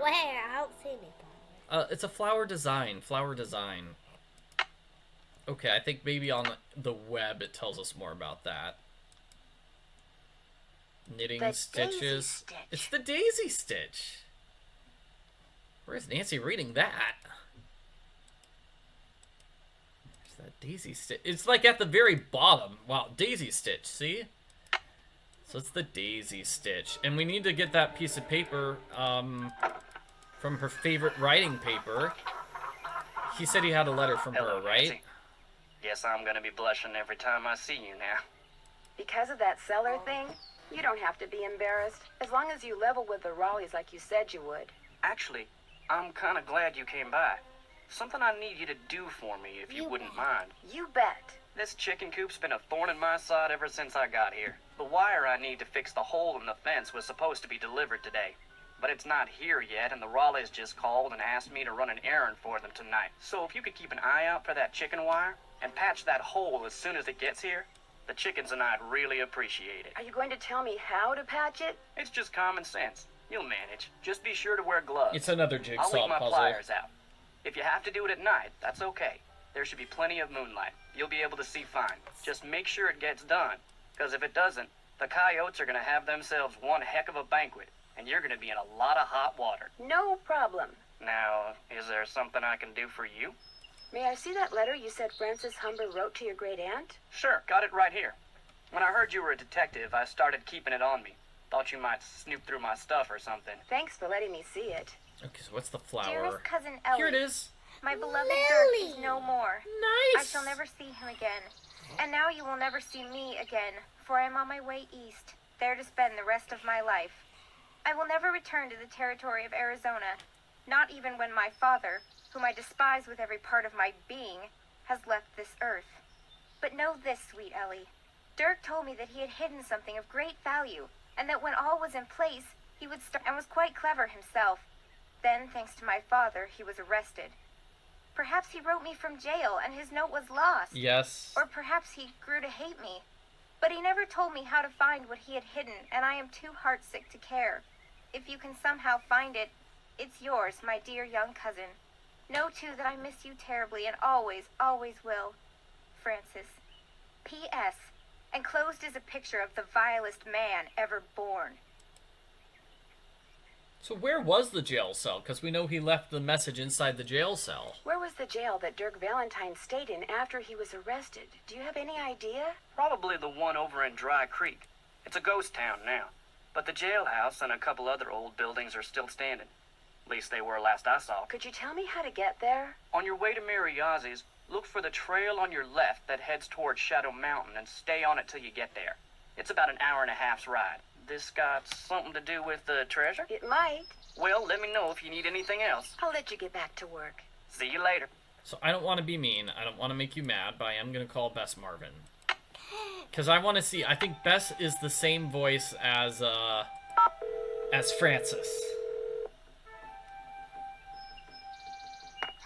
Where? I don't see any. It's a flower design. Flower design. Okay, I think maybe on the web it tells us more about that. Knitting The stitches. daisy stitch. It's the daisy stitch. Where's Nancy reading that? There's that daisy stitch. It's like at the very bottom. Wow, daisy stitch, see? So it's the daisy stitch. And we need to get that piece of paper from her favorite writing paper. He said he had a letter from Hello, her, right? Nancy. Guess I'm gonna be blushing every time I see you now. Because of that cellar thing, you don't have to be embarrassed. As long as you level with the Raleighs like you said you would. Actually, I'm kind of glad you came by. Something I need you to do for me, if you wouldn't mind. You bet. This chicken coop's been a thorn in my side ever since I got here. The wire I need to fix the hole in the fence was supposed to be delivered today. But it's not here yet, and the Raleighs just called and asked me to run an errand for them tonight. So if you could keep an eye out for that chicken wire, and patch that hole as soon as it gets here, the chickens and I'd really appreciate it. Are you going to tell me how to patch it? It's just common sense. You'll manage. Just be sure to wear gloves. It's another I'll jigsaw leave my puzzle. pliers out. If you have to do it at night, that's okay. There should be plenty of moonlight. You'll be able to see fine. Just make sure it gets done. Because if it doesn't, the coyotes are going to have themselves one heck of a banquet. And you're going to be in a lot of hot water. No problem. Now, is there something I can do for you? May I see that letter you said Frances Humber wrote to your great aunt? Sure, got it right here. When I heard you were a detective, I started keeping it on me. Thought you might snoop through my stuff or something. Thanks for letting me see it. Okay, so what's the flower? Dearest cousin Ellie. Here it is. My beloved Dirk is no more. Nice. I shall never see him again. And now you will never see me again, for I am on my way east, there to spend the rest of my life. I will never return to the territory of Arizona, not even when my father, whom I despise with every part of my being, has left this earth. But know this, sweet Ellie. Dirk told me that he had hidden something of great value, and that when all was in place, he would start, and was quite clever himself. Then, thanks to my father, he was arrested. Perhaps he wrote me from jail, and his note was lost. Yes. Or perhaps he grew to hate me. But he never told me how to find what he had hidden, and I am too heartsick to care. If you can somehow find it, it's yours, my dear young cousin. Know, too, that I miss you terribly, and always, always will. Francis. P.S. Enclosed is a picture of the vilest man ever born. So where was the jail cell? Because we know he left the message inside the jail cell. Where was the jail that Dirk Valentine stayed in after he was arrested? Do you have any idea? Probably the one over in Dry Creek. It's a ghost town now. But the jailhouse and a couple other old buildings are still standing. At least they were last I saw. Could you tell me how to get there? On your way to Mariazzi's, look for the trail on your left that heads towards Shadow Mountain and stay on it till you get there. It's about an hour and a half's ride. This got something to do with the treasure? It might. Well, let me know if you need anything else. I'll let you get back to work. See you later. So I don't want to be mean. I don't want to make you mad, but I am going to call Bess Marvin. Because I want to see. I think Bess is the same voice as Francis.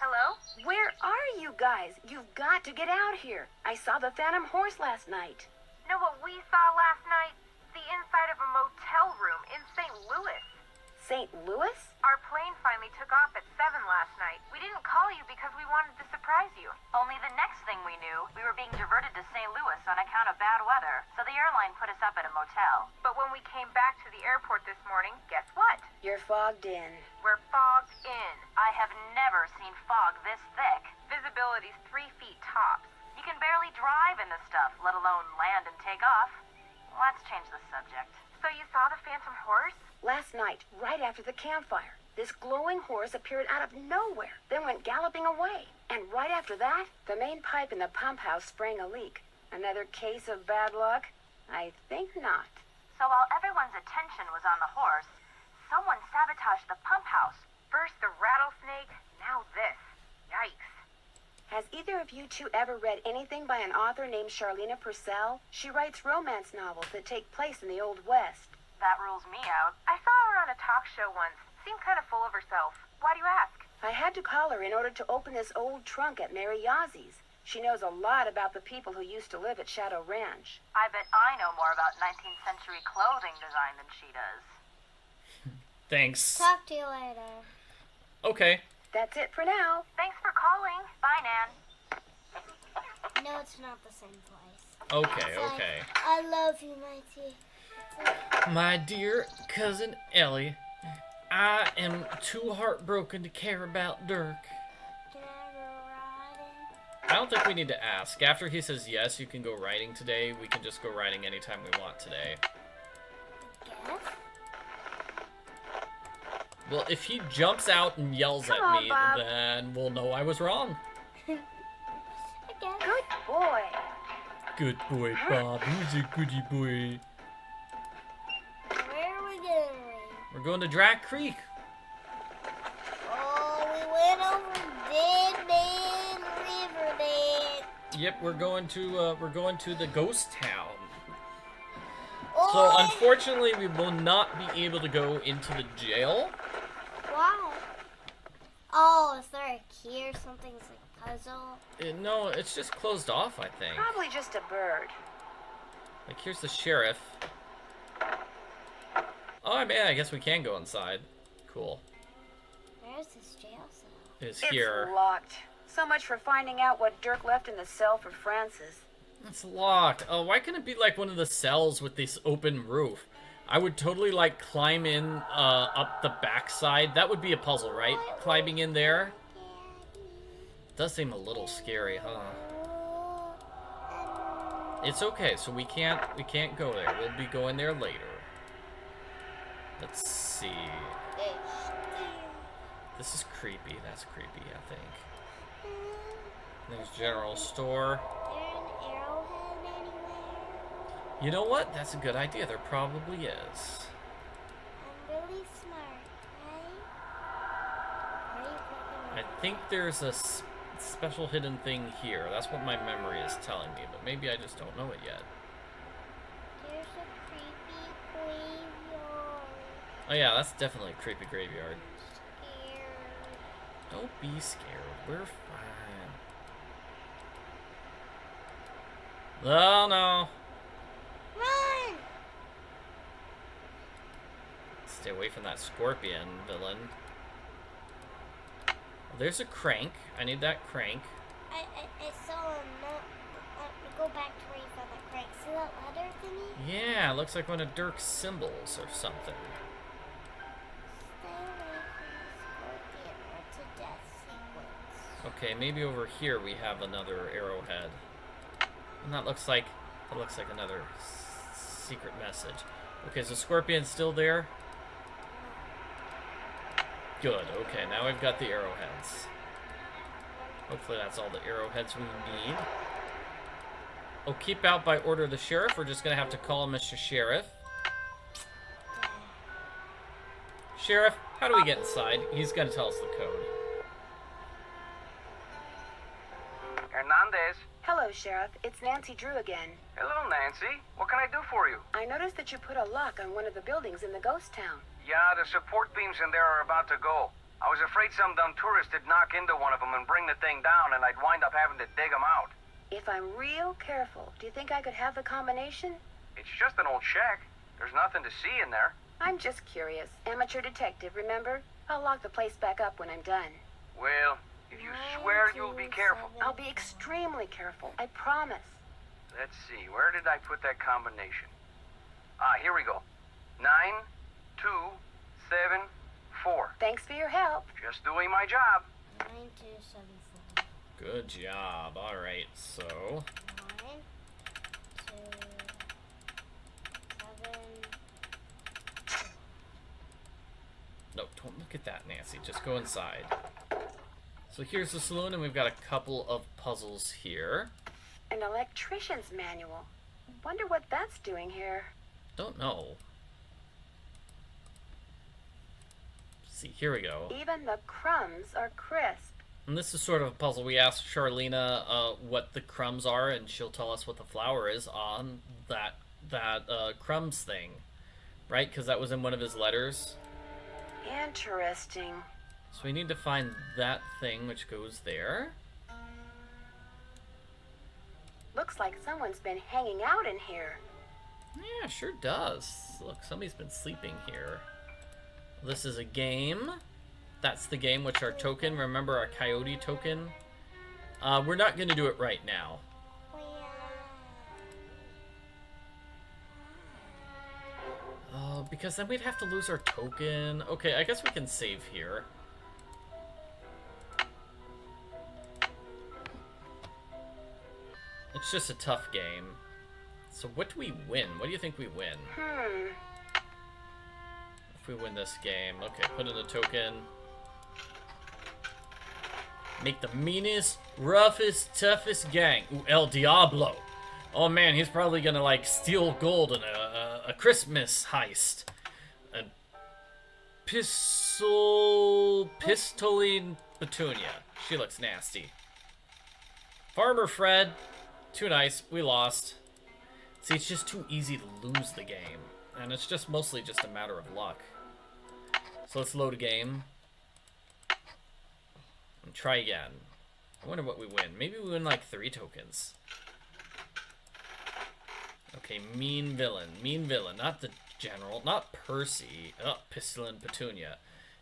Hello? Where are you guys? You've got to get out here. I saw the Phantom Horse last night. Know what we saw last night? The inside of a motel room in St. Louis. St. Louis? Our plane finally took off at 7 last night. We didn't call you because we wanted to surprise you. Only the next thing we knew, we were being diverted to St. Louis on account of bad weather, so the airline put us up at a motel. But when we came back to the airport this morning, guess what? You're fogged in. We're fogged in. I have never seen fog this thick. Visibility's 3 feet tops. You can barely drive in this stuff, let alone land and take off. Let's change the subject. So you saw the phantom horse? Last night, right after the campfire, this glowing horse appeared out of nowhere, then went galloping away. And right after that, the main pipe in the pump house sprang a leak. Another case of bad luck? I think not. So while everyone's attention was on the horse, someone sabotaged the pump house. First the rattlesnake, now this. Yikes. Has either of you two ever read anything by an author named Charlena Purcell? She writes romance novels that take place in the Old West. That rules me out. I saw her on a talk show once. Seemed kind of full of herself. Why do you ask? I had to call her in order to open this old trunk at Mary Yazie's. She knows a lot about the people who used to live at Shadow Ranch. I bet I know more about 19th century clothing design than she does. Thanks. Talk to you later. Okay. That's it for now. Thanks for calling. Bye, Nan. No, it's not the same place. Okay, It's like, okay. I love you, Mighty. My dear cousin Ellie, I am too heartbroken to care about Dirk. Can I go riding? I don't think we need to ask. After he says yes, you can go riding today, we can just go riding anytime we want today. Yes? Well, if he jumps out and yells Come at on, me, Bob. then we'll know I was wrong. Good boy. Good boy, Bob. He's a goody boy. Where are we going? We're going to Dry Creek. Oh, we went over Dead Man River Dead. Yep, we're going to the ghost town. Oh, So unfortunately, we will not be able to go into the jail. why? Oh, is there a key or something? It's like a puzzle. No, it's just closed off, I think. Probably just a bird. Like, here's the sheriff. Oh, man, I guess we can go inside. Cool. Where's this jail cell? It's here. It's locked. So much for finding out what Dirk left in the cell for Francis. It's locked. Oh, why couldn't it be like one of the cells with this open roof? I would totally like climb in up the backside. That would be a puzzle, right? Climbing in there. Does seem a little scary, huh? It's okay. So we can't go there. We'll be going there later. Let's see. This is creepy. That's creepy, I think. There's general store. You know what? That's a good idea. There probably is. I'm really smart, right? I think there's a special hidden thing here. That's what my memory is telling me, but maybe I just don't know it yet. There's a creepy graveyard. Oh yeah, that's definitely a creepy graveyard. Scared. Don't be scared. We're fine. Oh no. Run! Stay away from that scorpion villain. Well, there's a crank. I need that crank. I saw him. Go back to where you found that crank. See that letter thingy? Yeah, it looks like one of Dirk's symbols or something. Stay away from the scorpion or to death sequence. Okay, maybe over here we have another arrowhead. And that looks like another secret message. Okay, is the scorpion still there? Good, okay, now we've got the arrowheads. Hopefully that's all the arrowheads we need. Oh, keep out by order of the sheriff. We're just gonna have to call Mr. Sheriff. Sheriff, how do we get inside? He's gonna tell us the code. Hernandez. Hello, Sheriff. It's Nancy Drew again. Hello, Nancy. What can I do for you? I noticed that you put a lock on one of the buildings in the ghost town. Yeah, the support beams in there are about to go. I was afraid some dumb tourist would knock into one of them and bring the thing down, and I'd wind up having to dig them out. If I'm real careful, do you think I could have the combination? It's just an old shack. There's nothing to see in there. I'm just curious. Amateur detective, remember? I'll lock the place back up when I'm done. Well, if you swear you'll be careful. I'll be extremely careful, I promise. Let's see, where did I put that combination? Ah, here we go. 9, 2, 7, 4. Thanks for your help. Just doing my job. 9, 2, 7, 4. Good job. All right, so 9, 2, 7. no, don't look at that, Nancy. Just go inside. So here's the saloon, and we've got a couple of puzzles here. An electrician's manual. Wonder what that's doing here. Don't know. Let's see, here we go. Even the crumbs are crisp. And this is sort of a puzzle. We asked Charlena what the crumbs are, and she'll tell us what the flour is on that crumbs thing, right? Because that was in one of his letters. Interesting. So we need to find that thing which goes there. Looks like someone's been hanging out in here. Yeah, sure does. Look, somebody's been sleeping here. This is a game. That's the game, which our token, remember our coyote token? We're not going to do it right now. Because then we'd have to lose our token. Okay, I guess we can save here. It's just a tough game. So what do we win? What do you think we win? If we win this game. Okay, put in a token. Make the meanest, roughest, toughest gang. Ooh, El Diablo. Oh man, he's probably gonna like steal gold in a Christmas heist. A Pistoline Petunia. She looks nasty. Farmer Fred. Too nice. We lost. See, it's just too easy to lose the game. And it's just mostly just a matter of luck. So let's load a game. And try again. I wonder what we win. Maybe we win like 3 tokens. Okay, mean villain. Mean villain. Not the general. Not Percy. Oh, Pistol and Petunia.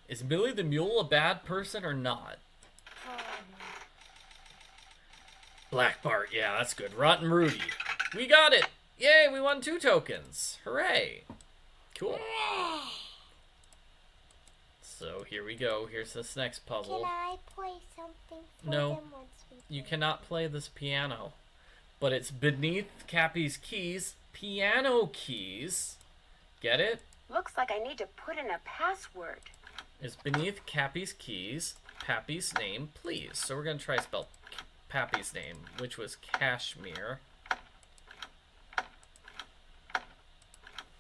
Is Billy the Mule a bad person or not? Black Bart. Yeah, that's good. Rotten Rudy. We got it. Yay, we won 2 tokens. Hooray. Cool. So here we go. Here's this next puzzle. Can I play something for No, them once we you cannot play this piano. But it's beneath Cappy's keys. Piano keys. Get it? Looks like I need to put in a password. It's beneath Cappy's keys. Pappy's name, please. So we're going to try to spell Pappy's name, which was Cashmere.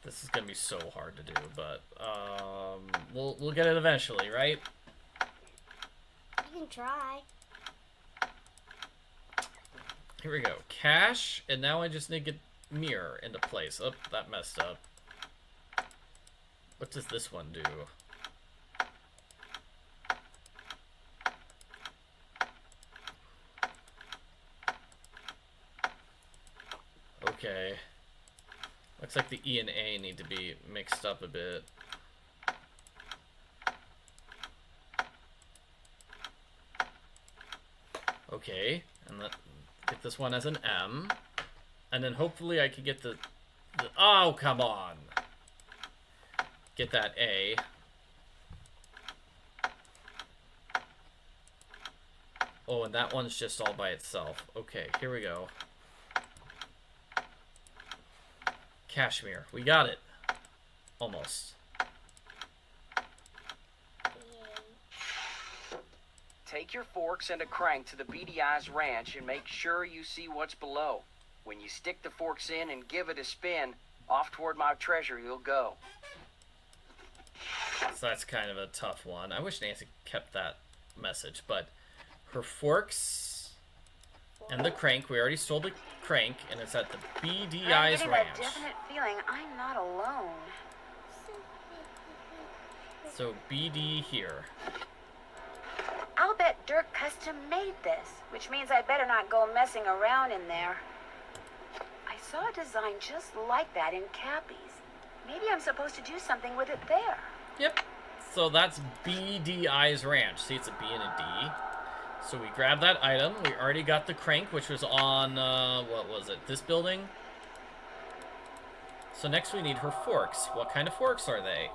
This is going to be so hard to do, but we'll get it eventually, right? You can try. Here we go. Cash, and now I just need to get mirror into place. Oh, that messed up. What does this one do? Okay. Looks like the E and A need to be mixed up a bit. Okay, and get this one as an M. And then hopefully I can get the oh, come on. Get that A. Oh, and that one's just all by itself. Okay, here we go. Cashmere. We got it. Almost. Take your forks and a crank to the Beady Eyes Ranch and make sure you see what's below. When you stick the forks in and give it a spin, off toward my treasure you'll go. So that's kind of a tough one. I wish Nancy kept that message, but her forks and the crank, we already stole the crank, and it's at the BDI's I'm getting Ranch. that definite feeling I'm not alone. So BD here. I'll bet Dirk custom made this, which means I better not go messing around in there. I saw a design just like that in Cappy's. Maybe I'm supposed to do something with it there. Yep. So that's BDI's ranch. See, it's a B and a D. So we grabbed that item. We already got the crank, which was on, what was it? This building? So next we need her forks. What kind of forks are they?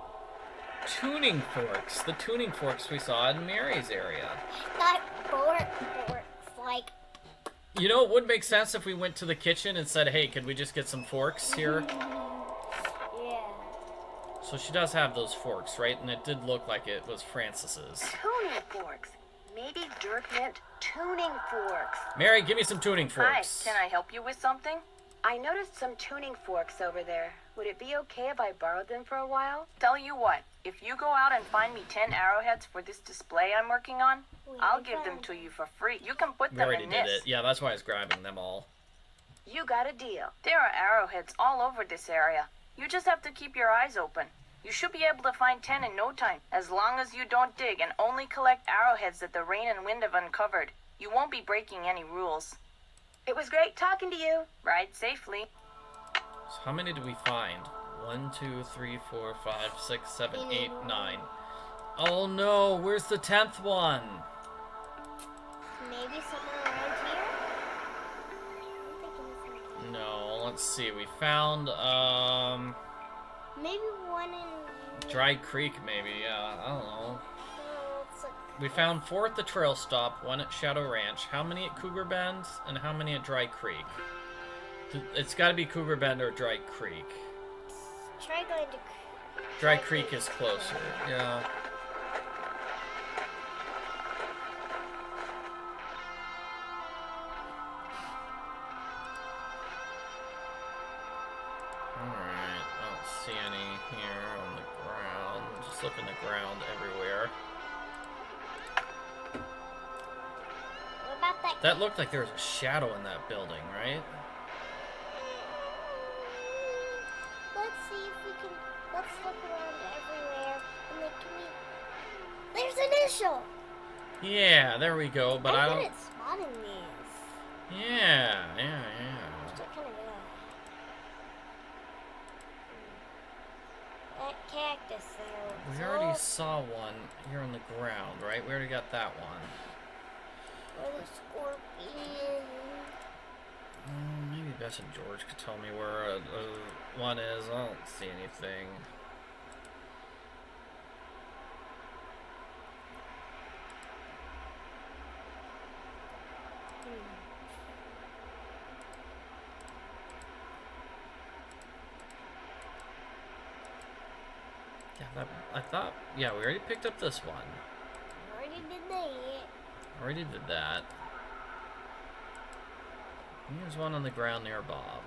Tuning forks. The tuning forks we saw in Mary's area. That forks, like... You know, it would make sense if we went to the kitchen and said, hey, could we just get some forks here? Yeah. So she does have those forks, right? And it did look like it was Francis's. Tuning forks. Maybe Dirk meant tuning forks. Mary, give me some tuning Hi, forks. can I help you with something? I noticed some tuning forks over there. Would it be okay if I borrowed them for a while? Tell you what, if you go out and find me 10 arrowheads for this display I'm working on, I'll give them to you for free. You can put We them already in did this. it. Yeah, that's why I was grabbing them all. You got a deal. There are arrowheads all over this area. You just have to keep your eyes open. You should be able to find 10 in no time, as long as you don't dig and only collect arrowheads that the rain and wind have uncovered. You won't be breaking any rules. It was great talking to you. Ride safely. So how many did we find? 1, 2, 3, 4, 5, 6, 7, 8, 9. Oh no, where's the 10th one? Maybe somewhere around here? No, let's see. We found, Maybe one in... Dry Creek, maybe. Yeah, I don't know. let's look. We found 4 at the trail stop, 1 at Shadow Ranch. How many at Cougar Bend, and how many at Dry Creek? It's got to be Cougar Bend or Dry Creek. Try going to... Dry Creek is closer, yeah. Alright, I don't see any here on the ground. Just look in the ground everywhere. What about that? That looked like there was a shadow in that building, right? Let's see if we can... Let's look around everywhere. And like, can we... There's initial! Yeah, there we go, but I I'm don't... good at spotting these. Yeah. Still kind of good. That cactus, though. We already saw one here on the ground, right? We already got that one. Or the scorpion. Maybe Bess and George could tell me where one is. I don't see anything. Yeah, I thought, yeah, we already picked up this one. Already did that. Already did that. There's one on the ground near Bob.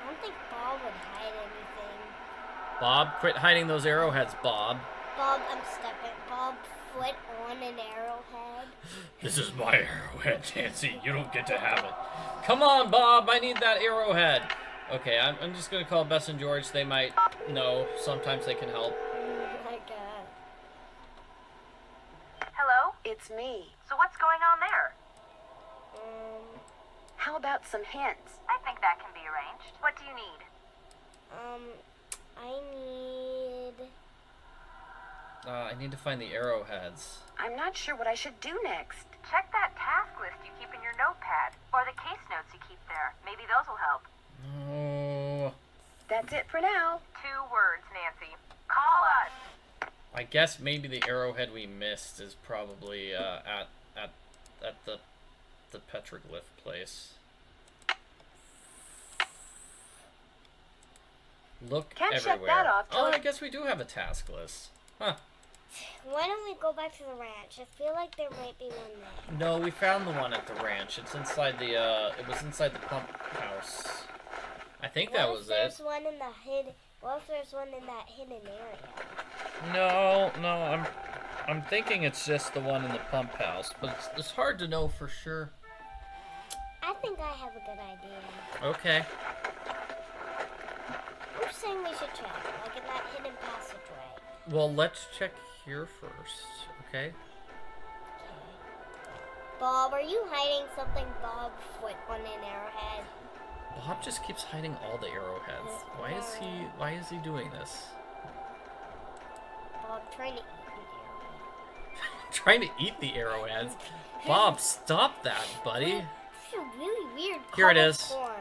I don't think Bob would hide anything. Bob, quit hiding those arrowheads, Bob. Bob, I'm stepping. Bob, foot on an arrowhead. This is my arrowhead, Nancy. You don't get to have it. Come on, Bob. I need that arrowhead. Okay, I'm just going to call Bess and George. They might know. Sometimes they can help. Oh my god. Hello? It's me. So what's going on there? How about some hints? I think that can be arranged. What do you need? I need to find the arrowheads. I'm not sure what I should do next. Check that task list you keep in your notepad, or the case notes you keep there. Maybe those will help. Oh. That's it for now. 2 words, Nancy. Call us. I guess maybe the arrowhead we missed is probably at the Petroglyph place. Look Can't everywhere. shut that off till Oh, I guess we do have a task list. Huh. Why don't we go back to the ranch? I feel like there might be one there. No, we found the one at the ranch. It's inside the, it was inside the pump house. I think that was it. What if there's one in the what if there's one in that hidden area? No, I'm thinking it's just the one in the pump house, but it's hard to know for sure. I think I have a good idea. Okay. I'm just saying we should check, like in that hidden passageway. Well, let's check here first, okay? Bob, are you hiding something, Bob? Foot on an arrowhead. Bob just keeps hiding all the arrowheads. Why is he doing this? trying to eat Trying to eat the arrowheads. Bob, stop that, buddy. This is a really weird Here it is. corn.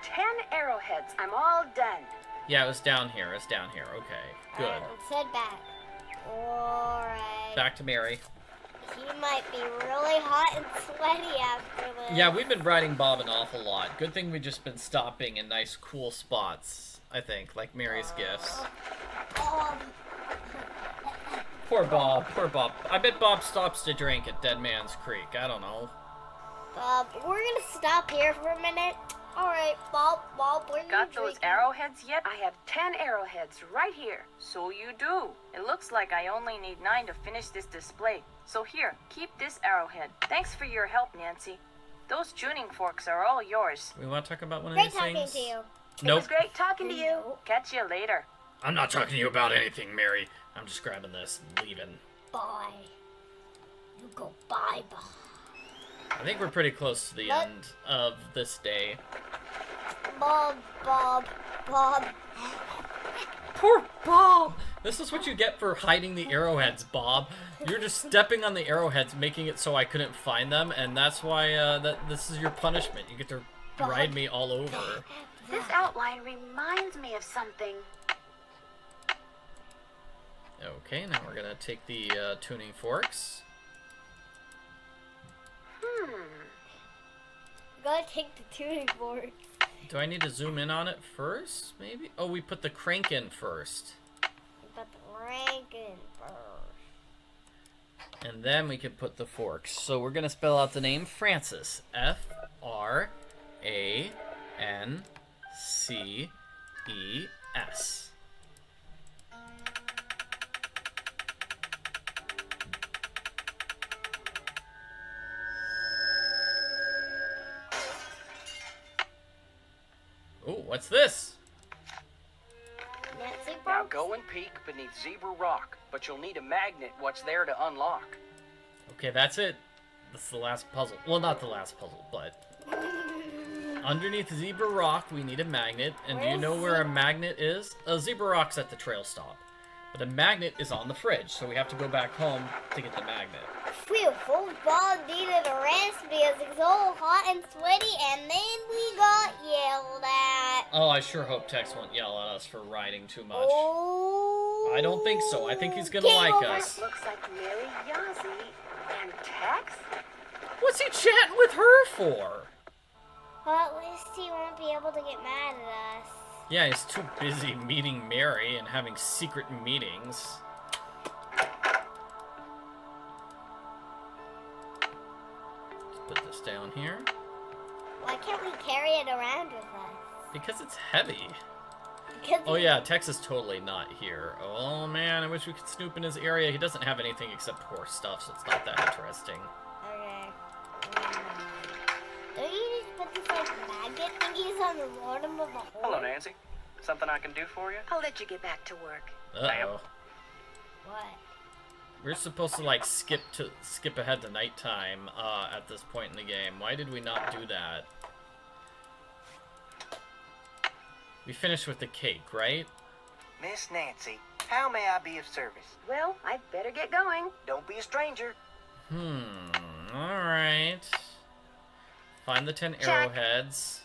10 arrowheads. I'm all done. Yeah, it was down here. It's down here. Okay, good. Alright, let's head back. Alright. Back to Mary. He might be really hot and sweaty after this. Yeah, we've been riding Bob an awful lot. Good thing we've just been stopping in nice, cool spots, I think, like Mary's gifts. Poor Bob, poor Bob. I bet Bob stops to drink at Dead Man's Creek. I don't know. Bob, we're gonna stop here for a minute. Alright, Bob, where you Got those arrowheads yet? I have 10 arrowheads right here. So you do. It looks like I only need 9 to finish this display. So here, keep this arrowhead. Thanks for your help, Nancy. Those tuning forks are all yours. We want to talk about one of Great these talking things? to you. Nope. It was great talking to you. Catch you later. I'm not talking to you about anything, Mary. I'm just grabbing this and leaving. Bye. You go bye-bye. I think we're pretty close to the end of this day. Bob. Poor Bob! This is what you get for hiding the arrowheads, Bob. You're just stepping on the arrowheads, making it so I couldn't find them, and that's why this is your punishment. You get to ride me all over. This outline reminds me of something. Okay, now we're gonna take the tuning forks. Gotta take the tuning fork. Do I need to zoom in on it first, maybe? Oh, we put the crank in first. But the rank in first. And then we can put the forks. So we're gonna spell out the name Francis. Frances. Oh, what's this? Nancy Now Brooks. go and peek beneath Zebra Rock, but you'll need a magnet what's there to unlock. Okay, that's it. That's the last puzzle. Well, not the last puzzle, but... Underneath Zebra Rock, we need a magnet. And do you know where a magnet is? Zebra Rock's at the trail stop. But a magnet is on the fridge, so we have to go back home to get the magnet. Phew, old Bob needed a rest because it's all hot and sweaty, and then we got yelled at. Oh, I sure hope Tex won't yell at us for riding too much. Oh, I don't think so. I think he's gonna like us. Looks like Mary, Yazzie, and Tex. What's he chatting with her for? well, at least he won't be able to get mad at us. Yeah, he's too busy meeting Mary and having secret meetings. Let's put this down here. Why can't we carry it around with us? Because it's heavy. Because Oh yeah, Tex is totally not here. Oh man, I wish we could snoop in his area. He doesn't have anything except horse stuff, so it's not that interesting. Okay. Don't you just put these like magnet thingies on the bottom of the hole? Hello, Nancy. Something I can do for you? I'll let you get back to work. Uh-oh. What? We're supposed to like skip ahead to nighttime at this point in the game. Why did we not do that? We finished with the cake, right? Miss Nancy, how may I be of service? Well, I'd better get going. Don't be a stranger. Alright. Find the 10 arrowheads.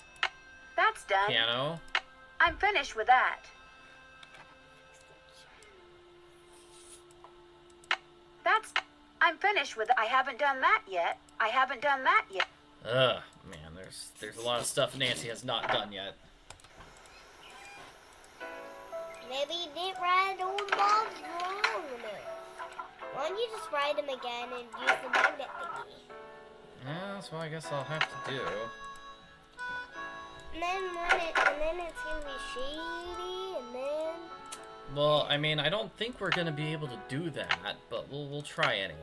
That's done. Piano. I'm finished with that. I'm finished with it. I haven't done that yet. Ugh, man, there's a lot of stuff Nancy has not done yet. Maybe you didn't ride old Bob's wrong. Why don't you just ride him again and use the magnet thingy? Yeah, that's what I guess I'll have to do. And then it's gonna be shady, and then... Well, I mean, I don't think we're gonna be able to do that, but we'll try anyway.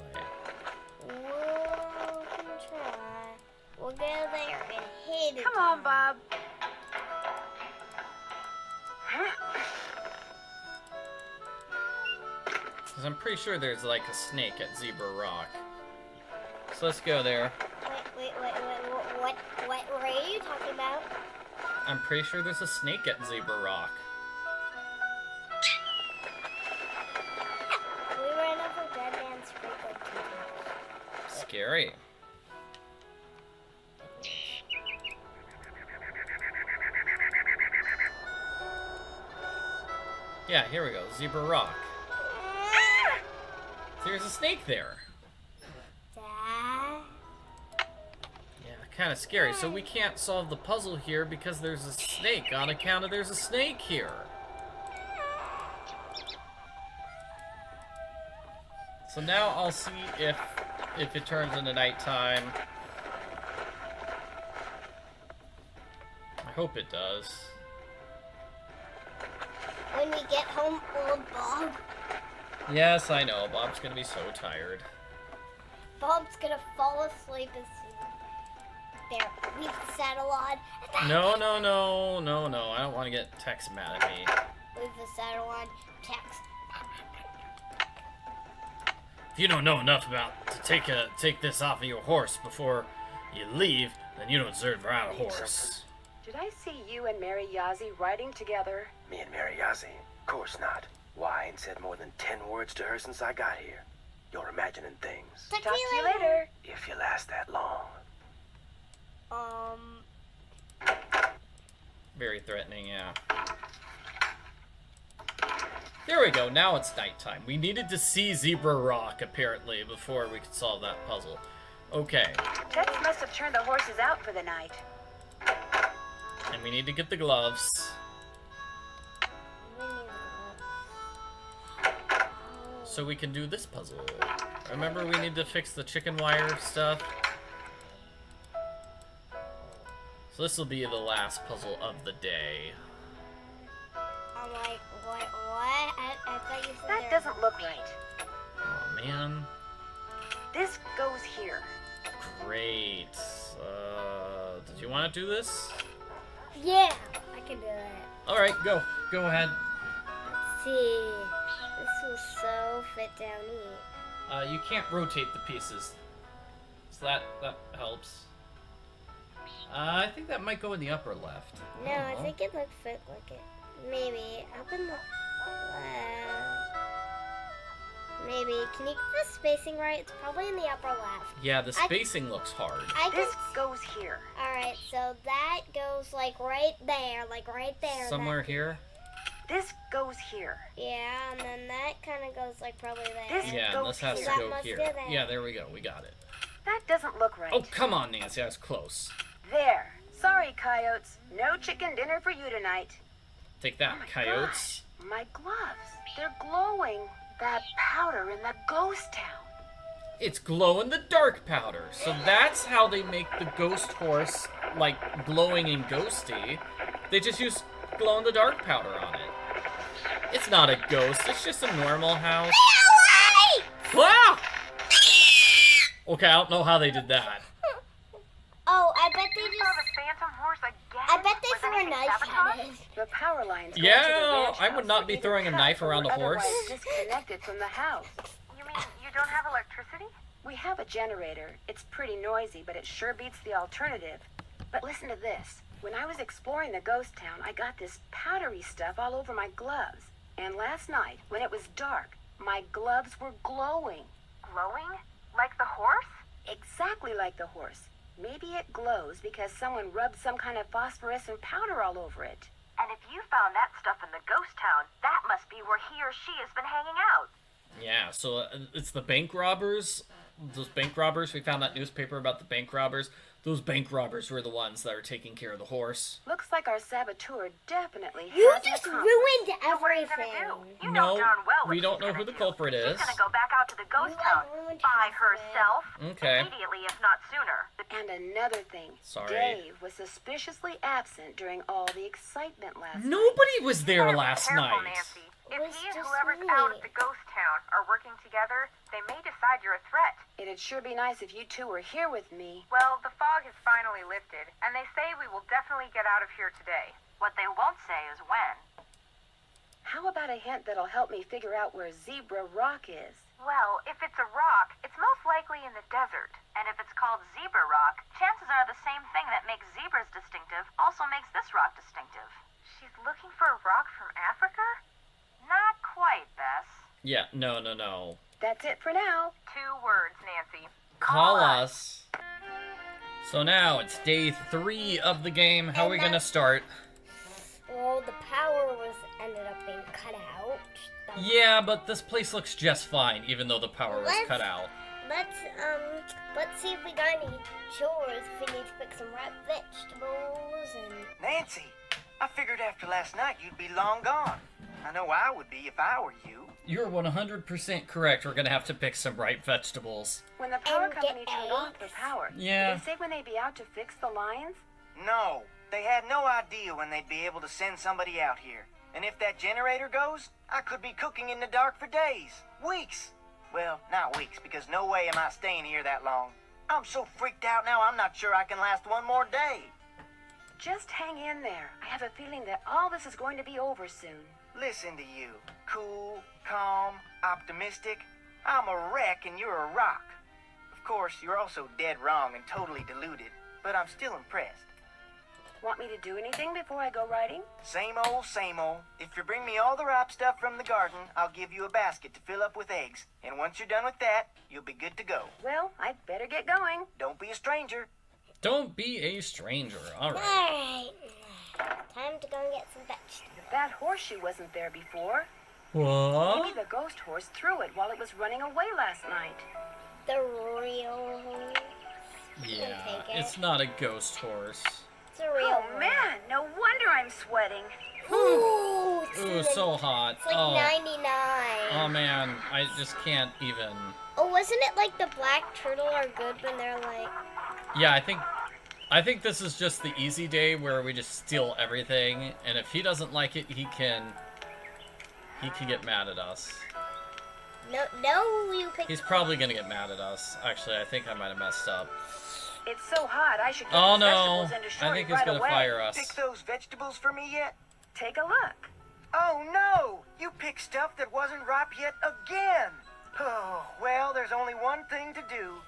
We can try. We'll go there and hit it. Come on, Bob. Because I'm pretty sure there's like a snake at Zebra Rock. So let's go there. Wait, what are you talking about? I'm pretty sure there's a snake at Zebra Rock. scary. Yeah, here we go. Zebra Rock. There's a snake there. Dad? Yeah, kind of scary. So we can't solve the puzzle here because there's a snake on account of there's a snake here. So now I'll see if it turns into nighttime. I hope it does. When we get home, old Bob. Yes, I know. Bob's gonna be so tired. Bob's gonna fall asleep as soon. There, we've settled on. No. I don't want to get Tex mad at me. We've settled on Tex. If you don't know enough about to take this off of your horse before you leave, then you don't deserve to ride a horse. Did I see you and Mary Yazzie riding together? Me and Mary Yazzie? Of course not. Why, I ain't said more than 10 words to her since I got here. You're imagining things. Talk to you later. If you last that long. Very threatening, yeah. There we go, now it's nighttime. We needed to see Zebra Rock, apparently, before we could solve that puzzle. Okay. Tex must have turned the horses out for the night. And we need to get the gloves. So we can do this puzzle. Remember we need to fix the chicken wire stuff? So this will be the last puzzle of the day. I'm like, what? I thought you said That doesn't look right. Oh man. This goes here. Great. Did you want to do this? Yeah, I can do that. Alright, go. Go ahead. Let's see. This will so fit down here. You can't rotate the pieces. So that helps. I think that might go in the upper left. No, I think it would fit like it. Maybe up in the left. Maybe. Can you get the spacing right? It's probably in the upper left. Yeah, the spacing looks hard. This goes here. Alright, so that goes like right there, Somewhere here? This goes here. Yeah, and then that kind of goes like probably there. Yeah, this has to That go must here. go there. Yeah, there we go. We got it. That doesn't look right. Oh, come on, Nancy. I was close. There. Sorry, coyotes. No chicken dinner for you tonight. Take that, coyotes. Gosh, my gloves. They're glowing. That powder in the ghost town. It's glow-in-the-dark powder. So that's how they make the ghost horse, like, glowing and ghosty. They just use glow-in-the-dark powder on it. It's not a ghost. It's just a normal house. Wow! Okay, I don't know how they did that. Oh, I bet they You just... saw the phantom horse again? I bet they Was threw a anything knife sabotage? at it. The power lines. go to the Yeah, ranch I would house not were be either throwing a cut knife around or a horse. otherwise disconnected from the house. You mean you don't have electricity? We have a generator. It's pretty noisy, but it sure beats the alternative. But listen to this. When I was exploring the ghost town, I got this powdery stuff all over my gloves. And last night, when it was dark, my gloves were glowing. Glowing? Like the horse? Exactly like the horse. Maybe it glows because someone rubbed some kind of phosphorescent powder all over it. And if you found that stuff in the ghost town, that must be where he or she has been hanging out. Yeah, so it's the bank robbers. Those bank robbers. We found that newspaper about the bank robbers. Those bank robbers were the ones that are taking care of the horse. Looks like our saboteur definitely You has an just accomplice. ruined What are you gonna everything. do? You No, know darn well what we don't she's know gonna who the do. culprit is. She's gonna go back out to the ghost town ruined by half of it. herself. Okay. Immediately, if not sooner. And another thing, Sorry. Dave was suspiciously absent during all the excitement last night. Nobody was there Better be last careful, night. Nancy. If was he and just whoever's me. out at the ghost town are working together, they may decide you're a threat. It'd sure be nice if you two were here with me. Well, the fog has finally lifted, and they say we will definitely get out of here today. What they won't say is when. How about a hint that'll help me figure out where Zebra Rock is? Well, if it's a rock, it's most likely in the desert. And if it's called zebra rock, chances are the same thing that makes zebras distinctive also makes this rock distinctive. She's looking for a rock from Africa? Not quite, Bess. Yeah, no. That's it for now. 2 words, Nancy. emergency, Call us. So now it's day 3 of the game. How are we gonna start? Well, the power ended up being cut out. Yeah, but this place looks just fine, even though the power was cut out. Let's see if we got any chores. If we need to pick some ripe vegetables and... Nancy, I figured after last night you'd be long gone. I know I would be if I were you. You're 100% correct. We're gonna have to pick some ripe vegetables. When the power company turned off the power, Yeah. did they say when they'd be out to fix the lines? No, they had no idea when they'd be able to send somebody out here. And if that generator goes, I could be cooking in the dark for days, weeks. Well, not weeks, because no way am I staying here that long. I'm so freaked out now, I'm not sure I can last one more day. Just hang in there. I have a feeling that all this is going to be over soon. Listen to you. Cool, calm, optimistic. I'm a wreck and you're a rock. Of course, you're also dead wrong and totally deluded, but I'm still impressed. Want me to do anything before I go riding? Same old, same old. If you bring me all the ripe stuff from the garden, I'll give you a basket to fill up with eggs. And once you're done with that, you'll be good to go. Well, I'd better get going. Don't be a stranger. Don't be a stranger. All right. Alright. Time to go and get some vegetables. That horseshoe wasn't there before. What? Maybe the ghost horse threw it while it was running away last night. The real horse. Yeah, it's not a ghost horse. It's a real Oh man, no wonder I'm sweating. Ooh, Ooh, so hot. It's like oh. 99. Oh man, I just can't even. Oh, wasn't it like the black turtle are good when they're like... Yeah, I think this is just the easy day where we just steal everything, and if he doesn't like it, he can get mad at us. No, you picked... He's probably gonna get mad at us. Actually, I think I might have messed up. It's so hot, I should get Oh these no, vegetables into I Shorty think he's right gonna away. fire us. Pick those vegetables for me yet? Take a look. Oh no! You picked stuff that wasn't ripe yet again! Oh, well, there's only one thing to do.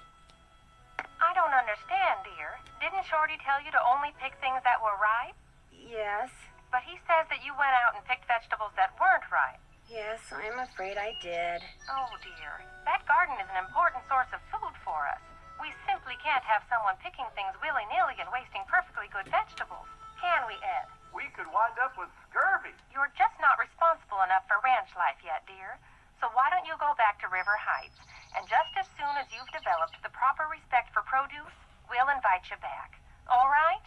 I don't understand, dear. Didn't Shorty tell you to only pick things that were ripe? Yes. But he says that you went out and picked vegetables that weren't ripe. Yes, I'm afraid I did. Oh, dear. That garden is an important source of food for us. We simply can't have someone picking things willy-nilly and wasting perfectly good vegetables. Can we, Ed? We could wind up with scurvy. You're just not responsible enough for ranch life yet, dear. So why don't you go back to River Heights, and just as soon as you've developed the proper respect for produce, we'll invite you back. All right?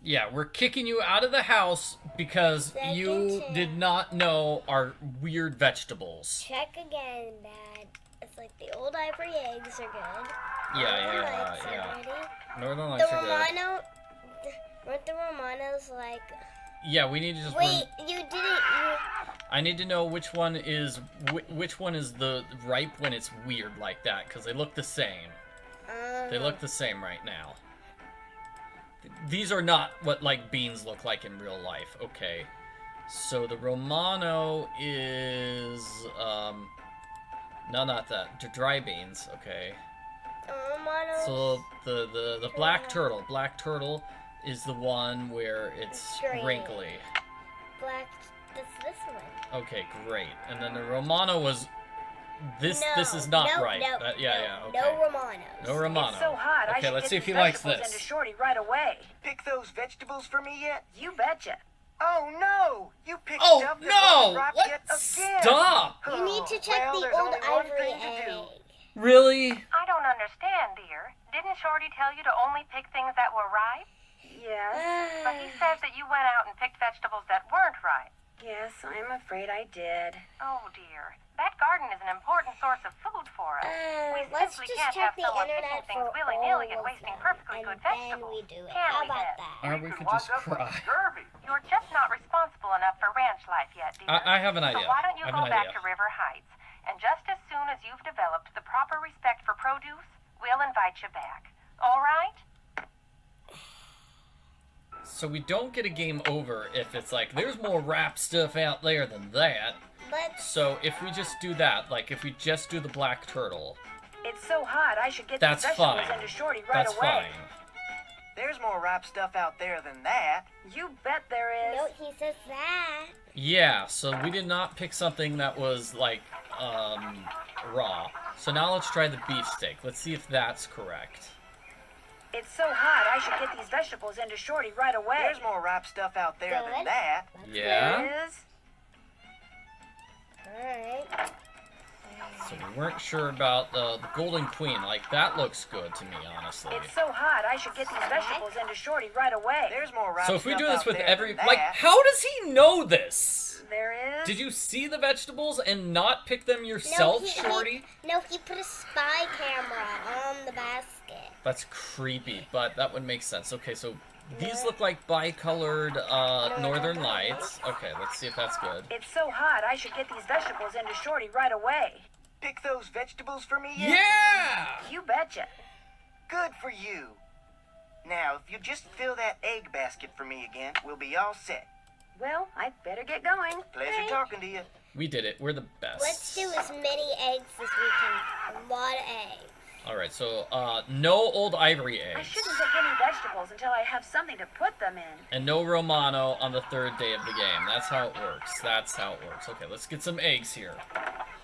Yeah, we're kicking you out of the house because you did not know our weird vegetables. Check again, Dad. It's like the old ivory eggs are good. Yeah. Northern Lights are good. Weren't the Romanos like... Yeah, we need to just... Wait, you didn't... I need to know which one is the ripe when it's weird like that, because they look the same. They look the same right now. These are not what, like, beans look like in real life. Okay. So the Romano is... No, not that. The dry beans. Okay. The Romanos... So the black turtle. Black turtle is the one where it's wrinkly. Black... That's this one. Okay, great. And then the Romano was... This is not right. Okay. No Romanos. No Romano. It's so hot, okay, I should let's get see if these he likes vegetables this. into Shorty right away. Pick those vegetables for me yet? You betcha. Oh no! You picked stuff that wasn't ripe yet again! Stop! You need to check the old ivory egg. Really? I don't understand, dear. Didn't Shorty tell you to only pick things that were ripe? Yes. But he says that you went out and picked vegetables that weren't ripe. Yes, I'm afraid I did. Oh, dear. That garden is an important source of food for us. We Let's simply just can't check have the someone internet picking things for willy-nilly all and of wasting them, perfectly and good then vegetables. we do it. Can How we, about Ed? that? Or we could just cry. You're just not responsible enough for ranch life yet, dear. I have an idea. So why don't you I have go an back idea. to River Heights, and just as soon as you've developed the proper respect for produce, we'll invite you back. All right? So we don't get a game over if it's like, there's more rap stuff out there than that. So if we just do that, like if we just do the black turtle, It's so hot, I should get That's these vegetables fine. into Shorty right that's away. fine. There's more ripe stuff out there than that. You bet there is. No, he says that. Yeah, so we did not pick something that was, like, raw. So now let's try the beefsteak. Let's see if that's correct. It's so hot, I should get these vegetables into Shorty right away. There's more ripe stuff out there than that. Yeah? There is. Alright. So we weren't sure about the Golden Queen. Like, that looks good to me, honestly. It's so hot, I should get these vegetables into Shorty right away. There's more ripe So if we do this with every... that. Like, how does he know this? There is. Did you see the vegetables and not pick them yourself, Shorty? He put a spy camera on the basket. That's creepy, but that would make sense. Okay, so these look like bicolored northern lights. Okay, let's see if that's good. It's so hot, I should get these vegetables into Shorty right away. Pick those vegetables for me yet? Yeah! You betcha. Good for you. Now, if you just fill that egg basket for me again, we'll be all set. Well, I'd better get going. Pleasure talking to you. We did it. We're the best. Let's do as many eggs as we can. A lot of eggs. Alright, so, no old ivory I eggs. shouldn't pick any vegetables until I have something to put them in. And no Romano on the third day of the game. That's how it works. That's how it works. Okay, let's get some eggs here.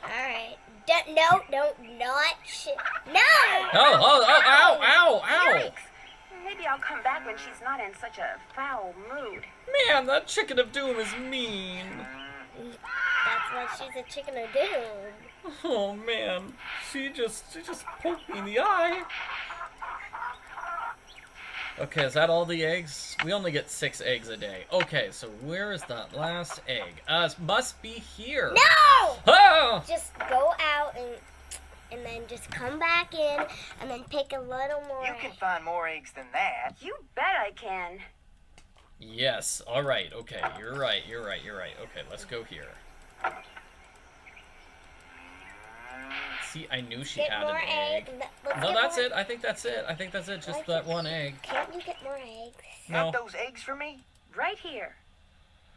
Alright. No, not No! Oh, ow! Yikes. Maybe I'll come back when she's not in such a foul mood. Man, that chicken of doom is mean. That's why she's a chicken of doom. Oh man, she just poked me in the eye. Okay, is that all the eggs? We only get 6 eggs a day. Okay, so where is that last egg? It must be here. No! Oh! Just go out and then just come back in and then pick a little more. You can find more eggs than that. You bet I can. Yes, alright, okay, you're right. Okay, let's go here. See, I knew she Get had more an egg. No, that's it. I think that's it. Just that one egg. Can't you get more eggs? No. Got those eggs for me? Right here.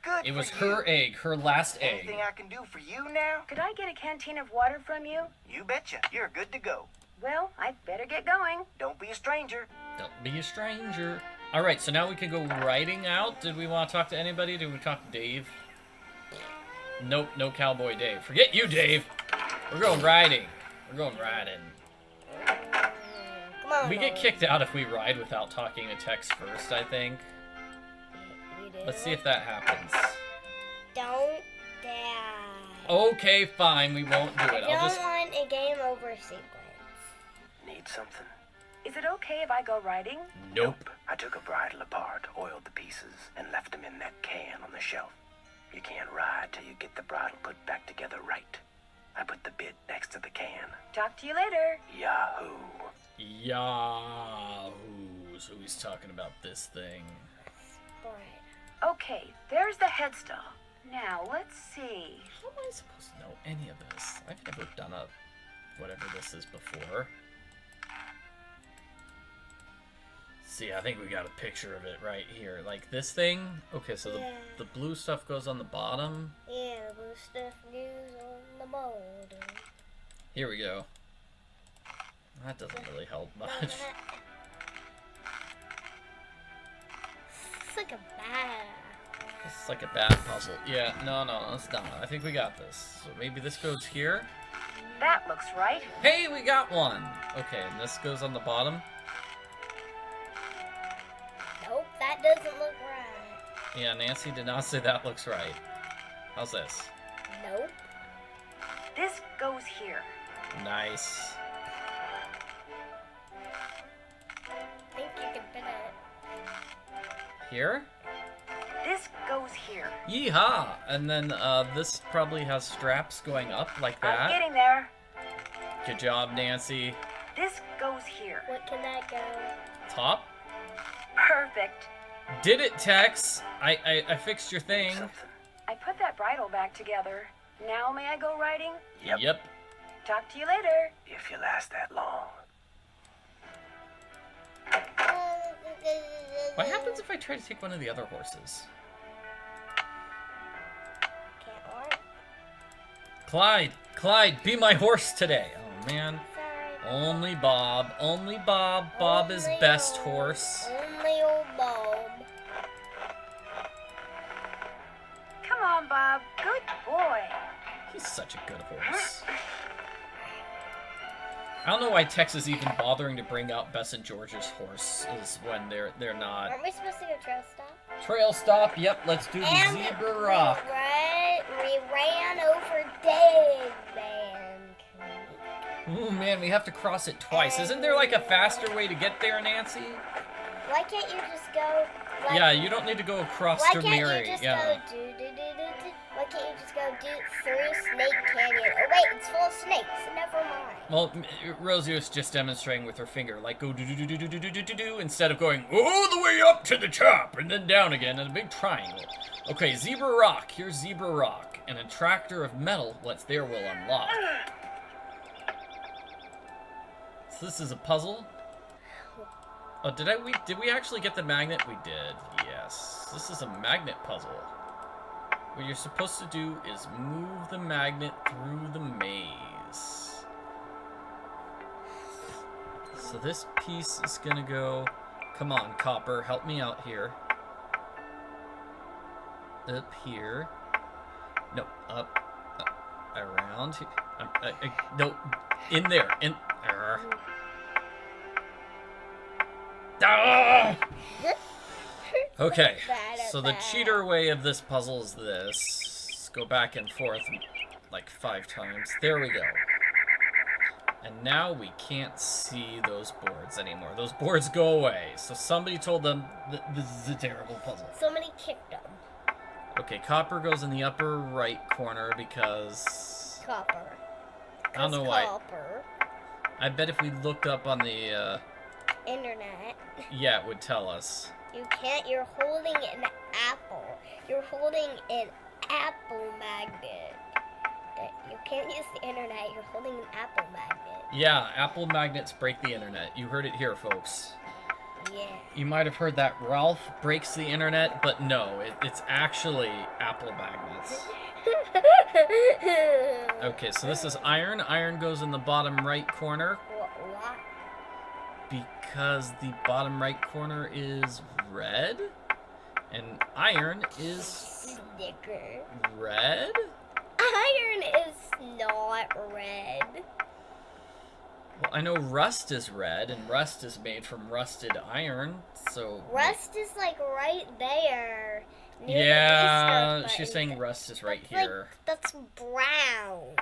Good. It was for you. her egg, her last egg. Anything I can do for you now? Could I get a canteen of water from you? You betcha. You're good to go. Well, I'd better get going. Don't be a stranger. Don't be a stranger. Alright, so now we can go riding out. Did we want to talk to anybody? Did we talk to Dave? Nope, no Cowboy Dave. Forget you, Dave. We're going riding. Come on. We get kicked out if we ride without talking to Tex first, I think. Let's see if that happens. Don't die. Okay, fine, we won't do it. I don't want a game over sequence. Need something? Is it okay if I go riding? Nope. I took a bridle apart, oiled the pieces, and left them in that can on the shelf. You can't ride till you get the bridle put back together right. I put the bit next to the can. Talk to you later. Yahoo! Yahoo! So he's talking about this thing. Okay, there's the headstall. Now, let's see. How am I supposed to know any of this? I've never done a whatever this is before. See, I think we got a picture of it right here. Like this thing. Okay, so the blue stuff goes on the bottom. Yeah, the blue stuff goes on the bottom. Here we go. That doesn't really help much. It's like a bat. It's like a bat puzzle. Yeah, no, it's not. I think we got this. So maybe this goes here. That looks right. Hey, we got one! Okay, and this goes on the bottom. Nope, that doesn't look right. Yeah, Nancy did not say that looks right. How's this? Nope. This goes here. Nice. I think you can fit it. Here? This goes here. Yeehaw! And then this probably has straps going up like that. I'm getting there. Good job, Nancy. This goes here. What can that go? Top? Perfect. Did it, Tex? I fixed your thing. I put that bridle back together. Now may I go riding? Yep. Talk to you later. If you last that long. What happens if I try to take one of the other horses? Can't work. Clyde, be my horse today. Oh, man. Only Bob. Bob is best horse. Only old Bob. Come on, Bob. Good boy. He's such a good horse. I don't know why Tex is even bothering to bring out Bess and George's horses when they're not. Aren't we supposed to go trail stop? Trail stop. Yep. Let's do the Zebra Rock. We ran over Dave, man. Oh man, we have to cross it twice. Isn't there like a faster way to get there, Nancy? Why can't you just go? Like, yeah, you don't need to go across to Mary. Why can't you just go Why can't you just go through Snake Canyon? Oh wait, it's full of snakes. Never mind. Well, Rosie was just demonstrating with her finger, like go do instead of going all the way up to the top and then down again in a big triangle. Okay, Zebra Rock. Here's Zebra Rock, and a tractor of metal. What's there will unlock. So this is a puzzle. Oh, did we actually get the magnet? We did. Yes. This is a magnet puzzle. What you're supposed to do is move the magnet through the maze. So this piece is gonna go. Come on, Copper, help me out here. Up here. No, up, around. No, in there. Ah! Okay, so the cheater way of this puzzle is this. Go back and forth like 5 times. There we go. And now we can't see those boards anymore. Those boards go away. So somebody told them this is a terrible puzzle. Somebody kicked them. Okay, Copper goes in the upper right corner because... Copper. I don't know why. Copper. I bet if we looked up on the... internet. Yeah, it would tell us. You can't. You're holding an apple. You're holding an apple magnet. You can't use the internet. You're holding an apple magnet. Yeah, apple magnets break the internet. You heard it here, folks. Yeah. You might have heard that Ralph breaks the internet, but no, it's actually apple magnets. Okay, so this is iron. Iron goes in the bottom right corner. Why? Because the bottom right corner is red, and iron is Snicker. red? Iron is not red. Well, I know rust is red, and rust is made from rusted iron, so... Rust is like right there. Yeah, she's saying rust is right here. That's brown.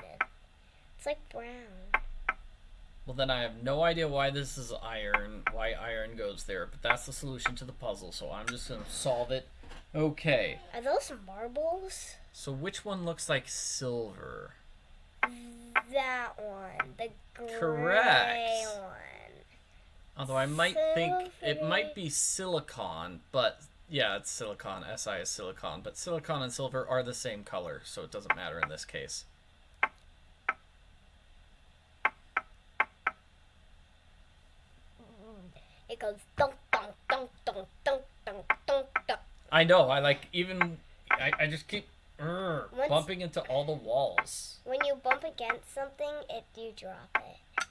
It's like brown. Well, then I have no idea why this is iron, why iron goes there, but that's the solution to the puzzle, so I'm just going to solve it. Okay. Are those marbles? So which one looks like silver? That one. The gray Correct. one. Although I might think it might be silicon, but yeah, it's silicon. Si is silicon, but silicon and silver are the same color, so it doesn't matter in this case. It goes dunk, dunk, dunk, dunk, dunk, dunk, dunk, dunk. I know, I just keep bumping into all the walls. When you bump against something, you drop it.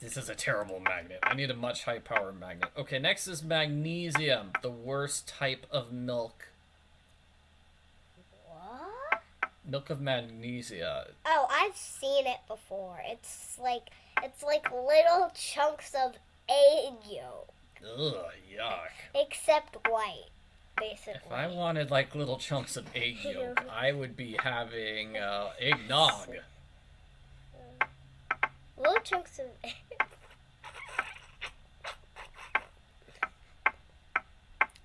This is a terrible magnet. I need a much high power magnet. Okay, next is magnesium, the worst type of milk. What? Milk of magnesia. Oh, I've seen it before. It's like little chunks of egg yolk. Ugh, yuck. Except white, basically. If I wanted like little chunks of egg yolk, I would be having eggnog. Little chunks of egg.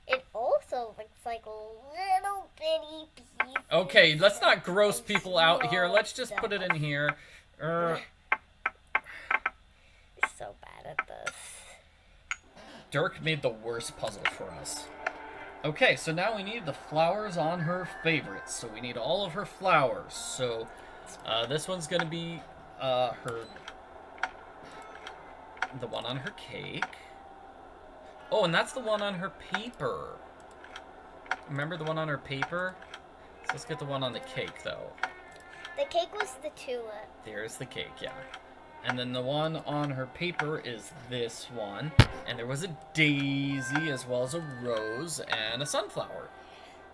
It also looks like little bitty pieces. Okay, let's not gross people out here. Let's just put it in here. So bad at this. Dirk made the worst puzzle for us. Okay, so now we need the flowers on her favorites. So we need all of her flowers. So this one's going to be the one on her cake. Oh, and that's the one on her paper. Remember the one on her paper? So let's get the one on the cake, though. The cake was the tulip. There's the cake, yeah. And then the one on her paper is this one. And there was a daisy as well as a rose and a sunflower.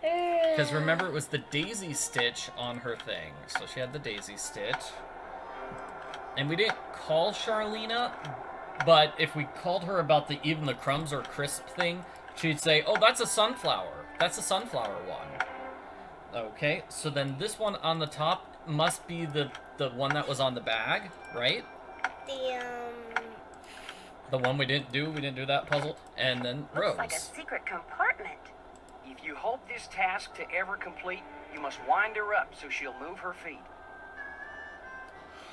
Because remember, it was the daisy stitch on her thing. So she had the daisy stitch. And we didn't call Charlena, but if we called her about the even the crumbs or crisp thing, she'd say, oh, that's a sunflower. That's a sunflower one. Okay, so then this one on the top must be the one that was on the bag, right? The one we didn't do that puzzle. And then Rose. Looks like a secret compartment. If you hope this task to ever complete, you must wind her up so she'll move her feet.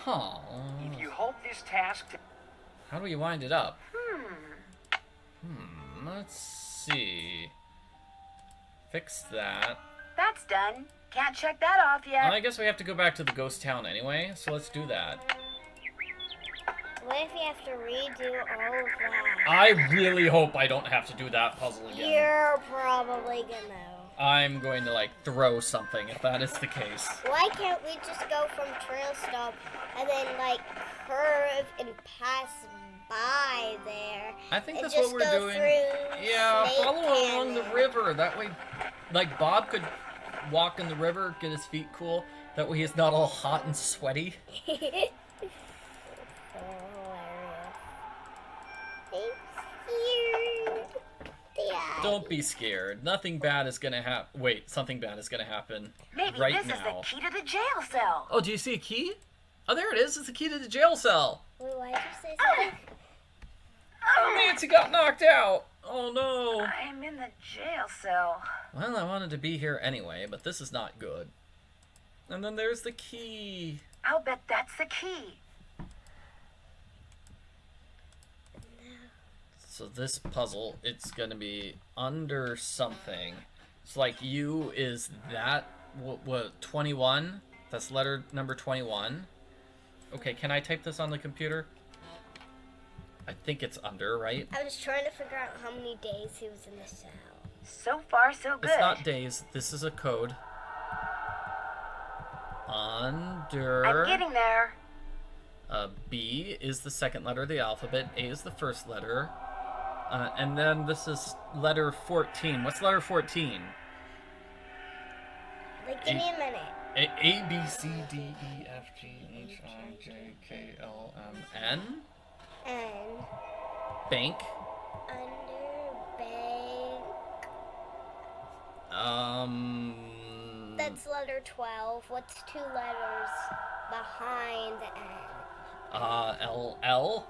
Huh. If you hope this task to... How do we wind it up? Let's see. Fix that. That's done. Can't check that off yet. Well, I guess we have to go back to the ghost town anyway, so let's do that. What if you have to redo all of that? I really hope I don't have to do that puzzle again. You're probably gonna. I'm going to, like, throw something if that is the case. Why can't we just go from trail stop and then, like, curve and pass by there? I think and that's just what we're go doing. through Yeah, Snake follow along Canyon. the river. That way, like, Bob could walk in the river, get his feet cool. That way he's not all hot and sweaty. So hilarious. I'm scared. Dad. Don't be scared. Nothing bad is gonna happen. Wait, something bad is gonna happen Maybe right this now. is the key to the jail cell. Oh, do you see a key? Oh, there it is. It's the key to the jail cell. Wait, why'd you say something? Oh, Nancy got knocked out. Oh, no. I'm in the jail cell. Well, I wanted to be here anyway, but this is not good. And then there's the key. I'll bet that's the key. So this puzzle, it's gonna be under something. So like U is that, what 21? That's letter number 21. Okay, can I type this on the computer? I think it's under, right? I was trying to figure out how many days he was in the cell. So far, so good. It's not days. This is a code. Under. I'm getting there. B is the second letter of the alphabet. A is the first letter. And then this is letter 14. What's letter 14? Like, give me a minute. A, B, C, D, E, F, G, H, I, J, K, L, M, N. N. Bank. Under bank. That's letter 12. What's two letters behind the N? L. L.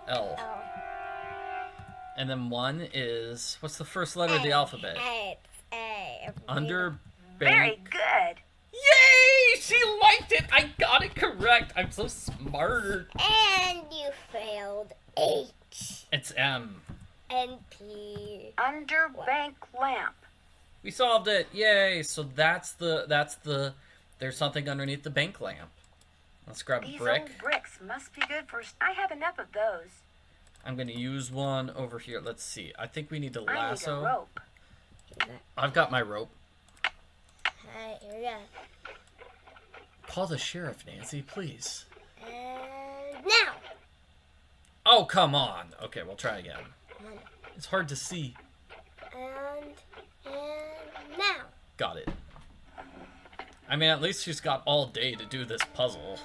And then 1 is, what's the first letter of the alphabet? A. It's A. Under bank. Very good. Yay! She liked it! I got it correct! I'm so smart! And you failed H. It's M. And P. Under bank lamp. We solved it! Yay! So that's the, there's something underneath the bank lamp. Let's grab a These brick. old bricks must be good for... I have enough of those. I'm gonna use one over here. Let's see. I think we need a I lasso. need a rope. I've got my rope. Alright, here we go. Call the sheriff, Nancy, please. And now. Oh, come on. Okay, we'll try again. Come on. It's hard to see. And now. Got it. I mean, at least she's got all day to do this puzzle.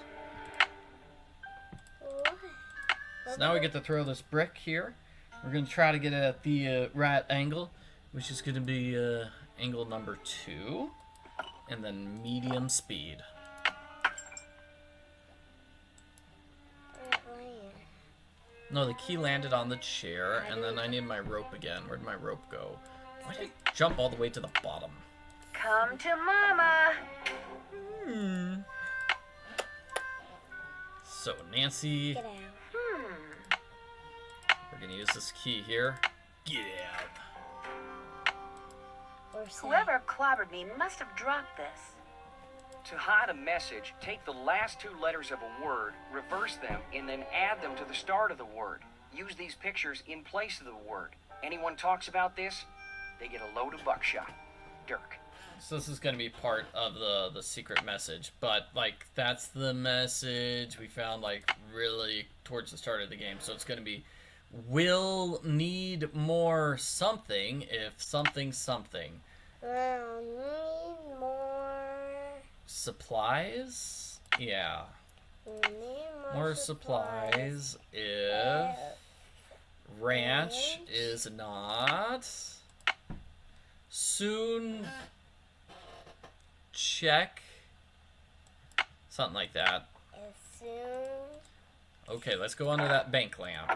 So now we get to throw this brick here. We're going to try to get it at the right angle, which is going to be angle number 2. And then medium speed. No, the key landed on the chair, and then I need my rope again. Where'd my rope go? Why did I jump all the way to the bottom? Come to Mama. So, Nancy, Get out. we're going to use this key here. Get out. Whoever clobbered me must have dropped this. To hide a message, take the last 2 letters of a word, reverse them, and then add them to the start of the word. Use these pictures in place of the word. Anyone talks about this, they get a load of buckshot. Dirk. So this is going to be part of the secret message, but, like, that's the message we found, like, really towards the start of the game. So it's going to be, we'll need more something if something something. Well, need more. Supplies? Yeah. We need More supplies if ranch is not. Soon check. Something like that. As soon. Okay, let's go under that bank lamp.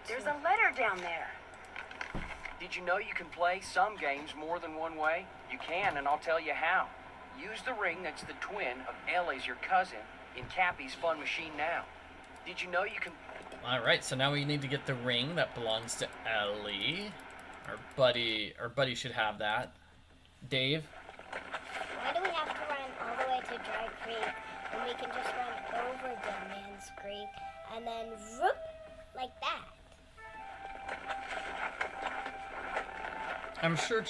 There's a letter down there. Did you know you can play some games more than one way? You can, and I'll tell you how. Use the ring that's the twin of Ellie's, your cousin, in Cappy's fun machine now. Did you know you can... Alright, so now we need to get the ring that belongs to Ellie. Our buddy should have that. Dave? Why do we have to run all the way to Dry Creek when we can just run over Dead Man's Creek and then whoop, like that? I'm sure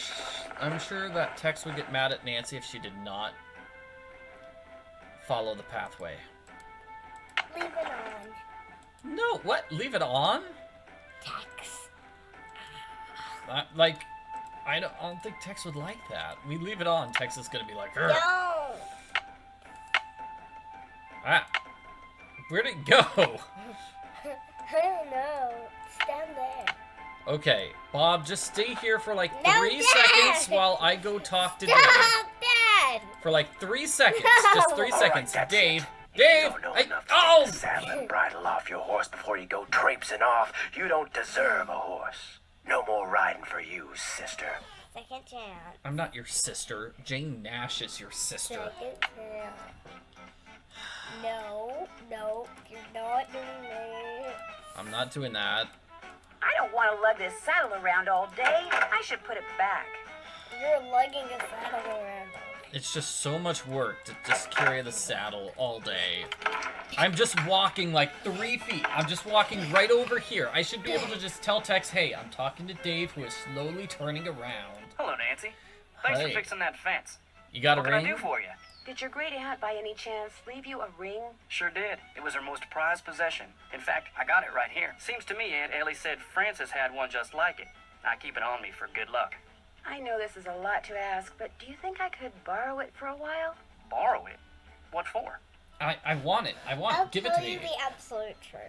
that Tex would get mad at Nancy if she did not follow the pathway. Leave it on. No, what? Leave it on? Tex. I don't think Tex would like that. We leave it on, Tex is gonna be like, "Urgh." No! Ah. Where'd it go? I don't know. Stand there. Okay, Bob, just stay here for like No, 3 Dad! seconds while I go talk to Dave. Stop, Dad! For like 3 seconds. Just 3 seconds. that's Dave. it. Dave! You don't know I, enough to oh! get the saddle and bridle off your horse before you go traipsing off. You don't deserve a horse. No more riding for you, sister. Second chance. I'm not your sister. Jane Nash is your sister. Second chance. No, you're not doing that. I'm not doing that. I don't want to lug this saddle around all day. I should put it back. You're lugging a saddle around. It's just so much work to just carry the saddle all day. I'm just walking like 3 feet. I'm just walking right over here. I should be able to just tell Tex, hey, I'm talking to Dave, who is slowly turning around. Hello, Nancy. Thanks Hey. for fixing that fence. You got a What can ring? I do for you? Did your great aunt by any chance leave you a ring? Sure did. It was her most prized possession. In fact, I got it right here. Seems to me Aunt Ellie said Frances had one just like it. I keep it on me for good luck. I know this is a lot to ask, but do you think I could borrow it for a while? Borrow it? What for? I want it. I want I'll it. Give it tell to you me. the absolute truth.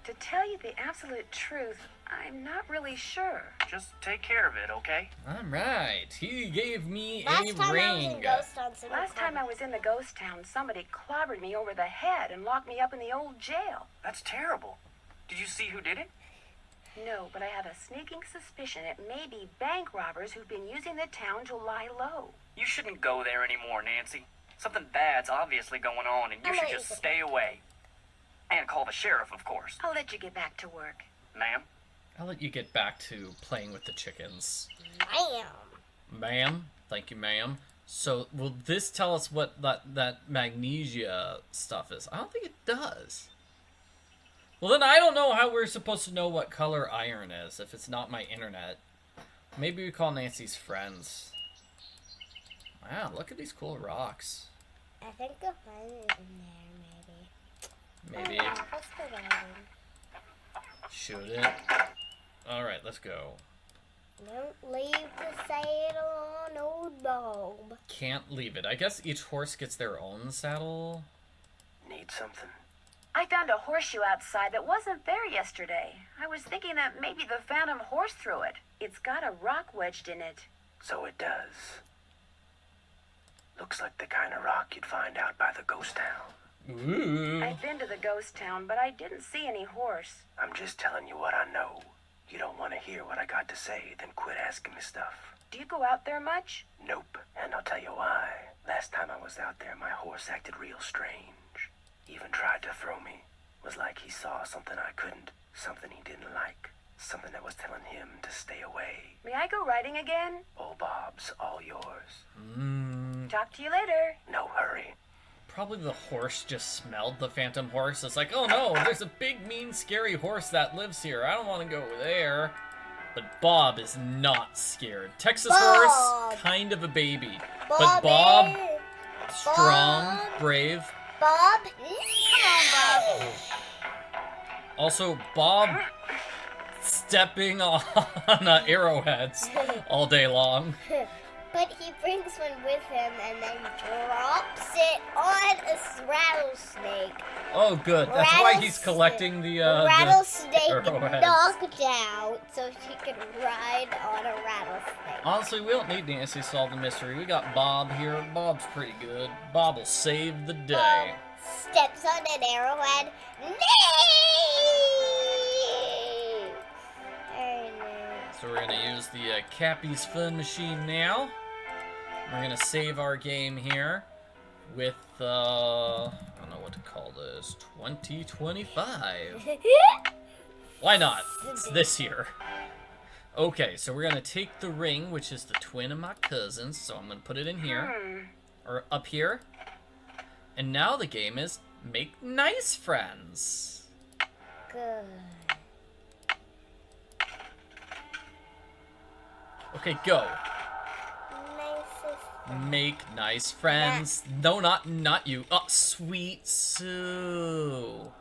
To tell you the absolute truth, I'm not really sure. Just take care of it, okay? Alright. He gave me Last a time ring. I was in Ghost Town, Last time I was in the ghost town, somebody clobbered me over the head and locked me up in the old jail. That's terrible. Did you see who did it? No, but I have a sneaking suspicion it may be bank robbers who've been using the town to lie low. You shouldn't go there anymore, Nancy. Something bad's obviously going on, and you should just stay away. And call the sheriff, of course. I'll let you get back to work. Ma'am? I'll let you get back to playing with the chickens. Ma'am. Ma'am? Thank you, ma'am. So, will this tell us what that magnesia stuff is? I don't think it does. Well, then I don't know how we're supposed to know what color iron is if it's not my internet. Maybe we call Nancy's friends. Wow, look at these cool rocks. I think the fun is in there, maybe. Maybe. Oh, let's go riding. Should it? Alright, let's go. Don't leave the saddle on old Bob. Can't leave it. I guess each horse gets their own saddle. Need something? I found a horseshoe outside that wasn't there yesterday. I was thinking that maybe the phantom horse threw it. It's got a rock wedged in it. So it does. Looks like the kind of rock you'd find out by the ghost town. Ooh. I've been to the ghost town, but I didn't see any horse. I'm just telling you what I know. You don't want to hear what I got to say, then quit asking me stuff. Do you go out there much? Nope, and I'll tell you why. Last time I was out there, my horse acted real strange. Even tried to throw me. Was like he saw something I couldn't, something he didn't like, something that was telling him to stay away. May I go riding again? Old Bob's all yours. Talk to you later. No hurry. Probably the horse just smelled the phantom horse. It's like, oh no, there's a big, mean, scary horse that lives here. I don't want to go there. But Bob is not scared. Texas horse, kind of a baby. But Bob, strong, brave. Bob? Come on, Bob. Also, Bob stepping on arrowheads all day long. But he brings one with him and then drops it on a rattlesnake. Oh, good. That's why he's collecting the rattlesnake arrowheads. knocked out so she can ride on a rattlesnake. Honestly, we don't need Nancy to solve the mystery. We got Bob here. Bob's pretty good. Bob will save the day. Steps on an arrowhead. So we're going to use the Cappy's Fun Machine now. We're going to save our game here with, I don't know what to call this, 2025. Why not? It's this year. Okay, so we're going to take the ring, which is the twin of my cousin's, so I'm going to put it in here, or up here. And now the game is Make Nice Friends. Good. Okay, go. Nicest. Make nice friends. No, not you. Oh, Sweet Sue.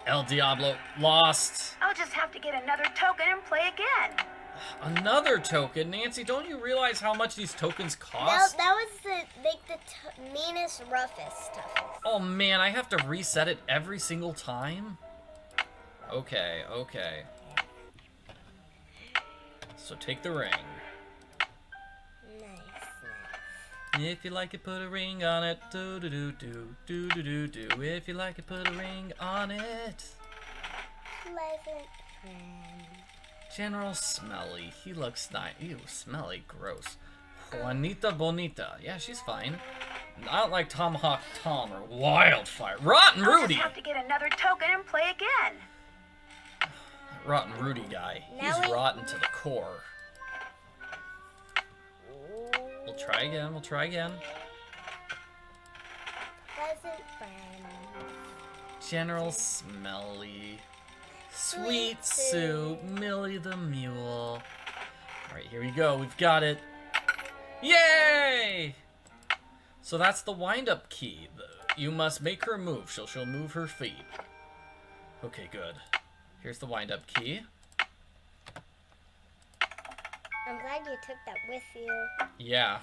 El Diablo lost. I'll just have to get another token and play again. Another token? Nancy, don't you realize how much these tokens cost? That was the meanest, roughest, toughest. Oh man, I have to reset it every single time? Okay. So take the ring. Nice. If you like it, put a ring on it. Do do do do do do do do. If you like it, put a ring on it. Pleasant friend. General Smelly. He looks nice. Ew, smelly, gross. Juanita Bonita. Yeah, she's fine. Not like Tomahawk Tom or Wildfire. Rotten Rudy. I'll just have to get another token and play again. Rotten Rudy guy. He's rotten to the core. We'll try again. Pleasant friend. General Smelly. Sweet Sue. Millie the Mule. Alright, here we go. We've got it. Yay! So that's the wind-up key. You must make her move. She'll move her feet. Okay, good. Here's the wind-up key. I'm glad you took that with you. Yeah.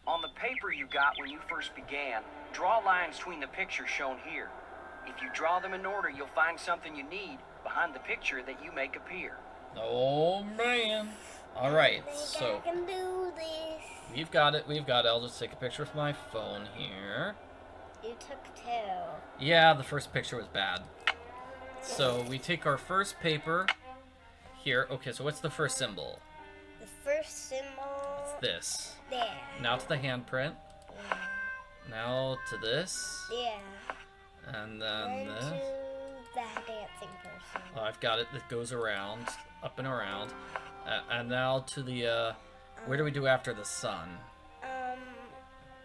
On the paper you got when you first began, draw lines between the pictures shown here. If you draw them in order, you'll find something you need behind the picture that you make appear. Oh, man. All right, so I can do this. We've got it. I'll just take a picture with my phone here. You took 2. Yeah, the first picture was bad. So we take our first paper here. Okay, so what's the first symbol? The first symbol. It's this. There. Now to the handprint. Yeah. Now to this. Yeah. And then this. To the dancing person. Oh, I've got it. That goes around, up and around. And now to the, where do we do after the sun?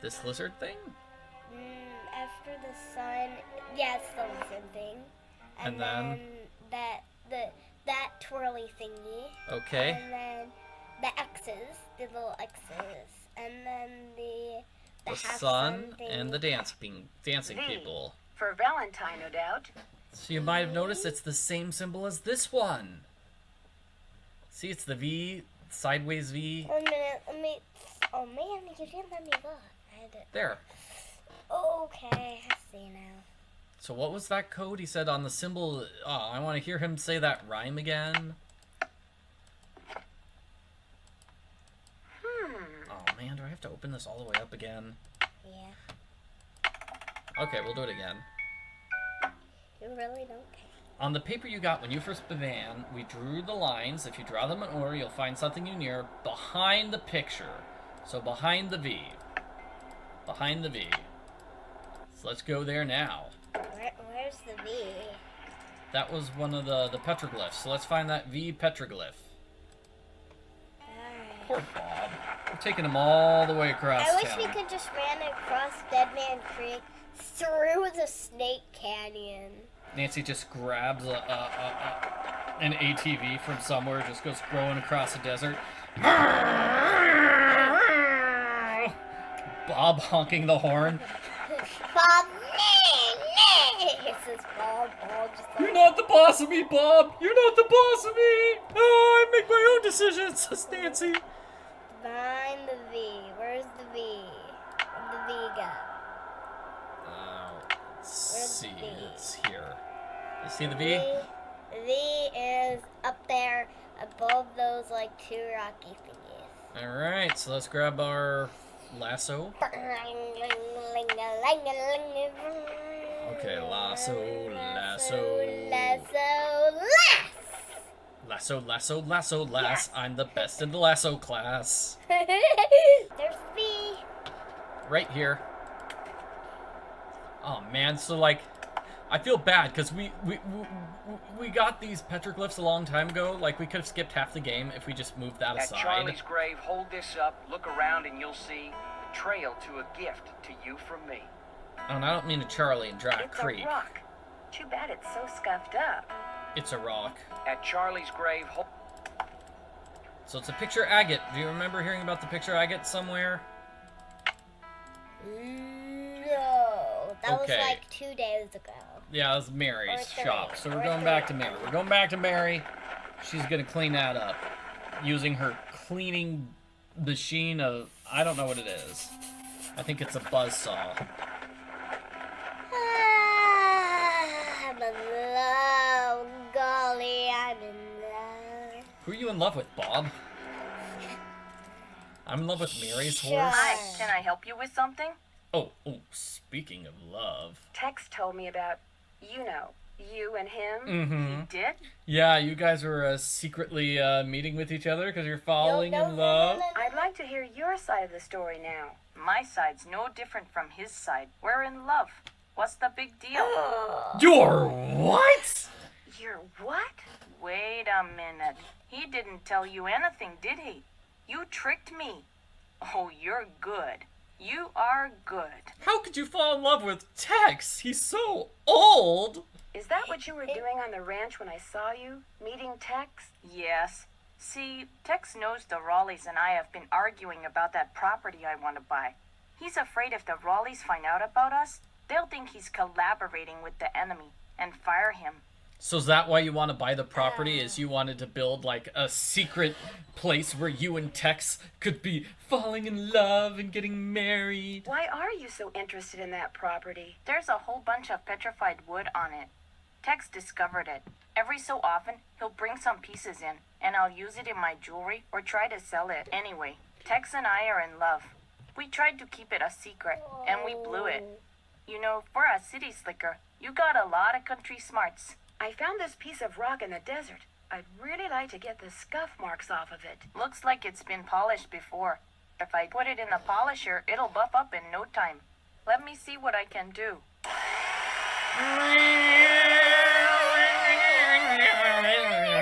This lizard thing? After the sun, yeah, it's the lizard thing. And then that twirly thingy. Okay. And then the X's, the little X's. And then the sun and the dancing people. For Valentine, no doubt. So you might have noticed it's the same symbol as this one. See, it's the V, sideways V. 1 minute, oh man, you didn't let me look. I had to... There. Okay, I see now. So what was that code he said on the symbol? Oh, I want to hear him say that rhyme again. Oh man, do I have to open this all the way up again? Yeah. Okay, we'll do it again. You really don't care. On the paper you got when you first began, we drew the lines. If you draw them in order, you'll find something you near behind the picture. So behind the V. Behind the V. So let's go there now. Where's the V? That was one of the petroglyphs. So let's find that V petroglyph. Poor Bob. We're taking him all the way across I wish town. we could just ran across Dead Man Creek through the Snake Canyon. Nancy just grabs an ATV from somewhere, just goes throwing across the desert. Bob honking the horn. Bob, It's his Bob. You're not the boss of me, Bob. You're not the boss of me. Oh, I make my own decisions, says Nancy. Find the V. Where's the V? Where'd the V go? Let's see. It's here. You see the V? The V is up there above those like two rocky thingies. All right, so let's grab our lasso. Okay, lasso. Lasso. I'm the best in the lasso class. There's V. Right here. Oh man, so like, I feel bad because we got these petroglyphs a long time ago. Like we could have skipped half the game if we just moved that At aside. Charlie's grave, hold this up, look around, and you'll see a trail to a gift to you from me. Oh, and I don't mean to Charlie and Dry It's Creek. a rock. Too bad it's so scuffed up. It's a rock. At Charlie's grave, hold... So it's a picture agate. Do you remember hearing about the picture agate somewhere? No, that was like 2 days ago. Yeah, it was Mary's Or three. shop. So we're Or going back to Mary. We're going back to Mary. She's gonna clean that up using her cleaning machine of, I don't know what it is. I think it's a buzzsaw. I'm in love, golly, I'm in love. Who are you in love with, Bob? I'm in love with Mary's horse. Hi, can I help you with something? Oh, speaking of love. Tex told me about, you and him. Mm-hmm. He did? Yeah, you guys were secretly meeting with each other because you're falling in love. I'd like to hear your side of the story now. My side's no different from his side. We're in love. What's the big deal? You're what? You're what? Wait a minute. He didn't tell you anything, did he? You tricked me. Oh, you're good. You are good. How could you fall in love with Tex? He's so old. Is that what you were doing on the ranch when I saw you? Meeting Tex? Yes. See, Tex knows the Raleighs and I have been arguing about that property I want to buy. He's afraid if the Raleighs find out about us, they'll think he's collaborating with the enemy and fire him. So is that why you want to buy the property? Is you wanted to build like a secret place where you and Tex could be falling in love and getting married? Why are you so interested in that property? There's a whole bunch of petrified wood on it. Tex discovered it. Every so often, he'll bring some pieces in, and I'll use it in my jewelry or try to sell it. Anyway, Tex and I are in love. We tried to keep it a secret, and we blew it. You know, for a city slicker, you got a lot of country smarts. I found this piece of rock in the desert. I'd really like to get the scuff marks off of it. Looks like it's been polished before. If I put it in the polisher, it'll buff up in no time. Let me see what I can do.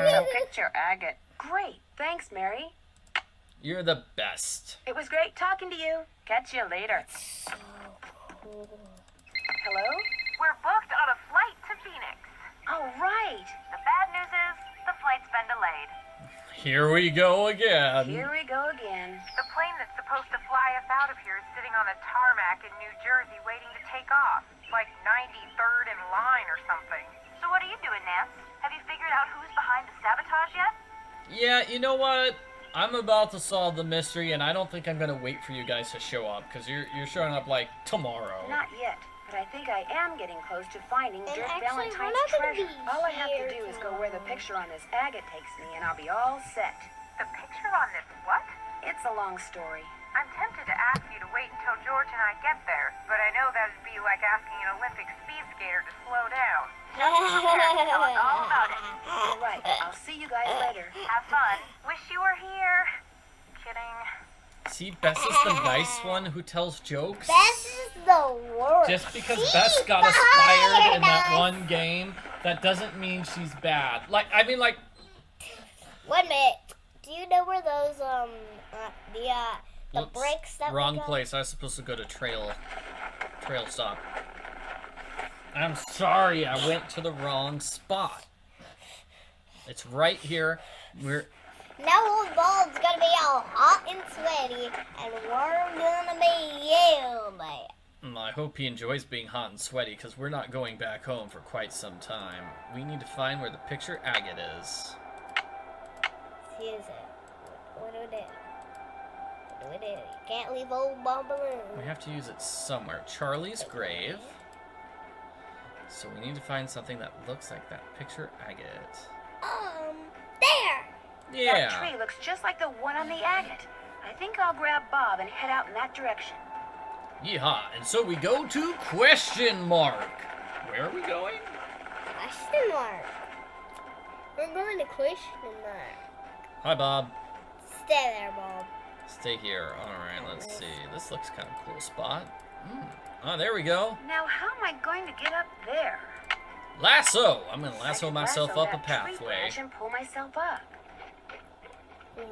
It's a picture agate. Great. Thanks, Mary. You're the best. It was great talking to you. Catch you later. Hello? We're booked on a flight to Phoenix. Oh, right. The bad news is the flight's been delayed. Here we go again. Here we go again. The plane that's supposed to fly us out of here is sitting on a tarmac in New Jersey waiting to take off. It's like 93rd in line or something. So what are you doing, Nance? Have you figured out who's behind the sabotage yet? Yeah, you know what? I'm about to solve the mystery, and I don't think I'm gonna wait for you guys to show up, because you're showing up like tomorrow. Not yet, but I think I am getting close to finding Dirk actually, we're Valentine's not gonna treasure. be All I have to here do is go where the picture on this agate takes me, and I'll be all set. The picture on this what? It's a long story. I'm tempted to ask you to wait until George and I get there, but I know that'd be like asking an Olympic speed skater to slow down. Tell us all about it. All right, I'll see you guys later. Have fun. Wish you were here. Kidding. See, Bess is the nice one who tells jokes. Bess is the worst. Just because Bess got us fired in that one game, that doesn't mean she's bad. Like, I mean, like... Wait a minute. Do you know where those, the Whoops, bricks that wrong we got? place. I was supposed to go to trail stop. I'm sorry, I went to the wrong spot. It's right here. Now old Bald's gonna be all hot and sweaty, and we're gonna be yelled at. I hope he enjoys being hot and sweaty, because we're not going back home for quite some time. We need to find where the picture agate is. Use it. What do we do? What do we do? You can't leave old Bob alone. We have to use it somewhere. Charlie's grave. So we need to find something that looks like that picture agate. There! Yeah. That tree looks just like the one on the agate. I think I'll grab Bob and head out in that direction. Yeehaw. And so we go to question mark. Where are we going? Question mark. We're going to question mark. Hi, Bob. Stay there, Bob. Stay here. Alright, let's see. This looks kind of cool spot. Oh, there we go. Now, how am I going to get up there? Lasso! I'm going to lasso I can myself lasso up a that tree pathway. branch and pull myself up. 1,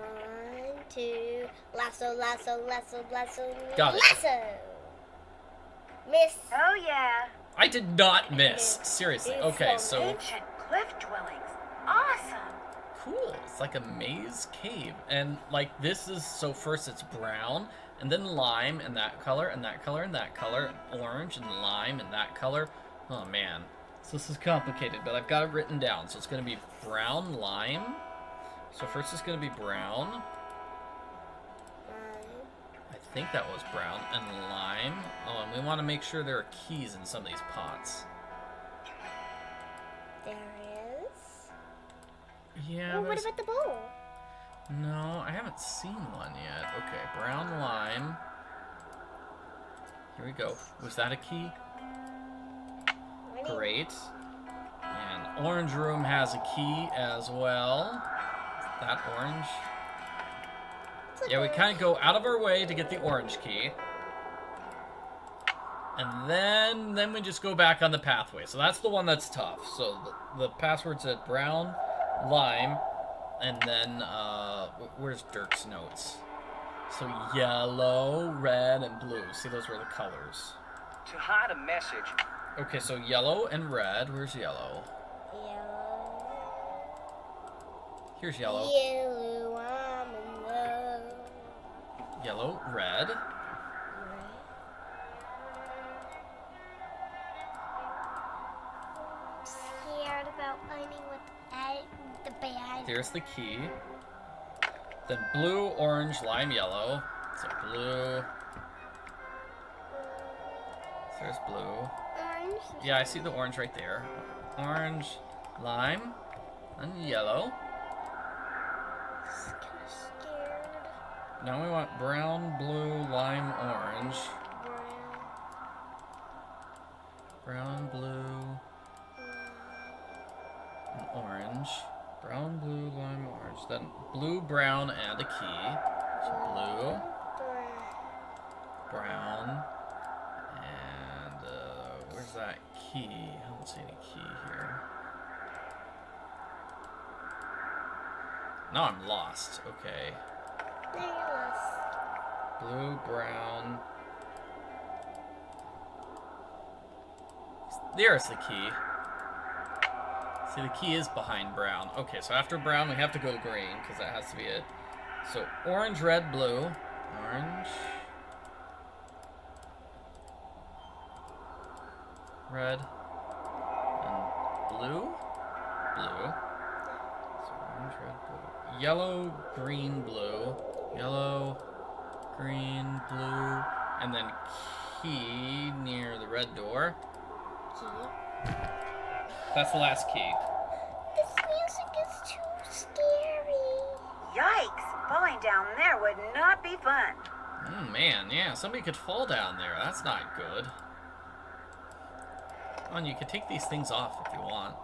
2, lasso, lasso, lasso, lasso, Got it. lasso. Miss. Oh, yeah. I did not miss. Seriously. Okay, so... Ancient cliff dwellings. Awesome. Cool. It's like a maze cave. And, like, this is... So first it's brown, and then lime, and that color, and that color, and that color, orange, and lime, and that color. Oh, man. So this is complicated, but I've got it written down. So it's going to be brown, lime. So first it's going to be brown. I think that was brown. And lime. Oh, and we want to make sure there are keys in some of these pots. There is. Yeah, Oh, what about the bowl? No, I haven't seen one yet. Okay, brown lime. Here we go. Was that a key? Great. And orange room has a key as well. That orange. Yeah, we kind of go out of our way to get the orange key. And then we just go back on the pathway. So that's the one that's tough. So the password's at brown, lime, and then, where's Dirk's notes? So yellow, red, and blue. See, those were the colors. To hide a message. Okay, so yellow and red. Where's yellow? Here's yellow. Yellow, I'm in love. Yellow, red. Scared about finding what the bad. There's the key. Then blue, orange, lime, yellow. So blue. So there's blue. Orange. Yeah, I see the orange right there. Orange, lime, and yellow. Scared. Now we want brown, blue, lime, orange. Brown, blue, and orange. Brown, blue, lime, orange. Then blue, brown, and a key. So blue, brown, and where's that key? I don't see any key here. Now I'm lost. Okay. There you lost. Blue, brown. There's the key. See, the key is behind brown. Okay, so after brown, we have to go to green, because that has to be it. So, orange, red, blue. Orange. Red. And blue. Blue. So, orange, red, blue. Yellow, green, blue. Yellow, green, blue. And then key near the red door. Key. That's the last key. This music is too scary. Yikes! Falling down there would not be fun. Man, yeah, somebody could fall down there. That's not good. And you could take these things off if you want.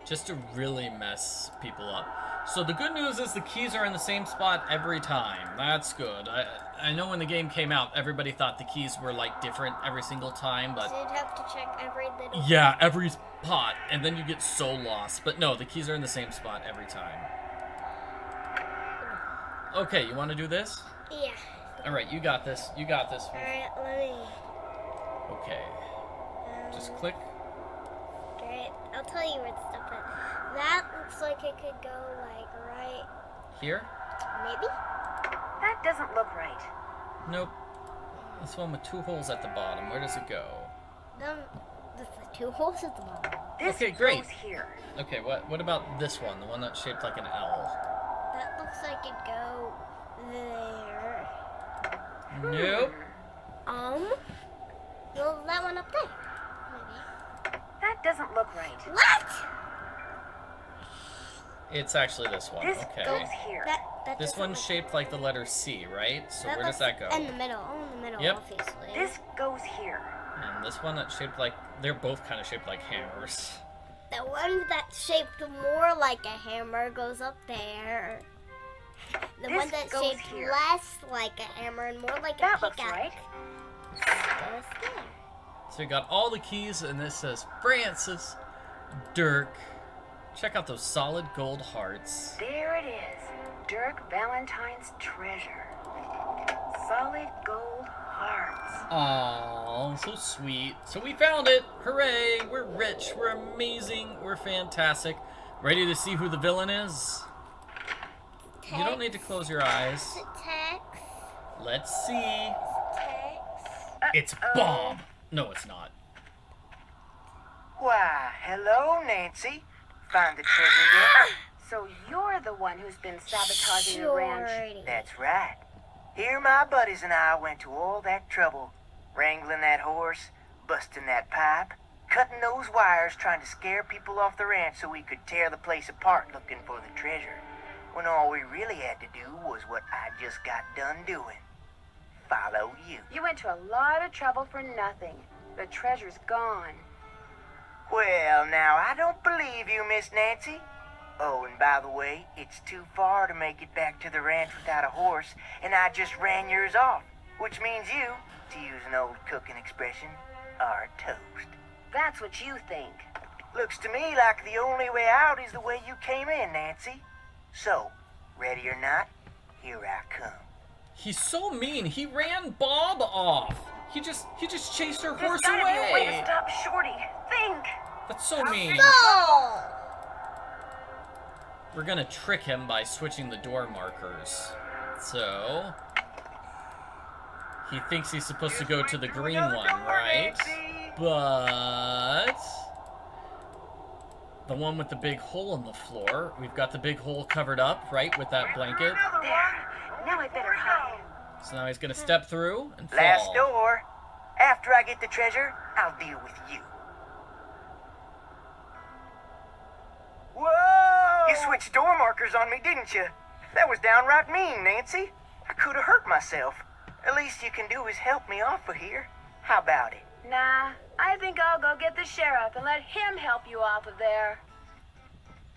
Just to really mess people up. So the good news is the keys are in the same spot every time. That's good. I know when the game came out, everybody thought the keys were like different every single time, but... So you'd have to check every little... Yeah, every spot, and then you get so lost. But no, the keys are in the same spot every time. Okay, you want to do this? Yeah. Alright, you got this. You got this. Alright, let me... Okay. Just click. Alright, I'll tell you where the stuff is. That looks like it could go, like, right... Here? Maybe? That doesn't look right. Nope. This one with 2 holes at the bottom. Where does it go? There's the 2 holes at the bottom. Okay, great. Goes here. Okay, what about this one? The one that's shaped like an L? That looks like it go there. Nope. Well, that one up there. Maybe. That doesn't look right. What? It's actually this one. This Okay. goes here. That This doesn't one's look- shaped like the letter C, right? So where does looks that go? In the middle. Oh, in the middle, Yep. obviously. This goes here. And this one that's shaped like, they're both kind of shaped like hammers. The one that's shaped more like a hammer goes up there. The This one that's goes shaped here. less like a hammer and more like a That looks pickaxe right. goes there. So we got all the keys, and this says Francis, Dirk. Check out those solid gold hearts. There it is. Dirk Valentine's treasure. Solid gold hearts. Aww, so sweet. So we found it. Hooray! We're rich. We're amazing. We're fantastic. Ready to see who the villain is? You don't need to close your eyes. Text. Let's see. Text. It's Bob. No, it's not. Why, hello, Nancy. Find the treasure yet? So you're the one who's been sabotaging the ranch. Shorty. That's right. Here my buddies and I went to all that trouble. Wrangling that horse, busting that pipe, cutting those wires, trying to scare people off the ranch so we could tear the place apart looking for the treasure. When all we really had to do was what I just got done doing. Follow you. You went to a lot of trouble for nothing. The treasure's gone. Well, now, I don't believe you, Miss Nancy. Oh, and by the way, it's too far to make it back to the ranch without a horse, and I just ran yours off, which means you, to use an old cooking expression, are toast. That's what you think. Looks to me like the only way out is the way you came in, Nancy. So, ready or not, here I come. He's so mean. He ran Bob off. He just chased her horse There's gotta be a way to away. stop Shorty. Think. That's so mean. Oh! We're gonna trick him by switching the door markers. So he thinks he's supposed to go to the green one, right? But the one with the big hole in the floor, we've got the big hole covered up, right, with that blanket. There. Now I better hide. So now he's gonna step through and fall. Last door. After I get the treasure, I'll deal with you. Whoa! You switched door markers on me, didn't you? That was downright mean, Nancy. I could have hurt myself. At least you can do is help me off of here. How about it? Nah, I think I'll go get the sheriff and let him help you off of there.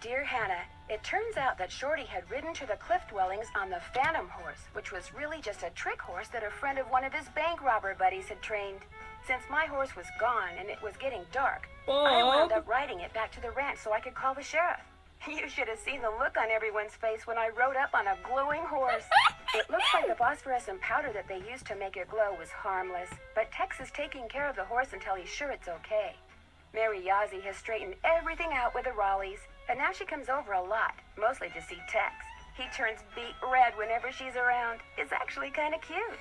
Dear Hannah, it turns out that Shorty had ridden to the cliff dwellings on the Phantom horse, which was really just a trick horse that a friend of one of his bank robber buddies had trained. Since my horse was gone and it was getting dark, I wound up riding it back to the ranch so I could call the sheriff. You should have seen the look on everyone's face when I rode up on a glowing horse. It looks like the phosphorescent powder that they used to make it glow was harmless, but Tex is taking care of the horse until he's sure it's okay. Mary Yazzie has straightened everything out with the Raleighs, and now she comes over a lot, mostly to see Tex. He turns beet red whenever she's around. It's actually kind of cute.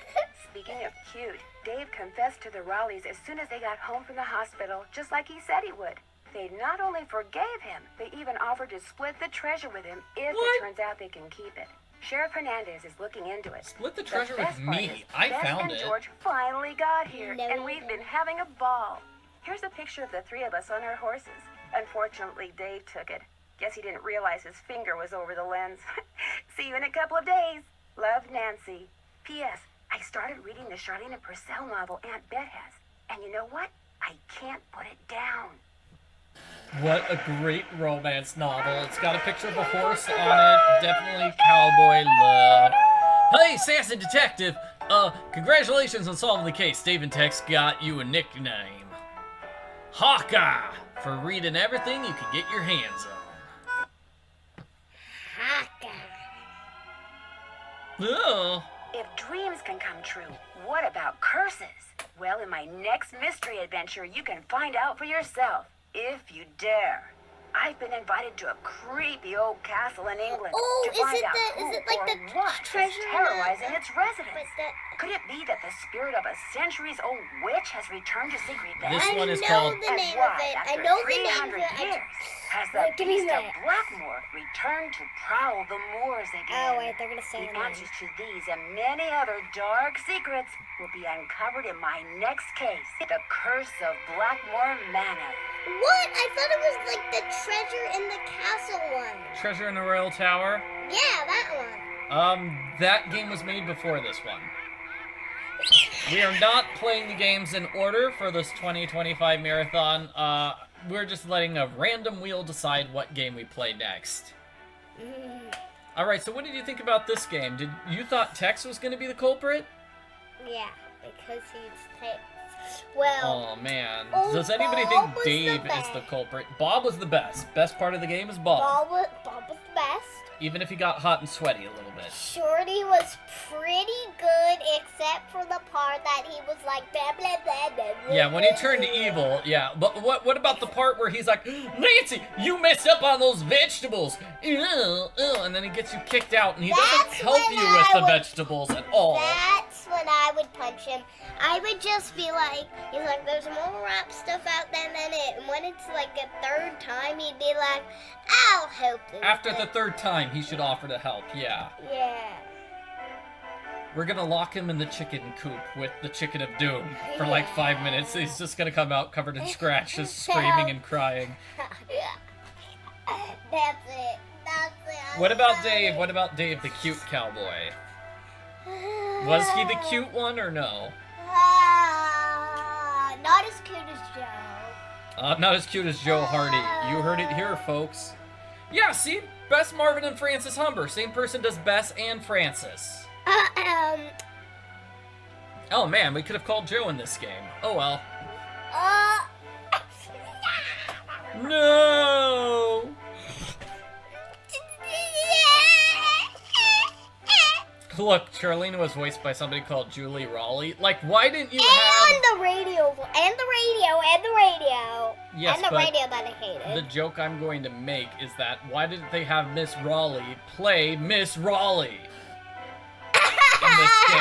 Speaking of cute, Dave confessed to the Raleighs as soon as they got home from the hospital, just like he said he would. They not only forgave him, they even offered to split the treasure with him if it turns out they can keep it. Sheriff Hernandez is looking into it. Split the treasure best with part me. is I Beth found and it. George finally got here, No, and we've been having a ball. Here's a picture of the three of us on our horses. Unfortunately, Dave took it. Guess he didn't realize his finger was over the lens. See you in a couple of days. Love, Nancy. P.S. I started reading the Charlene and Purcell novel Aunt Bet has. And you know what? I can't put it down. What a great romance novel. It's got a picture of a horse on it. Definitely cowboy love. Hey, Sassy Detective. Congratulations on solving the case. Dave and Tex got you a nickname. Hawkeye. For reading everything you can get your hands on. Oh. If dreams can come true, what about curses? Well, in my next mystery adventure, you can find out for yourself, if you dare. I've been invited to a creepy old castle in England Oh, to find out who is it like or the what treasure is in terrorizing the- its residents. but the- Could it be that the spirit of a centuries-old witch has returned to seek revenge? This one is I called... know the And name why, of it. I after know the name of 300 it. I years, has the Wait, give me a beast of minute. Blackmore returned to prowl the moors again? Oh, wait, they're gonna say The her name. answers to these and many other dark secrets will be uncovered in my next case, The Curse of Blackmore Manor. What? I thought it was like the treasure in the castle one. Treasure in the Royal Tower? Yeah, that one. That game was made before this one. We are not playing the games in order for this 2025 marathon. We're just letting a random wheel decide what game we play next. Alright, so what did you think about this game? You thought Tex was going to be the culprit? Yeah, because he's well. Oh man. Oh, Does anybody Bob think was Dave the is the culprit? Bob was the best. Best part of the game is Bob. Bob was the best. Even if he got hot and sweaty a little bit. Shorty was pretty good, except for the part that he was like blah blah blah blah. Yeah, when he turned evil, yeah. But what about the part where he's like, Nancy, you messed up on those vegetables. And then he gets you kicked out, and he doesn't help you with the vegetables at all. That's when I would punch him. I would just be like, he's like, there's more rap stuff out there than it. And when it's like a third time, he'd be like, I'll help you. After the third time, he should offer to help, yeah. Yeah. We're gonna lock him in the chicken coop with the chicken of doom for like 5 minutes. He's just gonna come out covered in scratches, screaming and crying. That's it. That's it. What about Dave? What about Dave, the cute cowboy? Was he the cute one or no? Not as cute as Joe. Not as cute as Joe Hardy. You heard it here, folks. Yeah, see? Bess, Marvin, and Francis Humber. Same person does Bess and Francis. Oh man, we could have called Joe in this game. Oh well. No! Look, Charlene was voiced by somebody called Julie Raleigh. Like, why didn't you have... And the radio. Yes, and the but radio that I hated. the joke I'm going to make is that why didn't they have Miss Raleigh play Miss Raleigh in this game?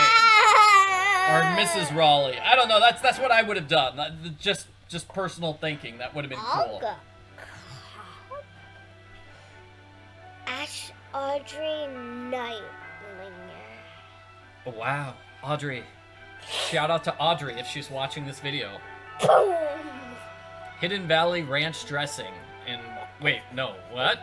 Or Mrs. Raleigh. I don't know, that's what I would have done. Just personal thinking, that would have been cool. Ash Audrey Nightlinger. Wow, Audrey. Shout out to Audrey if she's watching this video. Boom! Hidden Valley Ranch dressing. And wait, no, what?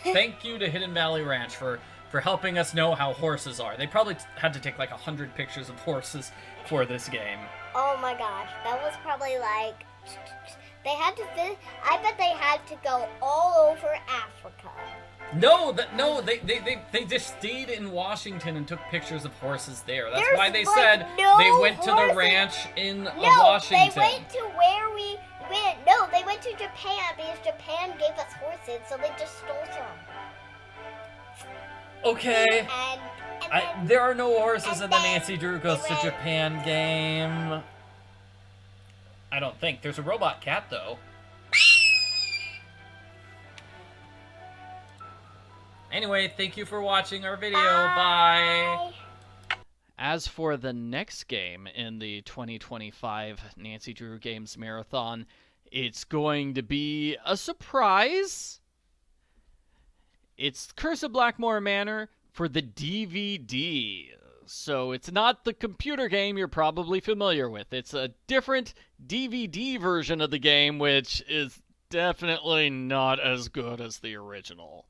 Thank you to Hidden Valley Ranch for helping us know how horses are. They probably had to take like 100 pictures of horses for this game. Oh my gosh, that was probably like they had to. I bet they had to go all over Africa. No, they just stayed in Washington and took pictures of horses there. That's There's why they like said no they went to the horses. ranch in No, Washington. they went to where we went. No, they went to Japan because Japan gave us horses, so they just stole some. Okay. And There are no horses in the Nancy Drew Goes to Japan game. I don't think. There's a robot cat, though. Anyway, thank you for watching our video. Bye. As for the next game in the 2025 Nancy Drew Games Marathon, it's going to be a surprise. It's Curse of Blackmore Manor for the DVD. So it's not the computer game you're probably familiar with. It's a different DVD version of the game, which is definitely not as good as the original.